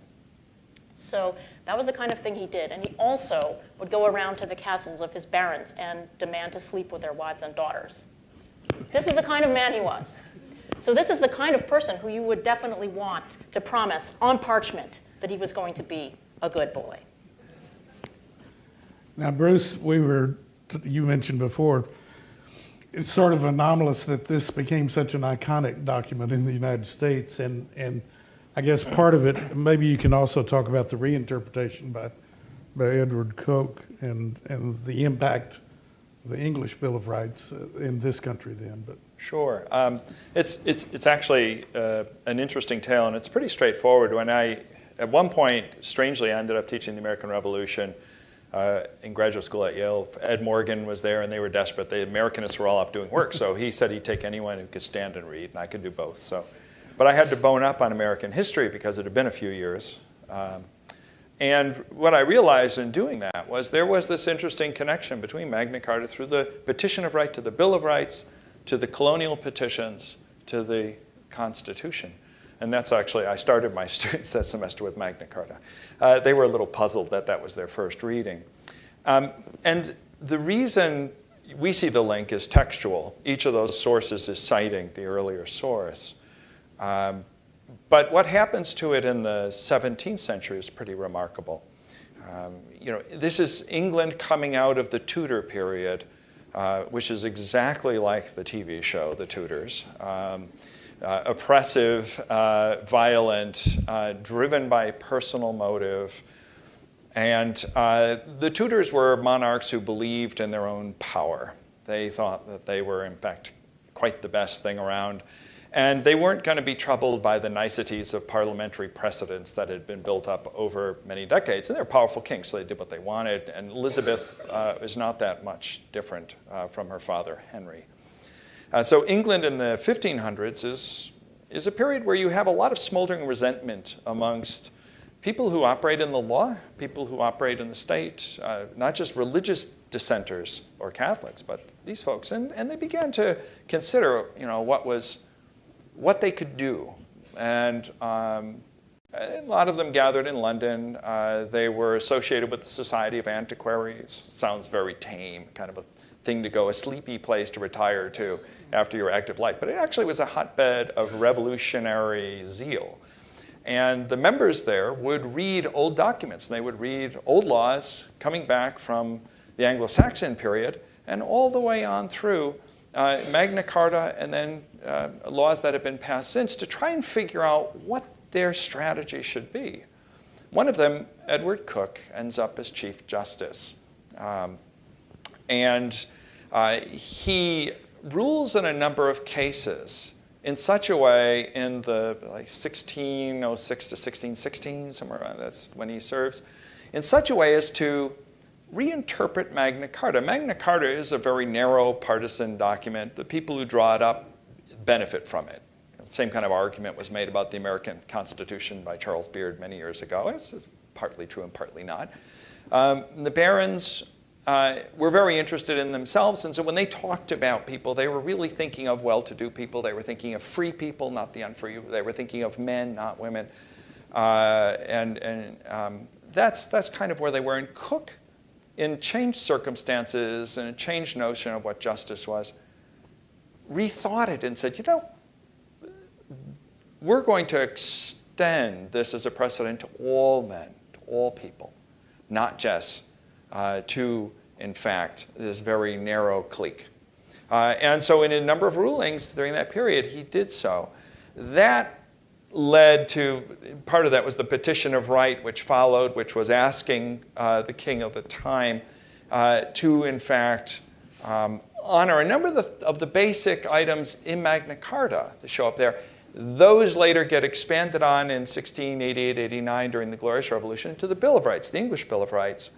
So that was the kind of thing he did. And he also would go around to the castles of his barons and demand to sleep with their wives and daughters. This is the kind of man he was. So this is the kind of person who you would definitely want to promise on parchment that he was going to be a good boy. Now, Bruce, you mentioned before, it's sort of anomalous that this became such an iconic document in the United States, and I guess part of it, maybe you can also talk about the reinterpretation by Edward Coke and the impact of the English Bill of Rights in this country then. But sure, it's actually an interesting tale, and it's pretty straightforward. At one point, strangely, I ended up teaching the American Revolution in graduate school at Yale. Ed Morgan was there, and they were desperate. The Americanists were all off doing work, so he said he'd take anyone who could stand and read, and I could do both. But I had to bone up on American history because it had been a few years. And what I realized in doing that was there was this interesting connection between Magna Carta through the Petition of Right to the Bill of Rights, to the colonial petitions, to the Constitution. And that's actually, I started my students that semester with Magna Carta. They were a little puzzled that that was their first reading. And the reason we see the link is textual. Each of those sources is citing the earlier source. But what happens to it in the 17th century is pretty remarkable. This is England coming out of the Tudor period, which is exactly like the TV show, The Tudors. Oppressive, violent, driven by personal motive. And the Tudors were monarchs who believed in their own power. They thought that they were, in fact, quite the best thing around. And they weren't going to be troubled by the niceties of parliamentary precedents that had been built up over many decades. And they're powerful kings, so they did what they wanted. And Elizabeth is not that much different from her father, Henry. So England in the 1500s is a period where you have a lot of smoldering resentment amongst people who operate in the law, people who operate in the state, not just religious dissenters or Catholics, but these folks. And they began to consider, what they could do. And a lot of them gathered in London. They were associated with the Society of Antiquaries. Sounds very tame, kind of a thing to go, a sleepy place to retire to after your active life. But it actually was a hotbed of revolutionary zeal. And the members there would read old documents. They would read old laws coming back from the Anglo-Saxon period and all the way on through Magna Carta and then laws that have been passed since to try and figure out what their strategy should be. One of them, Edward Coke, ends up as Chief Justice. And he rules in a number of cases in such a way in the 1606 to 1616, somewhere around that's when he serves, in such a way as to reinterpret Magna Carta. Magna Carta is a very narrow partisan document. The people who draw it up benefit from it. The same kind of argument was made about the American Constitution by Charles Beard many years ago. This is partly true and partly not. The barons were very interested in themselves, and so when they talked about people, they were really thinking of well-to-do people. They were thinking of free people, not the unfree. They were thinking of men, not women. That's kind of where they were. And Coke, in changed circumstances and a changed notion of what justice was, rethought it and said, you know, we're going to extend this as a precedent to all men, to all people, not just to, in fact, this very narrow clique. And so in a number of rulings during that period, he did so. That led to, part of that was the Petition of Right, which followed, which was asking the king of the time to, in fact, honor a number of the basic items in Magna Carta that show up there. Those later get expanded on in 1688-89 during the Glorious Revolution to the Bill of Rights, the English Bill of Rights.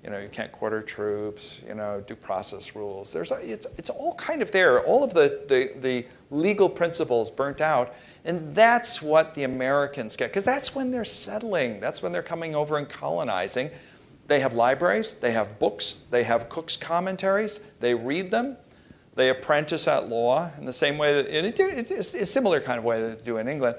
You know, you can't quarter troops, you know, due process rules. It's all kind of there, all of the legal principles burnt out. And that's what the Americans get, because that's when they're settling. That's when they're coming over and colonizing. They have libraries, they have books, they have Cook's commentaries, they read them, they apprentice at law in the same way that it's a similar kind of way that they do in England.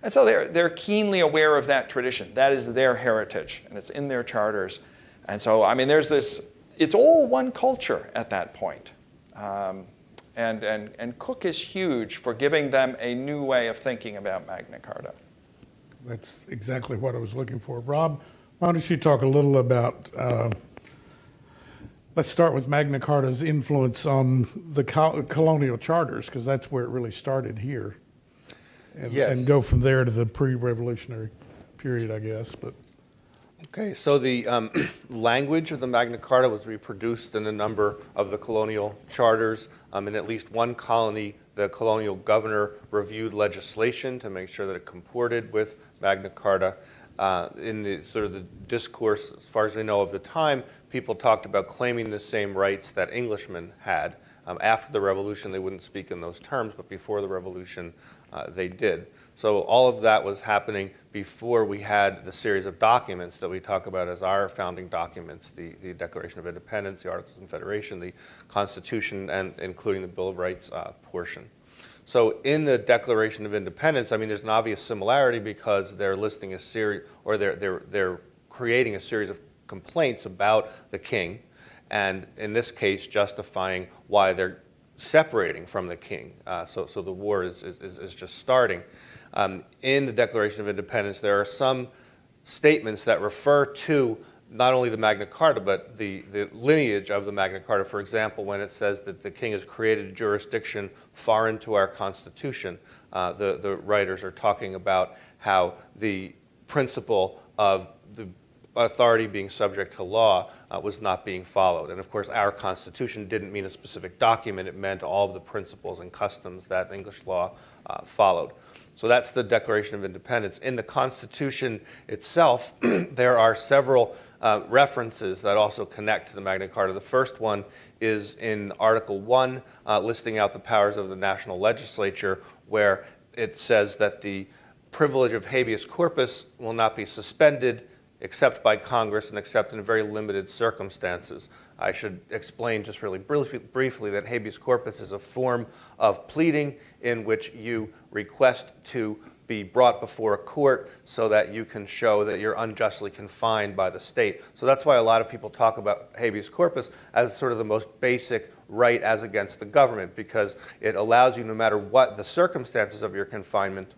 And so they're keenly aware of that tradition. That is their heritage, and it's in their charters. And so, I mean, there's this, it's all one culture at that point. And Coke is huge for giving them a new way of thinking about Magna Carta. That's exactly what I was looking for. Rob, why don't you talk a little about, let's start with Magna Carta's influence on the colonial charters, because that's where it really started here. And go from there to the pre-revolutionary period, I guess. But okay, so the language of the Magna Carta was reproduced in a number of the colonial charters. In at least one colony, the colonial governor reviewed legislation to make sure that it comported with Magna Carta. In the sort of the discourse, as far as we know of the time, people talked about claiming the same rights that Englishmen had. After the Revolution, they wouldn't speak in those terms, but before the Revolution, they did. So all of that was happening before we had the series of documents that we talk about as our founding documents, the Declaration of Independence, the Articles of Confederation, the Constitution, and including the Bill of Rights portion. So in the Declaration of Independence, I mean, there's an obvious similarity because they're listing a series, or they're creating a series of complaints about the king, and in this case, justifying why they're separating from the king. So the war is just starting. In the Declaration of Independence, there are some statements that refer to not only the Magna Carta, but the lineage of the Magna Carta. For example, when it says that the king has created a jurisdiction foreign to our Constitution, the writers are talking about how the principle of the authority being subject to law was not being followed. And of course, our Constitution didn't mean a specific document. It meant all of the principles and customs that English law followed. So that's the Declaration of Independence. In the Constitution itself, there are several references that also connect to the Magna Carta. The first one is in Article 1, listing out the powers of the national legislature, where it says that the privilege of habeas corpus will not be suspended except by Congress and except in very limited circumstances. I should explain just really briefly that habeas corpus is a form of pleading in which you request to be brought before a court so that you can show that you're unjustly confined by the state. So that's why a lot of people talk about habeas corpus as sort of the most basic right as against the government, because it allows you, no matter what the circumstances of your confinement,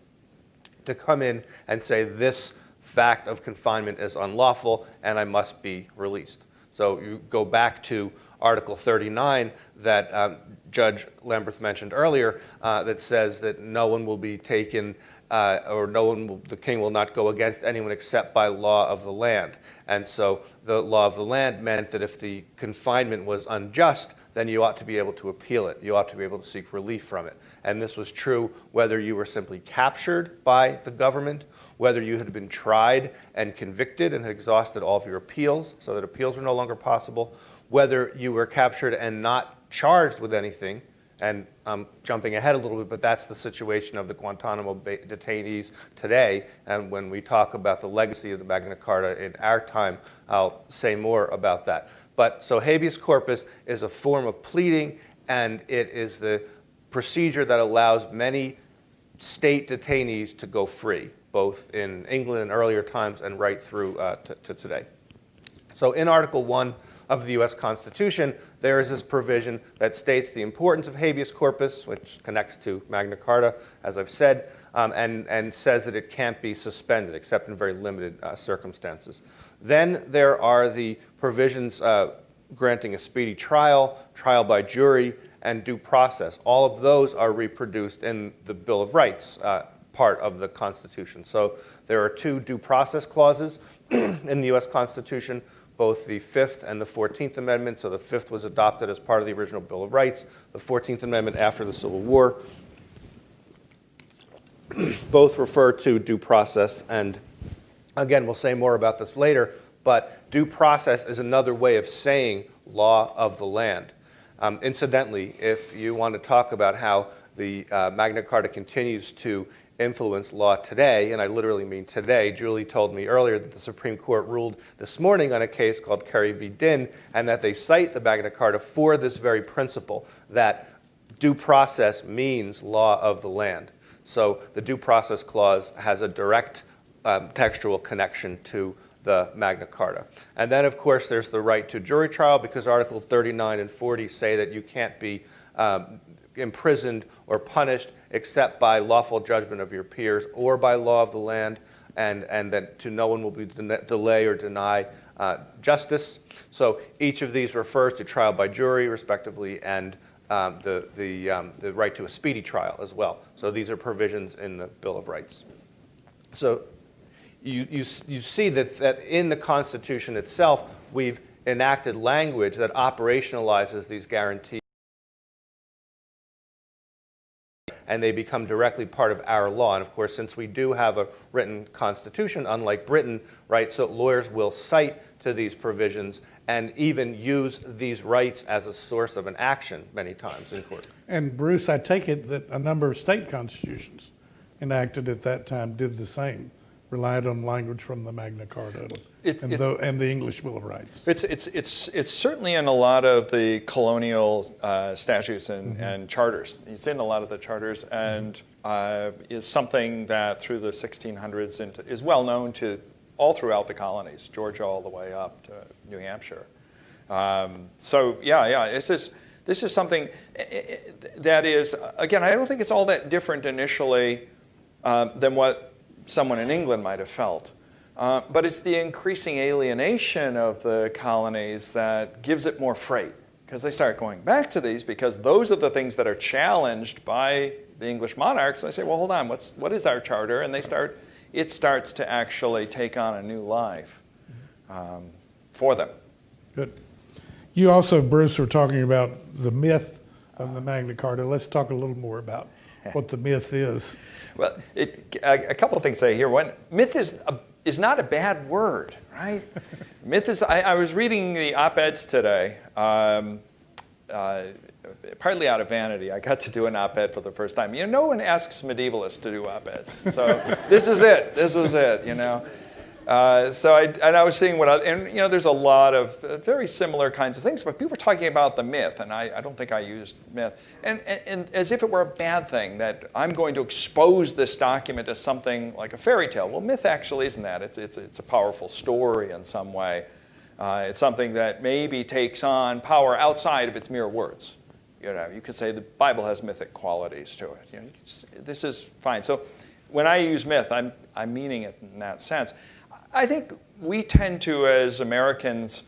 to come in and say this fact of confinement is unlawful and I must be released. So you go back to Article 39 that Judge Lamberth mentioned earlier, that says that no one will be taken, the king will not go against anyone except by law of the land. And so the law of the land meant that if the confinement was unjust, then you ought to be able to appeal it. You ought to be able to seek relief from it. And this was true whether you were simply captured by the government, whether you had been tried and convicted and had exhausted all of your appeals so that appeals were no longer possible, whether you were captured and not charged with anything. And I'm jumping ahead a little bit, but that's the situation of the Guantanamo detainees today. And when we talk about the legacy of the Magna Carta in our time, I'll say more about that. But so habeas corpus is a form of pleading, and it is the procedure that allows many state detainees to go free, both in England in earlier times and right through to today. So in Article 1 of the U.S. Constitution, there is this provision that states the importance of habeas corpus, which connects to Magna Carta, as I've said, and says that it can't be suspended except in very limited circumstances. Then there are the provisions granting a speedy trial, trial by jury, and due process. All of those are reproduced in the Bill of Rights part of the Constitution. So there are two due process clauses in the U.S. Constitution, both the 5th and the 14th Amendment. So the 5th was adopted as part of the original Bill of Rights, the 14th Amendment after the Civil War. Both refer to due process, and again, we'll say more about this later, but due process is another way of saying law of the land. Incidentally, if you want to talk about how the Magna Carta continues to influence law today, and I literally mean today, Julie told me earlier that the Supreme Court ruled this morning on a case called Kerry v. Dinn, and that they cite the Magna Carta for this very principle, that due process means law of the land. So the due process clause has a direct textual connection to the Magna Carta. And then, of course, there's the right to jury trial, because Article 39 and 40 say that you can't be imprisoned or punished except by lawful judgment of your peers or by law of the land, and that to no one will be delay or deny justice. So each of these refers to trial by jury, respectively, and the right to a speedy trial as well. So these are provisions in the Bill of Rights. So you see that in the Constitution itself, we've enacted language that operationalizes these guarantees, and they become directly part of our law. And of course, since we do have a written Constitution, unlike Britain, right, so lawyers will cite to these provisions and even use these rights as a source of an action many times in court. And Bruce, I take it that a number of state constitutions enacted at that time did the same, relied on language from the Magna Carta and the English Bill of Rights. It's certainly in a lot of the colonial statutes and charters. It's in a lot of the charters, and is something that through the 1600s is well known to all throughout the colonies, Georgia all the way up to New Hampshire. So this is something that is, again, I don't think it's all that different initially than what someone in England might have felt. But it's the increasing alienation of the colonies that gives it more freight, because they start going back to these, because those are the things that are challenged by the English monarchs. They say, well, hold on, what is our charter? And it starts to actually take on a new life for them. Good. You also, Bruce, were talking about the myth of the Magna Carta. Let's talk a little more about what the myth is. Well, a couple of things to say here. One, myth is not a bad word, right? Myth is, I was reading the op-eds today, partly out of vanity. I got to do an op-ed for the first time. You know, no one asks medievalists to do op-eds. So this is it. This was it, you know. I was seeing there's a lot of very similar kinds of things, but people were talking about the myth, and I don't think I used myth, and as if it were a bad thing, that I'm going to expose this document as something like a fairy tale. Well, myth actually isn't that. It's a powerful story in some way. It's something that maybe takes on power outside of its mere words, You could say the Bible has mythic qualities to it. This is fine. So when I use myth, I'm meaning it in that sense. I think we tend to, as Americans,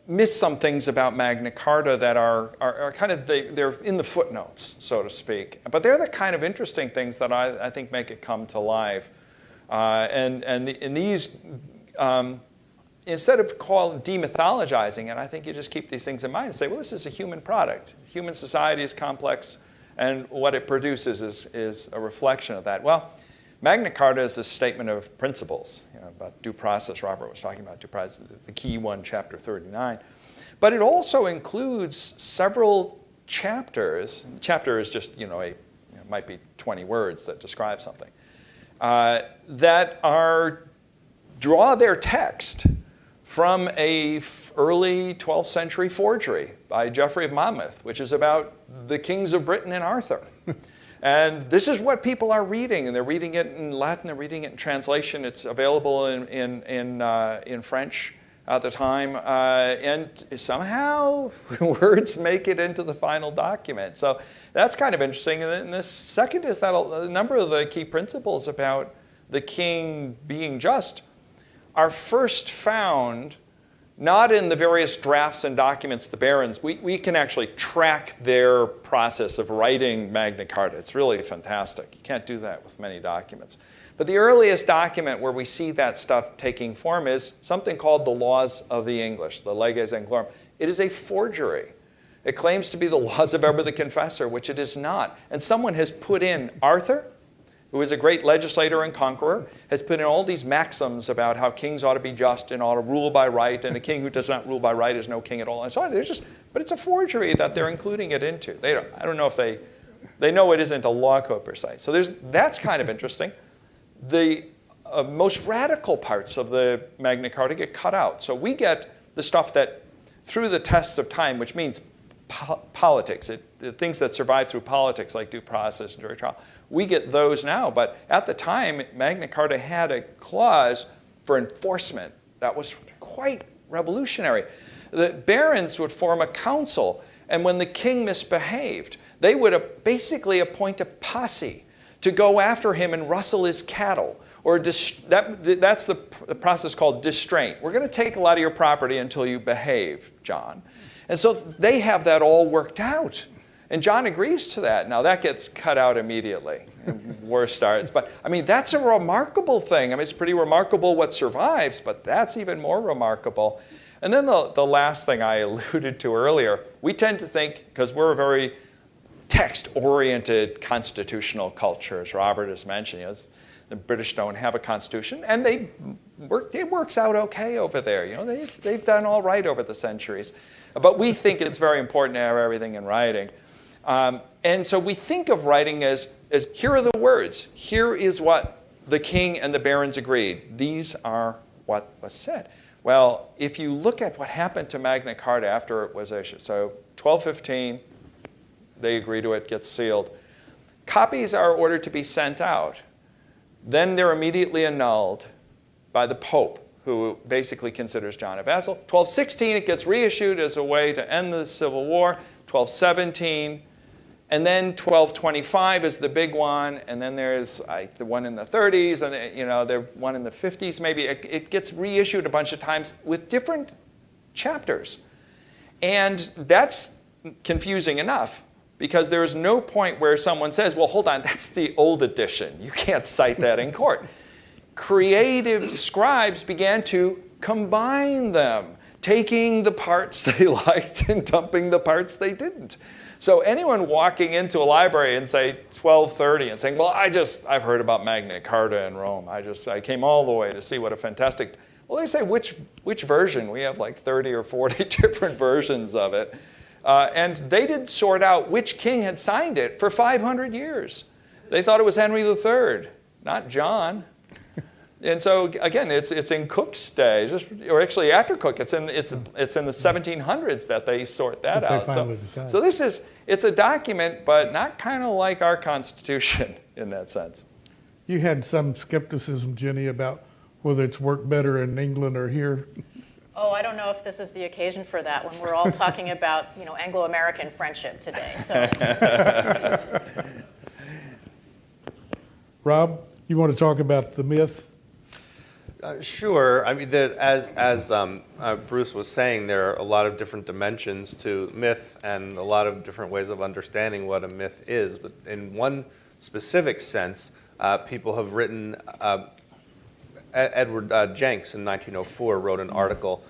miss some things about Magna Carta that are kind of, they're in the footnotes, so to speak. But they're the kind of interesting things that I think make it come to life. And these, instead of demythologizing it, I think you just keep these things in mind and say, well, this is a human product. Human society is complex, and what it produces is a reflection of that. Well, Magna Carta is a statement of principles, about due process. Robert was talking about due process, the key one, chapter 39. But it also includes several chapters. Chapter is just, might be 20 words that describe something, that draw their text from a early 12th century forgery by Geoffrey of Monmouth, which is about the kings of Britain and Arthur. And this is what people are reading, and they're reading it in Latin, they're reading it in translation. It's available in French at the time, and somehow words make it into the final document. So that's kind of interesting. And then the second is that a number of the key principles about the king being just are first found not in the various drafts and documents of the barons. We can actually track their process of writing Magna Carta. It's really fantastic. You can't do that with many documents. But the earliest document where we see that stuff taking form is something called the Laws of the English, the Leges Anglorum. It is a forgery. It claims to be the laws of Eber the Confessor, which it is not. And someone has put in Arthur, who is a great legislator and conqueror, has put in all these maxims about how kings ought to be just and ought to rule by right, and a king who does not rule by right is no king at all, and so on. But it's a forgery that they're including it into. I don't know if they know it isn't a law code per se. So that's kind of interesting. The most radical parts of the Magna Carta get cut out. So we get the stuff that, through the tests of time, which means politics, the things that survive through politics, like due process and jury trial, we get those now. But at the time, Magna Carta had a clause for enforcement that was quite revolutionary. The barons would form a council, and when the king misbehaved, they would basically appoint a posse to go after him and rustle his cattle. Or that's the process called distraint. We're going to take a lot of your property until you behave, John. And so they have that all worked out. And John agrees to that. Now, that gets cut out immediately. War starts. But, that's a remarkable thing. It's pretty remarkable what survives, but that's even more remarkable. And then the last thing I alluded to earlier, we tend to think, because we're a very text-oriented constitutional culture, as Robert has mentioned, the British don't have a constitution, and it works out okay over there. They've done all right over the centuries. But we think it's very important to have everything in writing. And so we think of writing as here are the words. Here is what the king and the barons agreed. These are what was said. Well, if you look at what happened to Magna Carta after it was issued, so 1215, they agree to it, gets sealed. Copies are ordered to be sent out. Then they're immediately annulled by the Pope, who basically considers John a vassal. 1216, it gets reissued as a way to end the Civil War. 1217, and then 1225 is the big one, and then there's the one in the 30s, and there's one in the 50s maybe. It gets reissued a bunch of times with different chapters. And that's confusing enough, because there is no point where someone says, well, hold on, that's the old edition. You can't cite that in court. Creative scribes began to combine them, taking the parts they liked and dumping the parts they didn't. So anyone walking into a library and say 1230 and saying, well, I've heard about Magna Carta in Rome. I came all the way to see what a fantastic, well, they say which version? We have like 30 or 40 different versions of it. And they didn't sort out which king had signed it for 500 years. They thought it was Henry III, not John. And so again, it's in Cook's day, or actually after Cook. It's in the 1700s that they sort that out. So it's a document, but not kind of like our Constitution in that sense. You had some skepticism, Jenny, about whether it's worked better in England or here. Oh, I don't know if this is the occasion for that when we're all talking about, Anglo-American friendship today. So, Rob, you want to talk about the myth? Sure. I mean, as Bruce was saying, there are a lot of different dimensions to myth and a lot of different ways of understanding what a myth is. But in one specific sense, people have written. Edward Jenks in 1904 wrote an article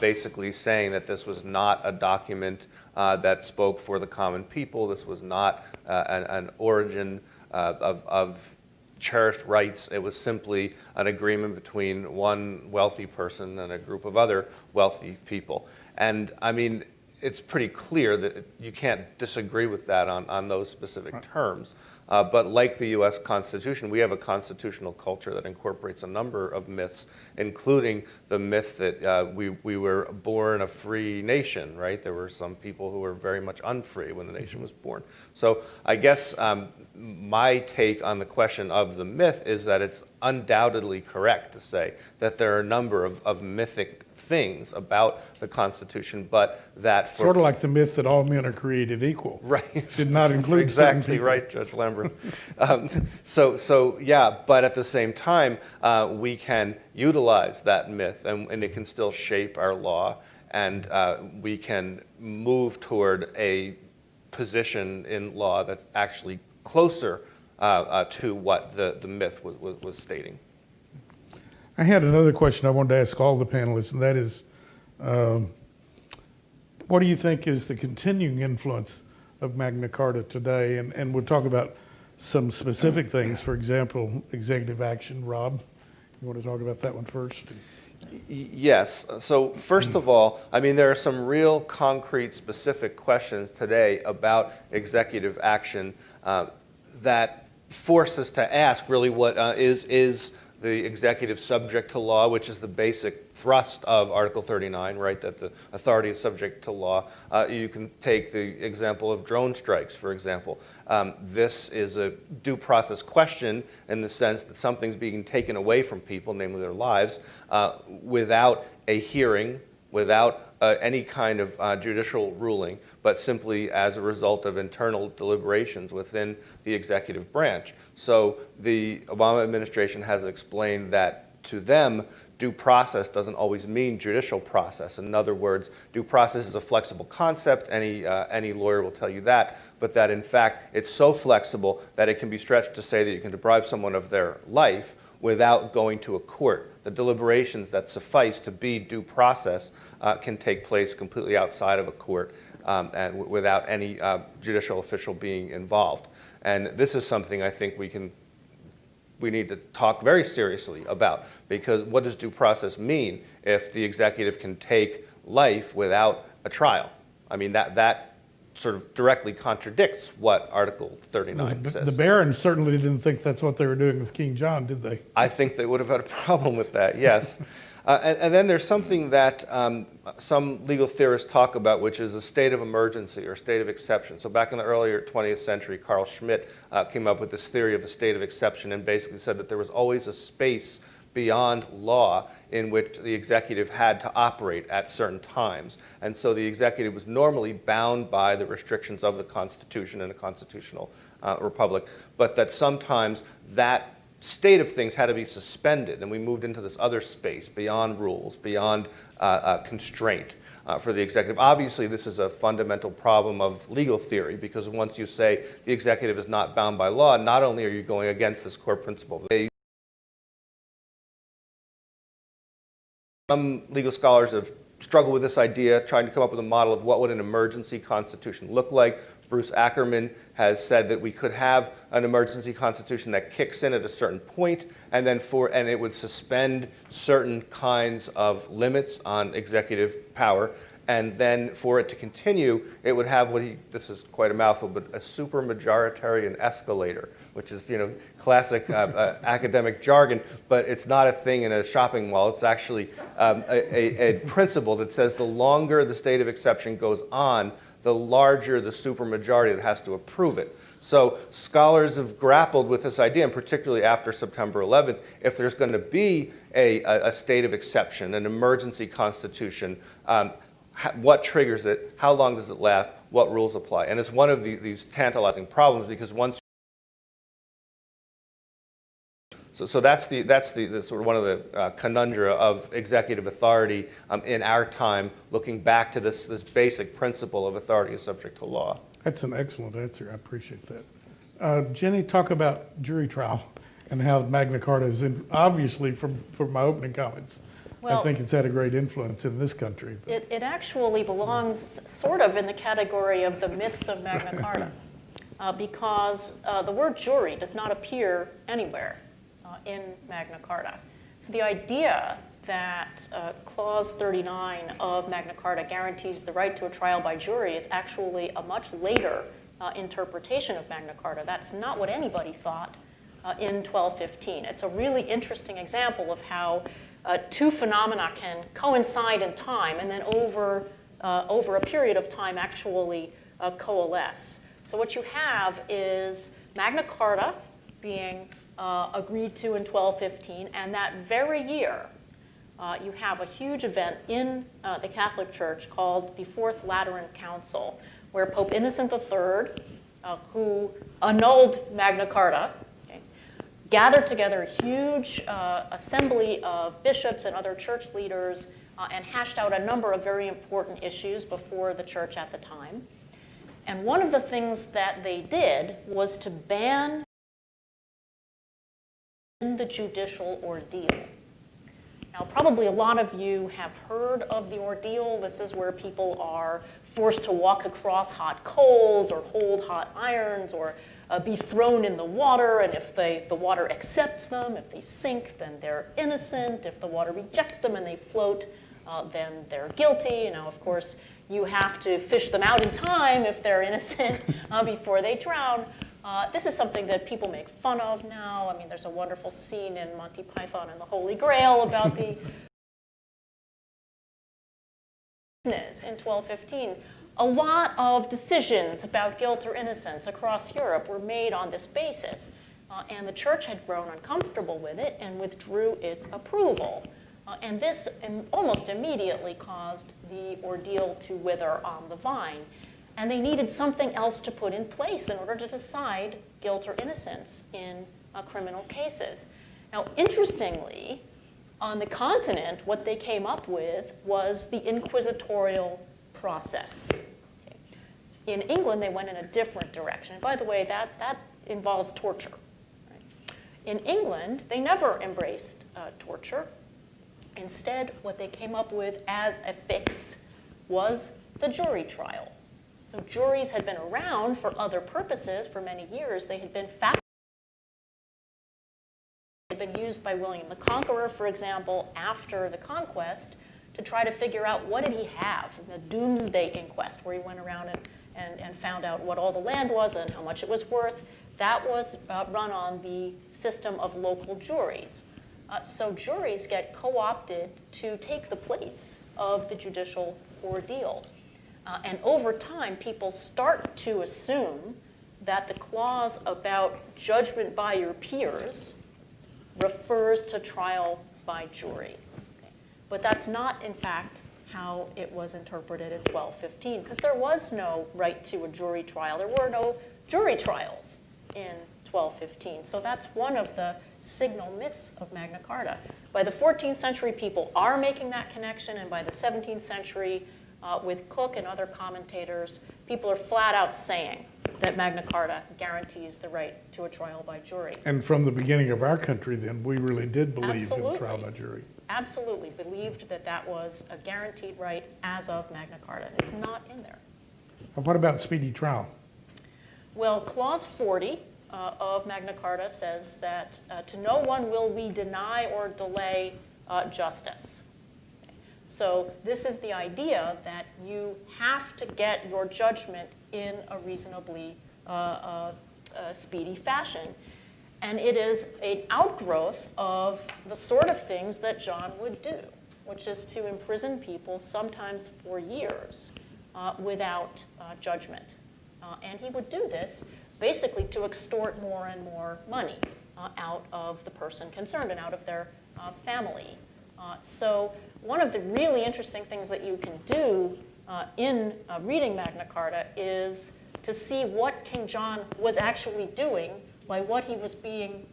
basically saying that this was not a document that spoke for the common people. This was not an origin of cherished rights. It was simply an agreement between one wealthy person and a group of other wealthy people. And I mean, it's pretty clear that you can't disagree with that on those specific terms. But like the U.S. Constitution, we have a constitutional culture that incorporates a number of myths, including the myth that we were born a free nation, right? There were some people who were very much unfree when the nation was born. So I guess my take on the question of the myth is that it's undoubtedly correct to say that there are a number of mythic things about the Constitution, but that for... Sort of like the myth that all men are created equal. Right. Did not include exactly right, Judge Lambert. So yeah, but at the same time, we can utilize that myth, and it can still shape our law, and we can move toward a position in law that's actually closer to what the myth was stating. I had another question I wanted to ask all the panelists, and that is, what do you think is the continuing influence of Magna Carta today? And we'll talk about some specific things, for example, executive action. Rob, you want to talk about that one first? Yes. So first of all, I mean, there are some real concrete, specific questions today about executive action that force us to ask really what is the executive subject to law, which is the basic thrust of Article 39, right, that the authority is subject to law. You can take the example of drone strikes, for example. This is a due process question in the sense that something's being taken away from people, namely their lives, without a hearing, without any kind of judicial ruling, but simply as a result of internal deliberations within the executive branch. So the Obama administration has explained that to them, due process doesn't always mean judicial process. In other words, due process is a flexible concept. Any lawyer will tell you that, but that in fact it's so flexible that it can be stretched to say that you can deprive someone of their life without going to a court. The deliberations that suffice to be due process can take place completely outside of a court and without any judicial official being involved. And this is something I think we need to talk very seriously about, because what does due process mean if the executive can take life without a trial? I mean, that sort of directly contradicts what Article 39 says. The barons certainly didn't think that's what they were doing with King John, did they? I think they would have had a problem with that, yes. And then there's something that some legal theorists talk about, which is a state of emergency or state of exception. So back in the earlier 20th century, Carl Schmitt came up with this theory of a state of exception and basically said that there was always a space beyond law in which the executive had to operate at certain times. And so the executive was normally bound by the restrictions of the Constitution in a constitutional republic, but that sometimes that state of things had to be suspended, and we moved into this other space beyond rules, beyond constraint for the executive. Obviously, this is a fundamental problem of legal theory, because once you say the executive is not bound by law, not only are you going against this core principle. Some legal scholars have struggled with this idea, trying to come up with a model of what would an emergency constitution look like. Bruce Ackerman has said that we could have an emergency constitution that kicks in at a certain point, and then it would suspend certain kinds of limits on executive power. And then for it to continue, it would have this is quite a mouthful, but a supermajoritarian escalator, which is, classic academic jargon, but it's not a thing in a shopping mall. It's actually a principle that says the longer the state of exception goes on, the larger the supermajority that has to approve it. So scholars have grappled with this idea, and particularly after September 11th, if there's going to be a state of exception, an emergency constitution, what triggers it, how long does it last, what rules apply? And it's one of these tantalizing problems, because once So that's the sort of one of the conundrums of executive authority in our time, looking back to this basic principle of authority is subject to law. That's an excellent answer. I appreciate that. Jenny, talk about jury trial and how Magna Carta is, obviously, from my opening comments, I think it's had a great influence in this country. It actually belongs sort of in the category of the myths of Magna Carta, because the word jury does not appear anywhere in Magna Carta. So the idea that Clause 39 of Magna Carta guarantees the right to a trial by jury is actually a much later interpretation of Magna Carta. That's not what anybody thought in 1215. It's a really interesting example of how two phenomena can coincide in time and then over a period of time actually coalesce. So what you have is Magna Carta being agreed to in 1215, and that very year you have a huge event in the Catholic Church called the Fourth Lateran Council, where Pope Innocent III, who annulled Magna Carta, gathered together a huge assembly of bishops and other church leaders and hashed out a number of very important issues before the church at the time. And one of the things that they did was to ban the judicial ordeal. Now, probably a lot of you have heard of the ordeal. This is where people are forced to walk across hot coals or hold hot irons or be thrown in the water, and if the water accepts them, if they sink, then they're innocent. If the water rejects them and they float, then they're guilty. You know, of course, you have to fish them out in time if they're innocent before they drown. This is something that people make fun of now. I mean, there's a wonderful scene in Monty Python and the Holy Grail about the business in 1215. A lot of decisions about guilt or innocence across Europe were made on this basis, and the church had grown uncomfortable with it and withdrew its approval. And this almost immediately caused the ordeal to wither on the vine. And they needed something else to put in place in order to decide guilt or innocence in criminal cases. Now, interestingly, on the continent, what they came up with was the inquisitorial process. Okay. In England, they went in a different direction. And by the way, that involves torture. Right? In England, they never embraced torture. Instead, what they came up with as a fix was the jury trial. So juries had been around for other purposes for many years. They had been used by William the Conqueror, for example, after the conquest, to try to figure out what did he have. The Doomsday Inquest, where he went around and found out what all the land was and how much it was worth. That was run on the system of local juries. So juries get co-opted to take the place of the judicial ordeal. And over time, people start to assume that the clause about judgment by your peers refers to trial by jury. Okay. But that's not, in fact, how it was interpreted in 1215, because there was no right to a jury trial. There were no jury trials in 1215. So that's one of the signal myths of Magna Carta. By the 14th century, people are making that connection, and by the 17th century, with Cook and other commentators, people are flat out saying that Magna Carta guarantees the right to a trial by jury. And from the beginning of our country, then, we really did believe Absolutely. in trial by jury. Absolutely believed that that was a guaranteed right as of Magna Carta. It's not in there. And what about speedy trial? Well, Clause 40 of Magna Carta says that to no one will we deny or delay justice. So this is the idea that you have to get your judgment in a reasonably speedy fashion. And it is an outgrowth of the sort of things that John would do, which is to imprison people sometimes for years without judgment. And he would do this basically to extort more and more money out of the person concerned and out of their family. So one of the really interesting things that you can do in reading Magna Carta is to see what King John was actually doing by what he was being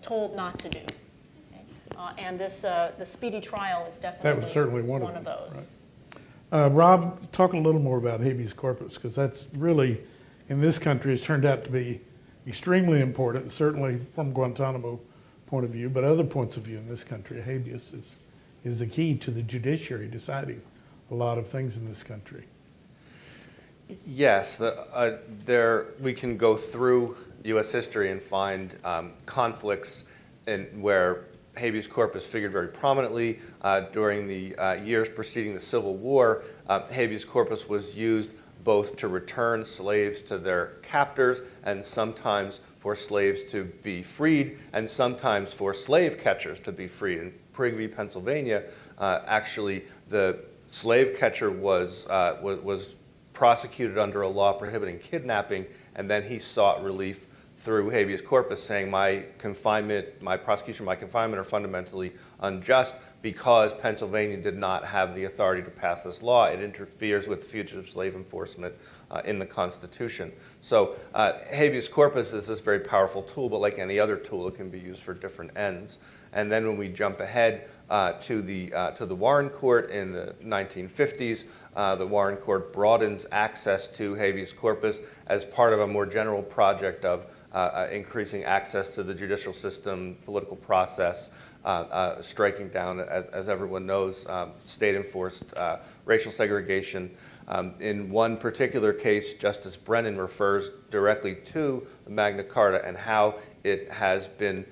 told not to do. Okay? And this the speedy trial is definitely That was certainly one of of those. Right. Rob, talk a little more about habeas corpus, because that's really, in this country, has turned out to be extremely important, certainly from Guantanamo point of view, but other points of view in this country. Habeas is the key to the judiciary deciding a lot of things in this country. Yes, we can go through U.S. history and find conflicts where habeas corpus figured very prominently. During the years preceding the Civil War, habeas corpus was used both to return slaves to their captors and sometimes for slaves to be freed and sometimes for slave catchers to be freed. In Prigg, Pennsylvania, actually the slave catcher was prosecuted under a law prohibiting kidnapping, and then he sought relief through habeas corpus, saying my prosecution, my confinement are fundamentally unjust because Pennsylvania did not have the authority to pass this law. It interferes with fugitive slave enforcement in the Constitution. So habeas corpus is this very powerful tool, but like any other tool, it can be used for different ends. And then when we jump ahead to the Warren Court in the 1950s, the Warren Court broadens access to habeas corpus as part of a more general project of increasing access to the judicial system, political process, striking down, as everyone knows, state-enforced racial segregation. In one particular case, Justice Brennan refers directly to the Magna Carta and how it has been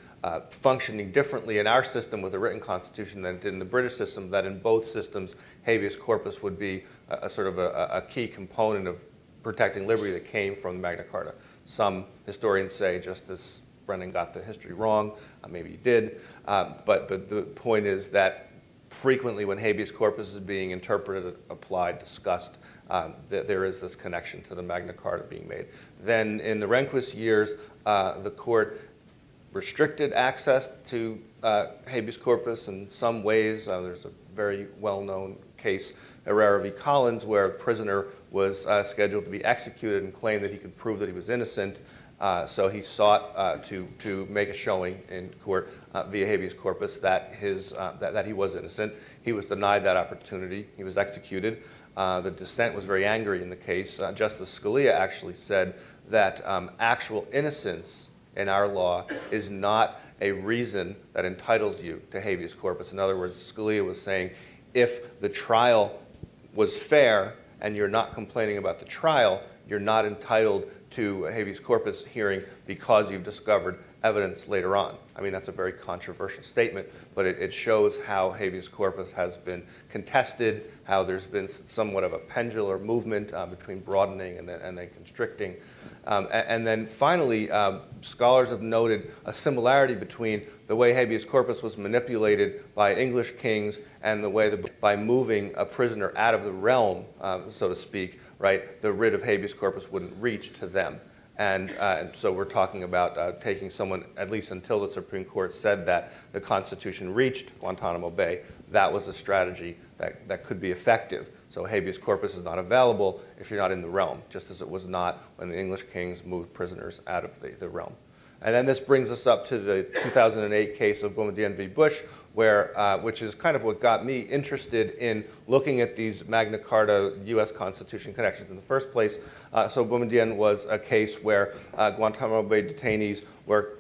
functioning differently in our system with a written constitution than it did in the British system, that in both systems habeas corpus would be a sort of a key component of protecting liberty that came from the Magna Carta. Some historians say Justice Brennan got the history wrong. Maybe he did. But the point is that frequently when habeas corpus is being interpreted, applied, discussed, there is this connection to the Magna Carta being made. Then in the Rehnquist years, the court restricted access to habeas corpus in some ways. There's a very well-known case, Herrera v. Collins, where a prisoner was scheduled to be executed and claimed that he could prove that he was innocent. So he sought to make a showing in court via habeas corpus that he was innocent. He was denied that opportunity. He was executed. The dissent was very angry in the case. Justice Scalia actually said that actual innocence in our law is not a reason that entitles you to habeas corpus. In other words, Scalia was saying if the trial was fair and you're not complaining about the trial, you're not entitled to a habeas corpus hearing because you've discovered evidence later on. I mean, that's a very controversial statement, but it shows how habeas corpus has been contested, how there's been somewhat of a pendular movement between broadening and then constricting. And then finally, scholars have noted a similarity between the way habeas corpus was manipulated by English kings and the way by moving a prisoner out of the realm, so to speak, right, the writ of habeas corpus wouldn't reach to them. And so we're talking about taking someone, at least until the Supreme Court said that the Constitution reached Guantanamo Bay, that was a strategy that could be effective. So habeas corpus is not available if you're not in the realm, just as it was not when the English kings moved prisoners out of the realm. And then this brings us up to the 2008 case of Boumediene v. Bush, which is kind of what got me interested in looking at these Magna Carta U.S. Constitution connections in the first place. So Boumediene was a case where Guantanamo Bay detainees were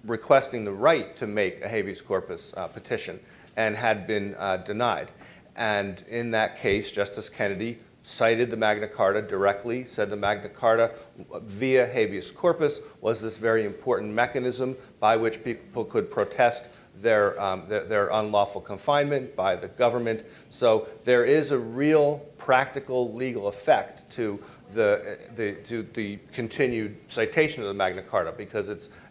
requesting the right to make a habeas corpus petition and had been denied. And in that case, Justice Kennedy cited the Magna Carta directly, said the Magna Carta via habeas corpus was this very important mechanism by which people could protest their unlawful confinement by the government. So there is a real practical legal effect to the continued citation of the Magna Carta, because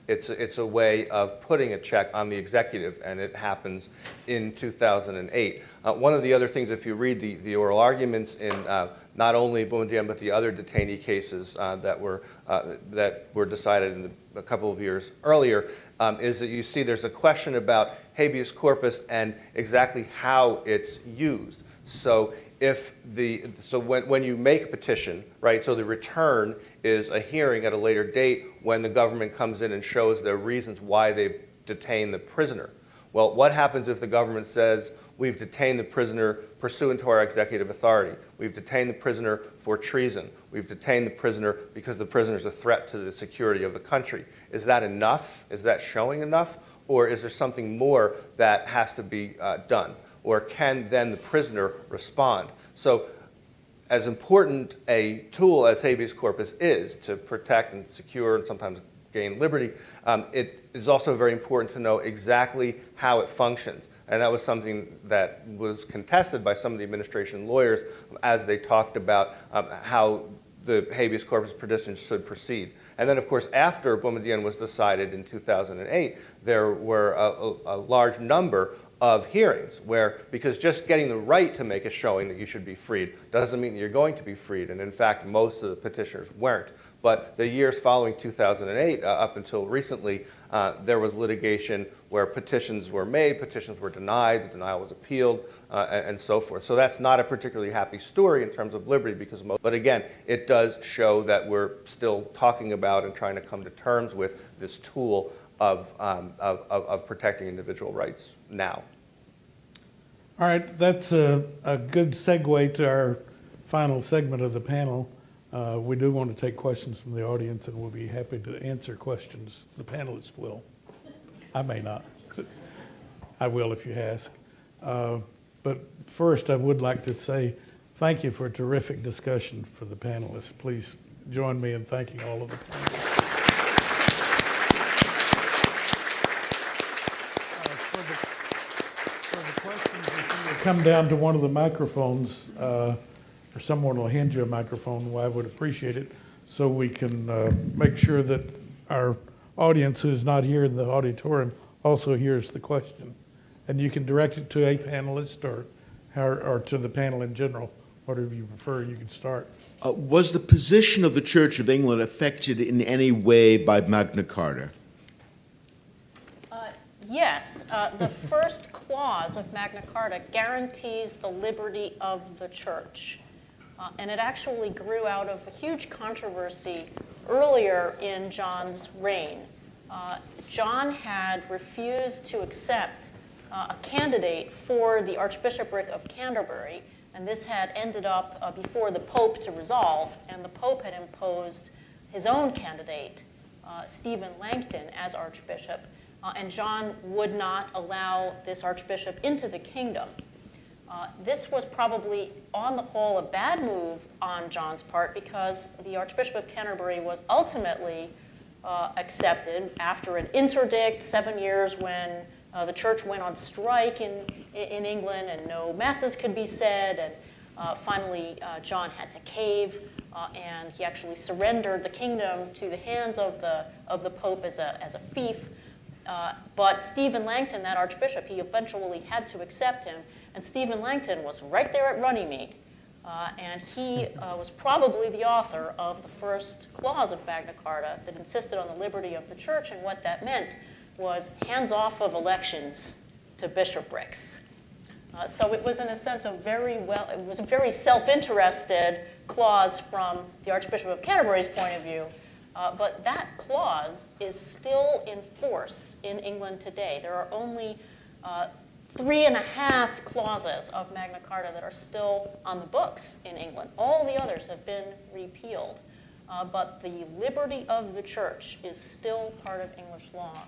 it's a way of putting a check on the executive, and it happens in 2008. One of the other things, if you read the oral arguments in not only Boumediene but the other detainee cases that were decided a couple of years earlier, is that you see there's a question about habeas corpus and exactly how it's used. So when you make a petition, right, so the return is a hearing at a later date when the government comes in and shows their reasons why they've detained the prisoner. Well, what happens if the government says, we've detained the prisoner pursuant to our executive authority, we've detained the prisoner for treason, we've detained the prisoner because the prisoner is a threat to the security of the country? Is that enough? Is that showing enough? Or is there something more that has to be done? Or can then the prisoner respond? So as important a tool as habeas corpus is to protect and secure and sometimes gain liberty, it is also very important to know exactly how it functions. And that was something that was contested by some of the administration lawyers as they talked about how the habeas corpus petition should proceed. And then, of course, after Boumediene was decided in 2008, there were a large number of hearings where, because just getting the right to make a showing that you should be freed doesn't mean that you're going to be freed. And in fact, most of the petitioners weren't. But the years following 2008, up until recently, there was litigation where petitions were made, petitions were denied, the denial was appealed, and so forth. So that's not a particularly happy story in terms of liberty, but again, it does show that we're still talking about and trying to come to terms with this tool of protecting individual rights now. All right, that's a good segue to our final segment of the panel. We do want to take questions from the audience, and we'll be happy to answer questions. The panelists will. I may not. I will if you ask. But first, I would like to say thank you for a terrific discussion for the panelists. Please join me in thanking all of the panelists. Come down to one of the microphones, or someone will hand you a microphone. Well, I would appreciate it, so we can make sure that our audience who's not here in the auditorium also hears the question. And you can direct it to a panelist or to the panel in general, whatever you prefer. You can start. Was the position of the Church of England affected in any way by Magna Carta? Yes, the first clause of Magna Carta guarantees the liberty of the church. And it actually grew out of a huge controversy earlier in John's reign. John had refused to accept a candidate for the Archbishopric of Canterbury, and this had ended up before the Pope to resolve, and the Pope had imposed his own candidate, Stephen Langton, as Archbishop. And John would not allow this archbishop into the kingdom. This was probably, on the whole, a bad move on John's part, because the Archbishop of Canterbury was ultimately accepted after an interdict, 7 years when the church went on strike in England and no masses could be said. And finally, John had to cave, and he actually surrendered the kingdom to the hands of the Pope as a fief. But Stephen Langton, that archbishop, he eventually had to accept him. And Stephen Langton was right there at Runnymede. And he was probably the author of the first clause of Magna Carta that insisted on the liberty of the church. And what that meant was hands off of elections to bishoprics. So it was, in a sense, it was a very self-interested clause from the Archbishop of Canterbury's point of view. But that clause is still in force in England today. There are only 3.5 clauses of Magna Carta that are still on the books in England. All the others have been repealed. But the liberty of the church is still part of English law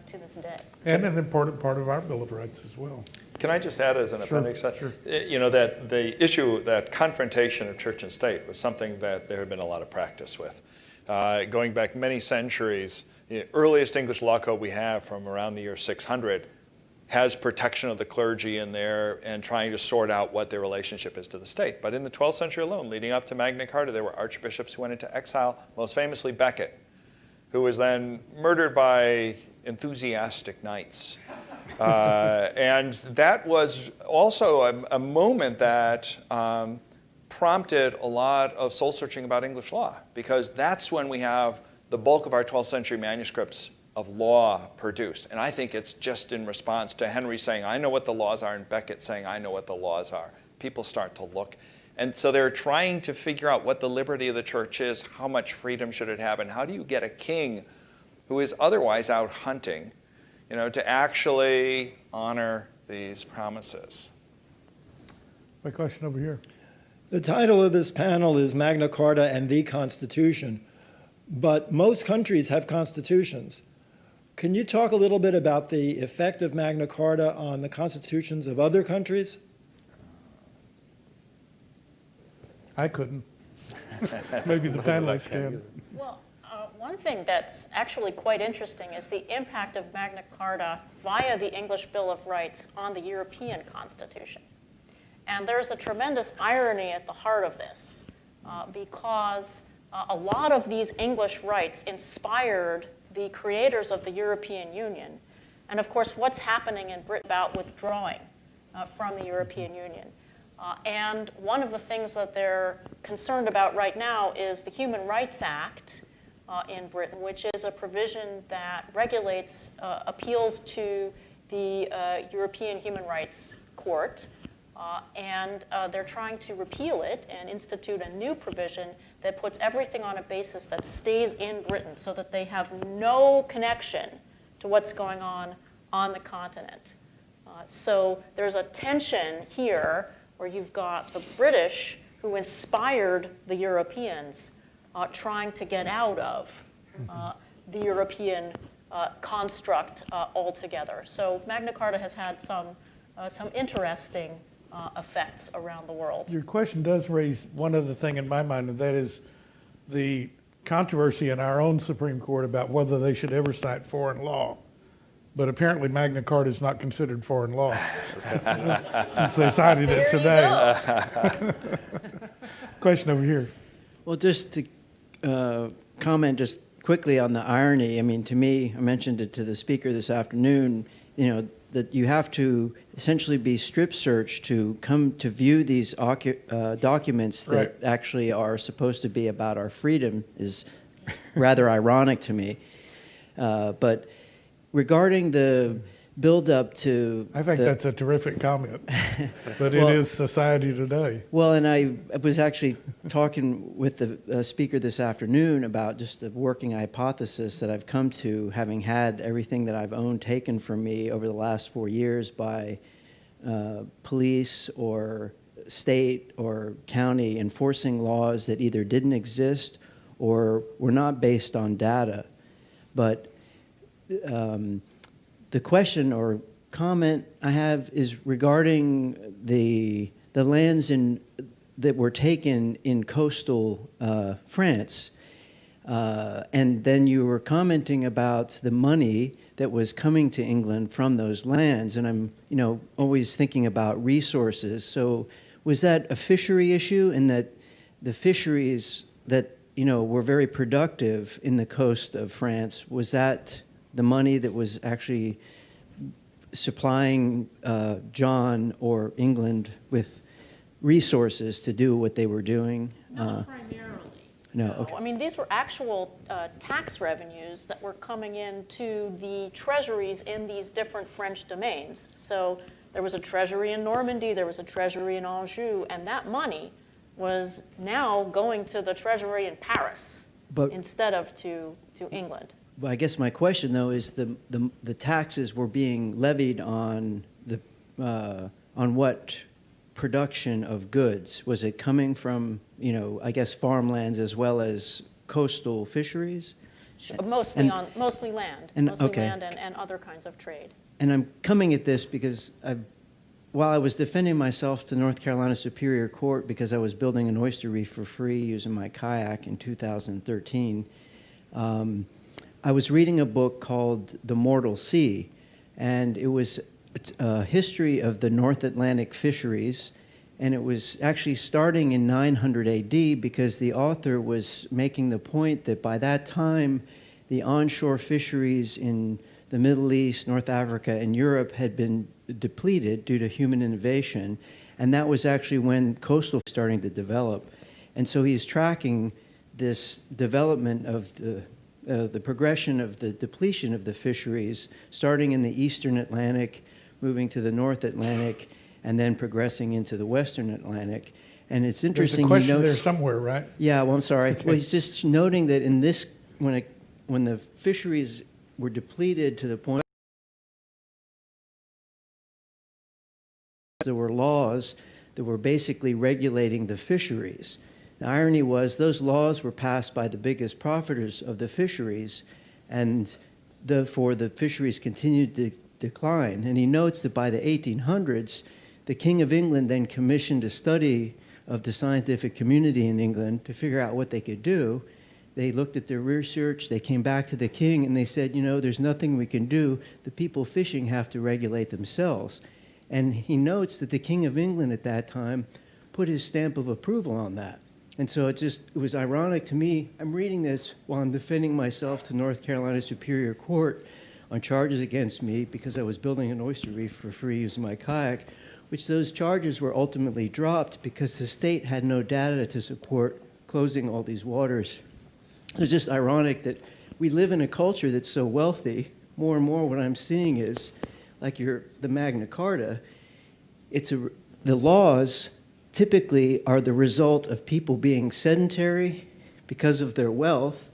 to this day. And an important part of our Bill of Rights as well. Can I just add as an appendix? Sure. You know, that the issue, that confrontation of church and state was something that there had been a lot of practice with. Going back many centuries, the earliest English law code we have from around the year 600 has protection of the clergy in there and trying to sort out what their relationship is to the state. But in the 12th century alone, leading up to Magna Carta, there were archbishops who went into exile, most famously Becket, who was then murdered by enthusiastic knights. And that was also a moment that prompted a lot of soul-searching about English law, because that's when we have the bulk of our 12th century manuscripts of law produced. And I think it's just in response to Henry saying, I know what the laws are, and Becket saying, I know what the laws are. People start to look. And so they're trying to figure out what the liberty of the church is, how much freedom should it have, and how do you get a king who is otherwise out hunting, to actually honor these promises. My question over here. The title of this panel is Magna Carta and the Constitution, but most countries have constitutions. Can you talk a little bit about the effect of Magna Carta on the constitutions of other countries? I couldn't. Maybe the panelists can. Well, one thing that's actually quite interesting is the impact of Magna Carta via the English Bill of Rights on the European Constitution. And there's a tremendous irony at the heart of this, because a lot of these English rights inspired the creators of the European Union. And of course, what's happening in Britain about withdrawing from the European Union. And one of the things that they're concerned about right now is the Human Rights Act in Britain, which is a provision that regulates appeals to the European Human Rights Court. And they're trying to repeal it and institute a new provision that puts everything on a basis that stays in Britain so that they have no connection to what's going on the continent. So there's a tension here where you've got the British who inspired the Europeans trying to get out of the European construct altogether. So Magna Carta has had some interesting effects around the world. Your question does raise one other thing in my mind, and that is the controversy in our own Supreme Court about whether they should ever cite foreign law. But apparently Magna Carta is not considered foreign law, since they cited it today. Question over here. Well, just to comment just quickly on the irony, I mean, to me, I mentioned it to the speaker this afternoon, that you have to essentially be strip searched to come to view these documents that actually are supposed to be about our freedom is rather ironic to me. But regarding the build-up to... I think that's a terrific comment, but it is society today. Well, and I was actually talking with the speaker this afternoon about just the working hypothesis that I've come to, having had everything that I've owned taken from me over the last 4 years by police or state or county enforcing laws that either didn't exist or were not based on data. But the question or comment I have is regarding the lands that were taken in coastal France. And then you were commenting about the money that was coming to England from those lands. And I'm, always thinking about resources. So was that a fishery issue, in that the fisheries that, were very productive in the coast of France, was that the money that was actually supplying John or England with resources to do what they were doing? Not primarily. No, okay. I mean, these were actual tax revenues that were coming into the treasuries in these different French domains. So there was a treasury in Normandy, there was a treasury in Anjou, and that money was now going to the treasury in Paris instead of to England. Well, I guess my question, though, is the taxes were being levied on on what production of goods? Was it coming from, I guess, farmlands as well as coastal fisheries? Mostly land, and other kinds of trade. And I'm coming at this because while I was defending myself to North Carolina Superior Court because I was building an oyster reef for free using my kayak in 2013, I was reading a book called The Mortal Sea, and it was history of the North Atlantic fisheries, and it was actually starting in 900 AD because the author was making the point that by that time, the onshore fisheries in the Middle East, North Africa, and Europe had been depleted due to human innovation, and that was actually when coastal was starting to develop. And so he's tracking this development of the progression of the depletion of the fisheries, starting in the Eastern Atlantic, moving to the North Atlantic, and then progressing into the Western Atlantic. And it's interesting. There's a question there somewhere, right? Yeah, well, I'm sorry. Okay. Well, he's just noting that in this, when the fisheries were depleted to the point there were laws that were basically regulating the fisheries. The irony was those laws were passed by the biggest profiters of the fisheries, and therefore the fisheries continued to decline. And he notes that by the 1800s, the King of England then commissioned a study of the scientific community in England to figure out what they could do. They looked at their research, they came back to the king, and they said, you know, there's nothing we can do. The people fishing have to regulate themselves. And he notes that the King of England at that time put his stamp of approval on that. And so it was ironic to me. I'm reading this while I'm defending myself to North Carolina Superior Court on charges against me because I was building an oyster reef for free using my kayak, which those charges were ultimately dropped because the state had no data to support closing all these waters. It's just ironic that we live in a culture that's so wealthy. More and more what I'm seeing is, like the Magna Carta, the laws typically are the result of people being sedentary because of their wealth,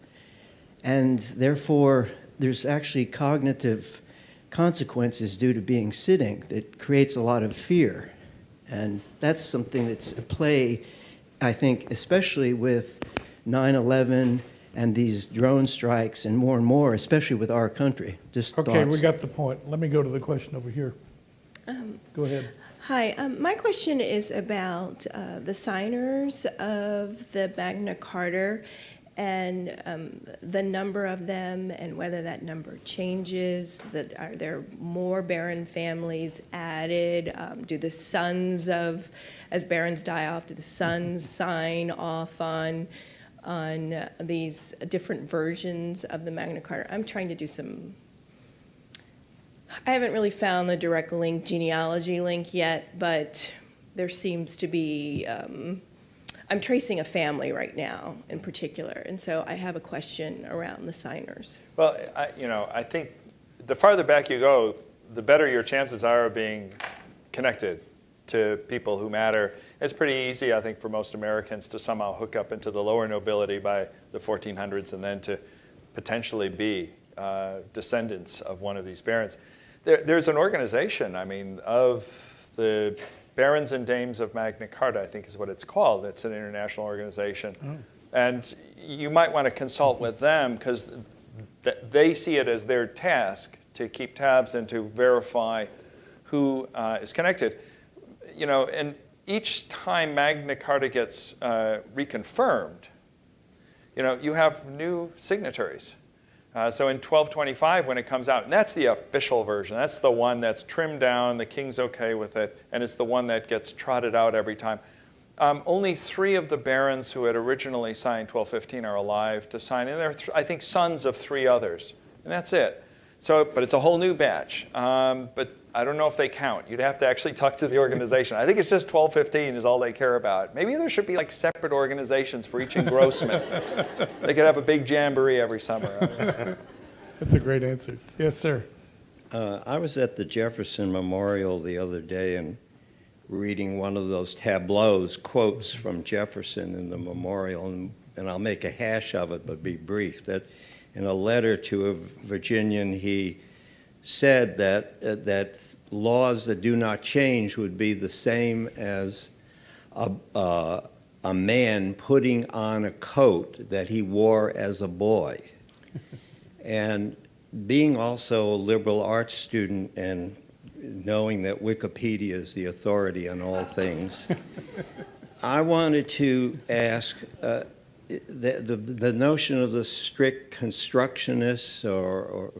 and therefore there's actually cognitive consequences due to being sitting that creates a lot of fear. And that's something that's at play, I think, especially with 9/11 and these drone strikes and more, especially with our country. Just Okay, thoughts. we got the point. Let me go to the question over here. Go ahead. Hi, my question is about the signers of the Magna Carta and the number of them and whether that number changes. Are there more Baron families added? Do the sons of, as barons die off, do the sons sign off on these different versions of the Magna Carta? I'm trying to do I haven't really found the direct link, genealogy link yet, but there seems to be, I'm tracing a family right now in particular, and so I have a question around the signers. Well, I think the farther back you go, the better your chances are of being connected to people who matter. It's pretty easy, I think, for most Americans to somehow hook up into the lower nobility by the 1400s and then to potentially be descendants of one of these barons. There's an organization, of the Barons and Dames of Magna Carta, I think is what it's called. It's an international organization. Oh. And you might want to consult with them because they see it as their task to keep tabs and to verify who is connected. And each time Magna Carta gets reconfirmed, you have new signatories. So in 1225, when it comes out, and that's the official version, that's the one that's trimmed down, the king's okay with it, and it's the one that gets trotted out every time. Only 3 of the barons who had originally signed 1215 are alive to sign, and they're, I think, sons of 3 others, and that's it. So, but it's a whole new batch. But I don't know if they count. You'd have to actually talk to the organization. I think it's just 1215 is all they care about. Maybe there should be like separate organizations for each engrossment. They could have a big jamboree every summer. That's a great answer. Yes, sir. I was at the Jefferson Memorial the other day and reading one of those tableaus, quotes from Jefferson in the memorial, and I'll make a hash of it but be brief, that in a letter to a Virginian, he said that laws that do not change would be the same as a man putting on a coat that he wore as a boy. And being also a liberal arts student and knowing that Wikipedia is the authority on all things, I wanted to ask the notion of the strict constructionists or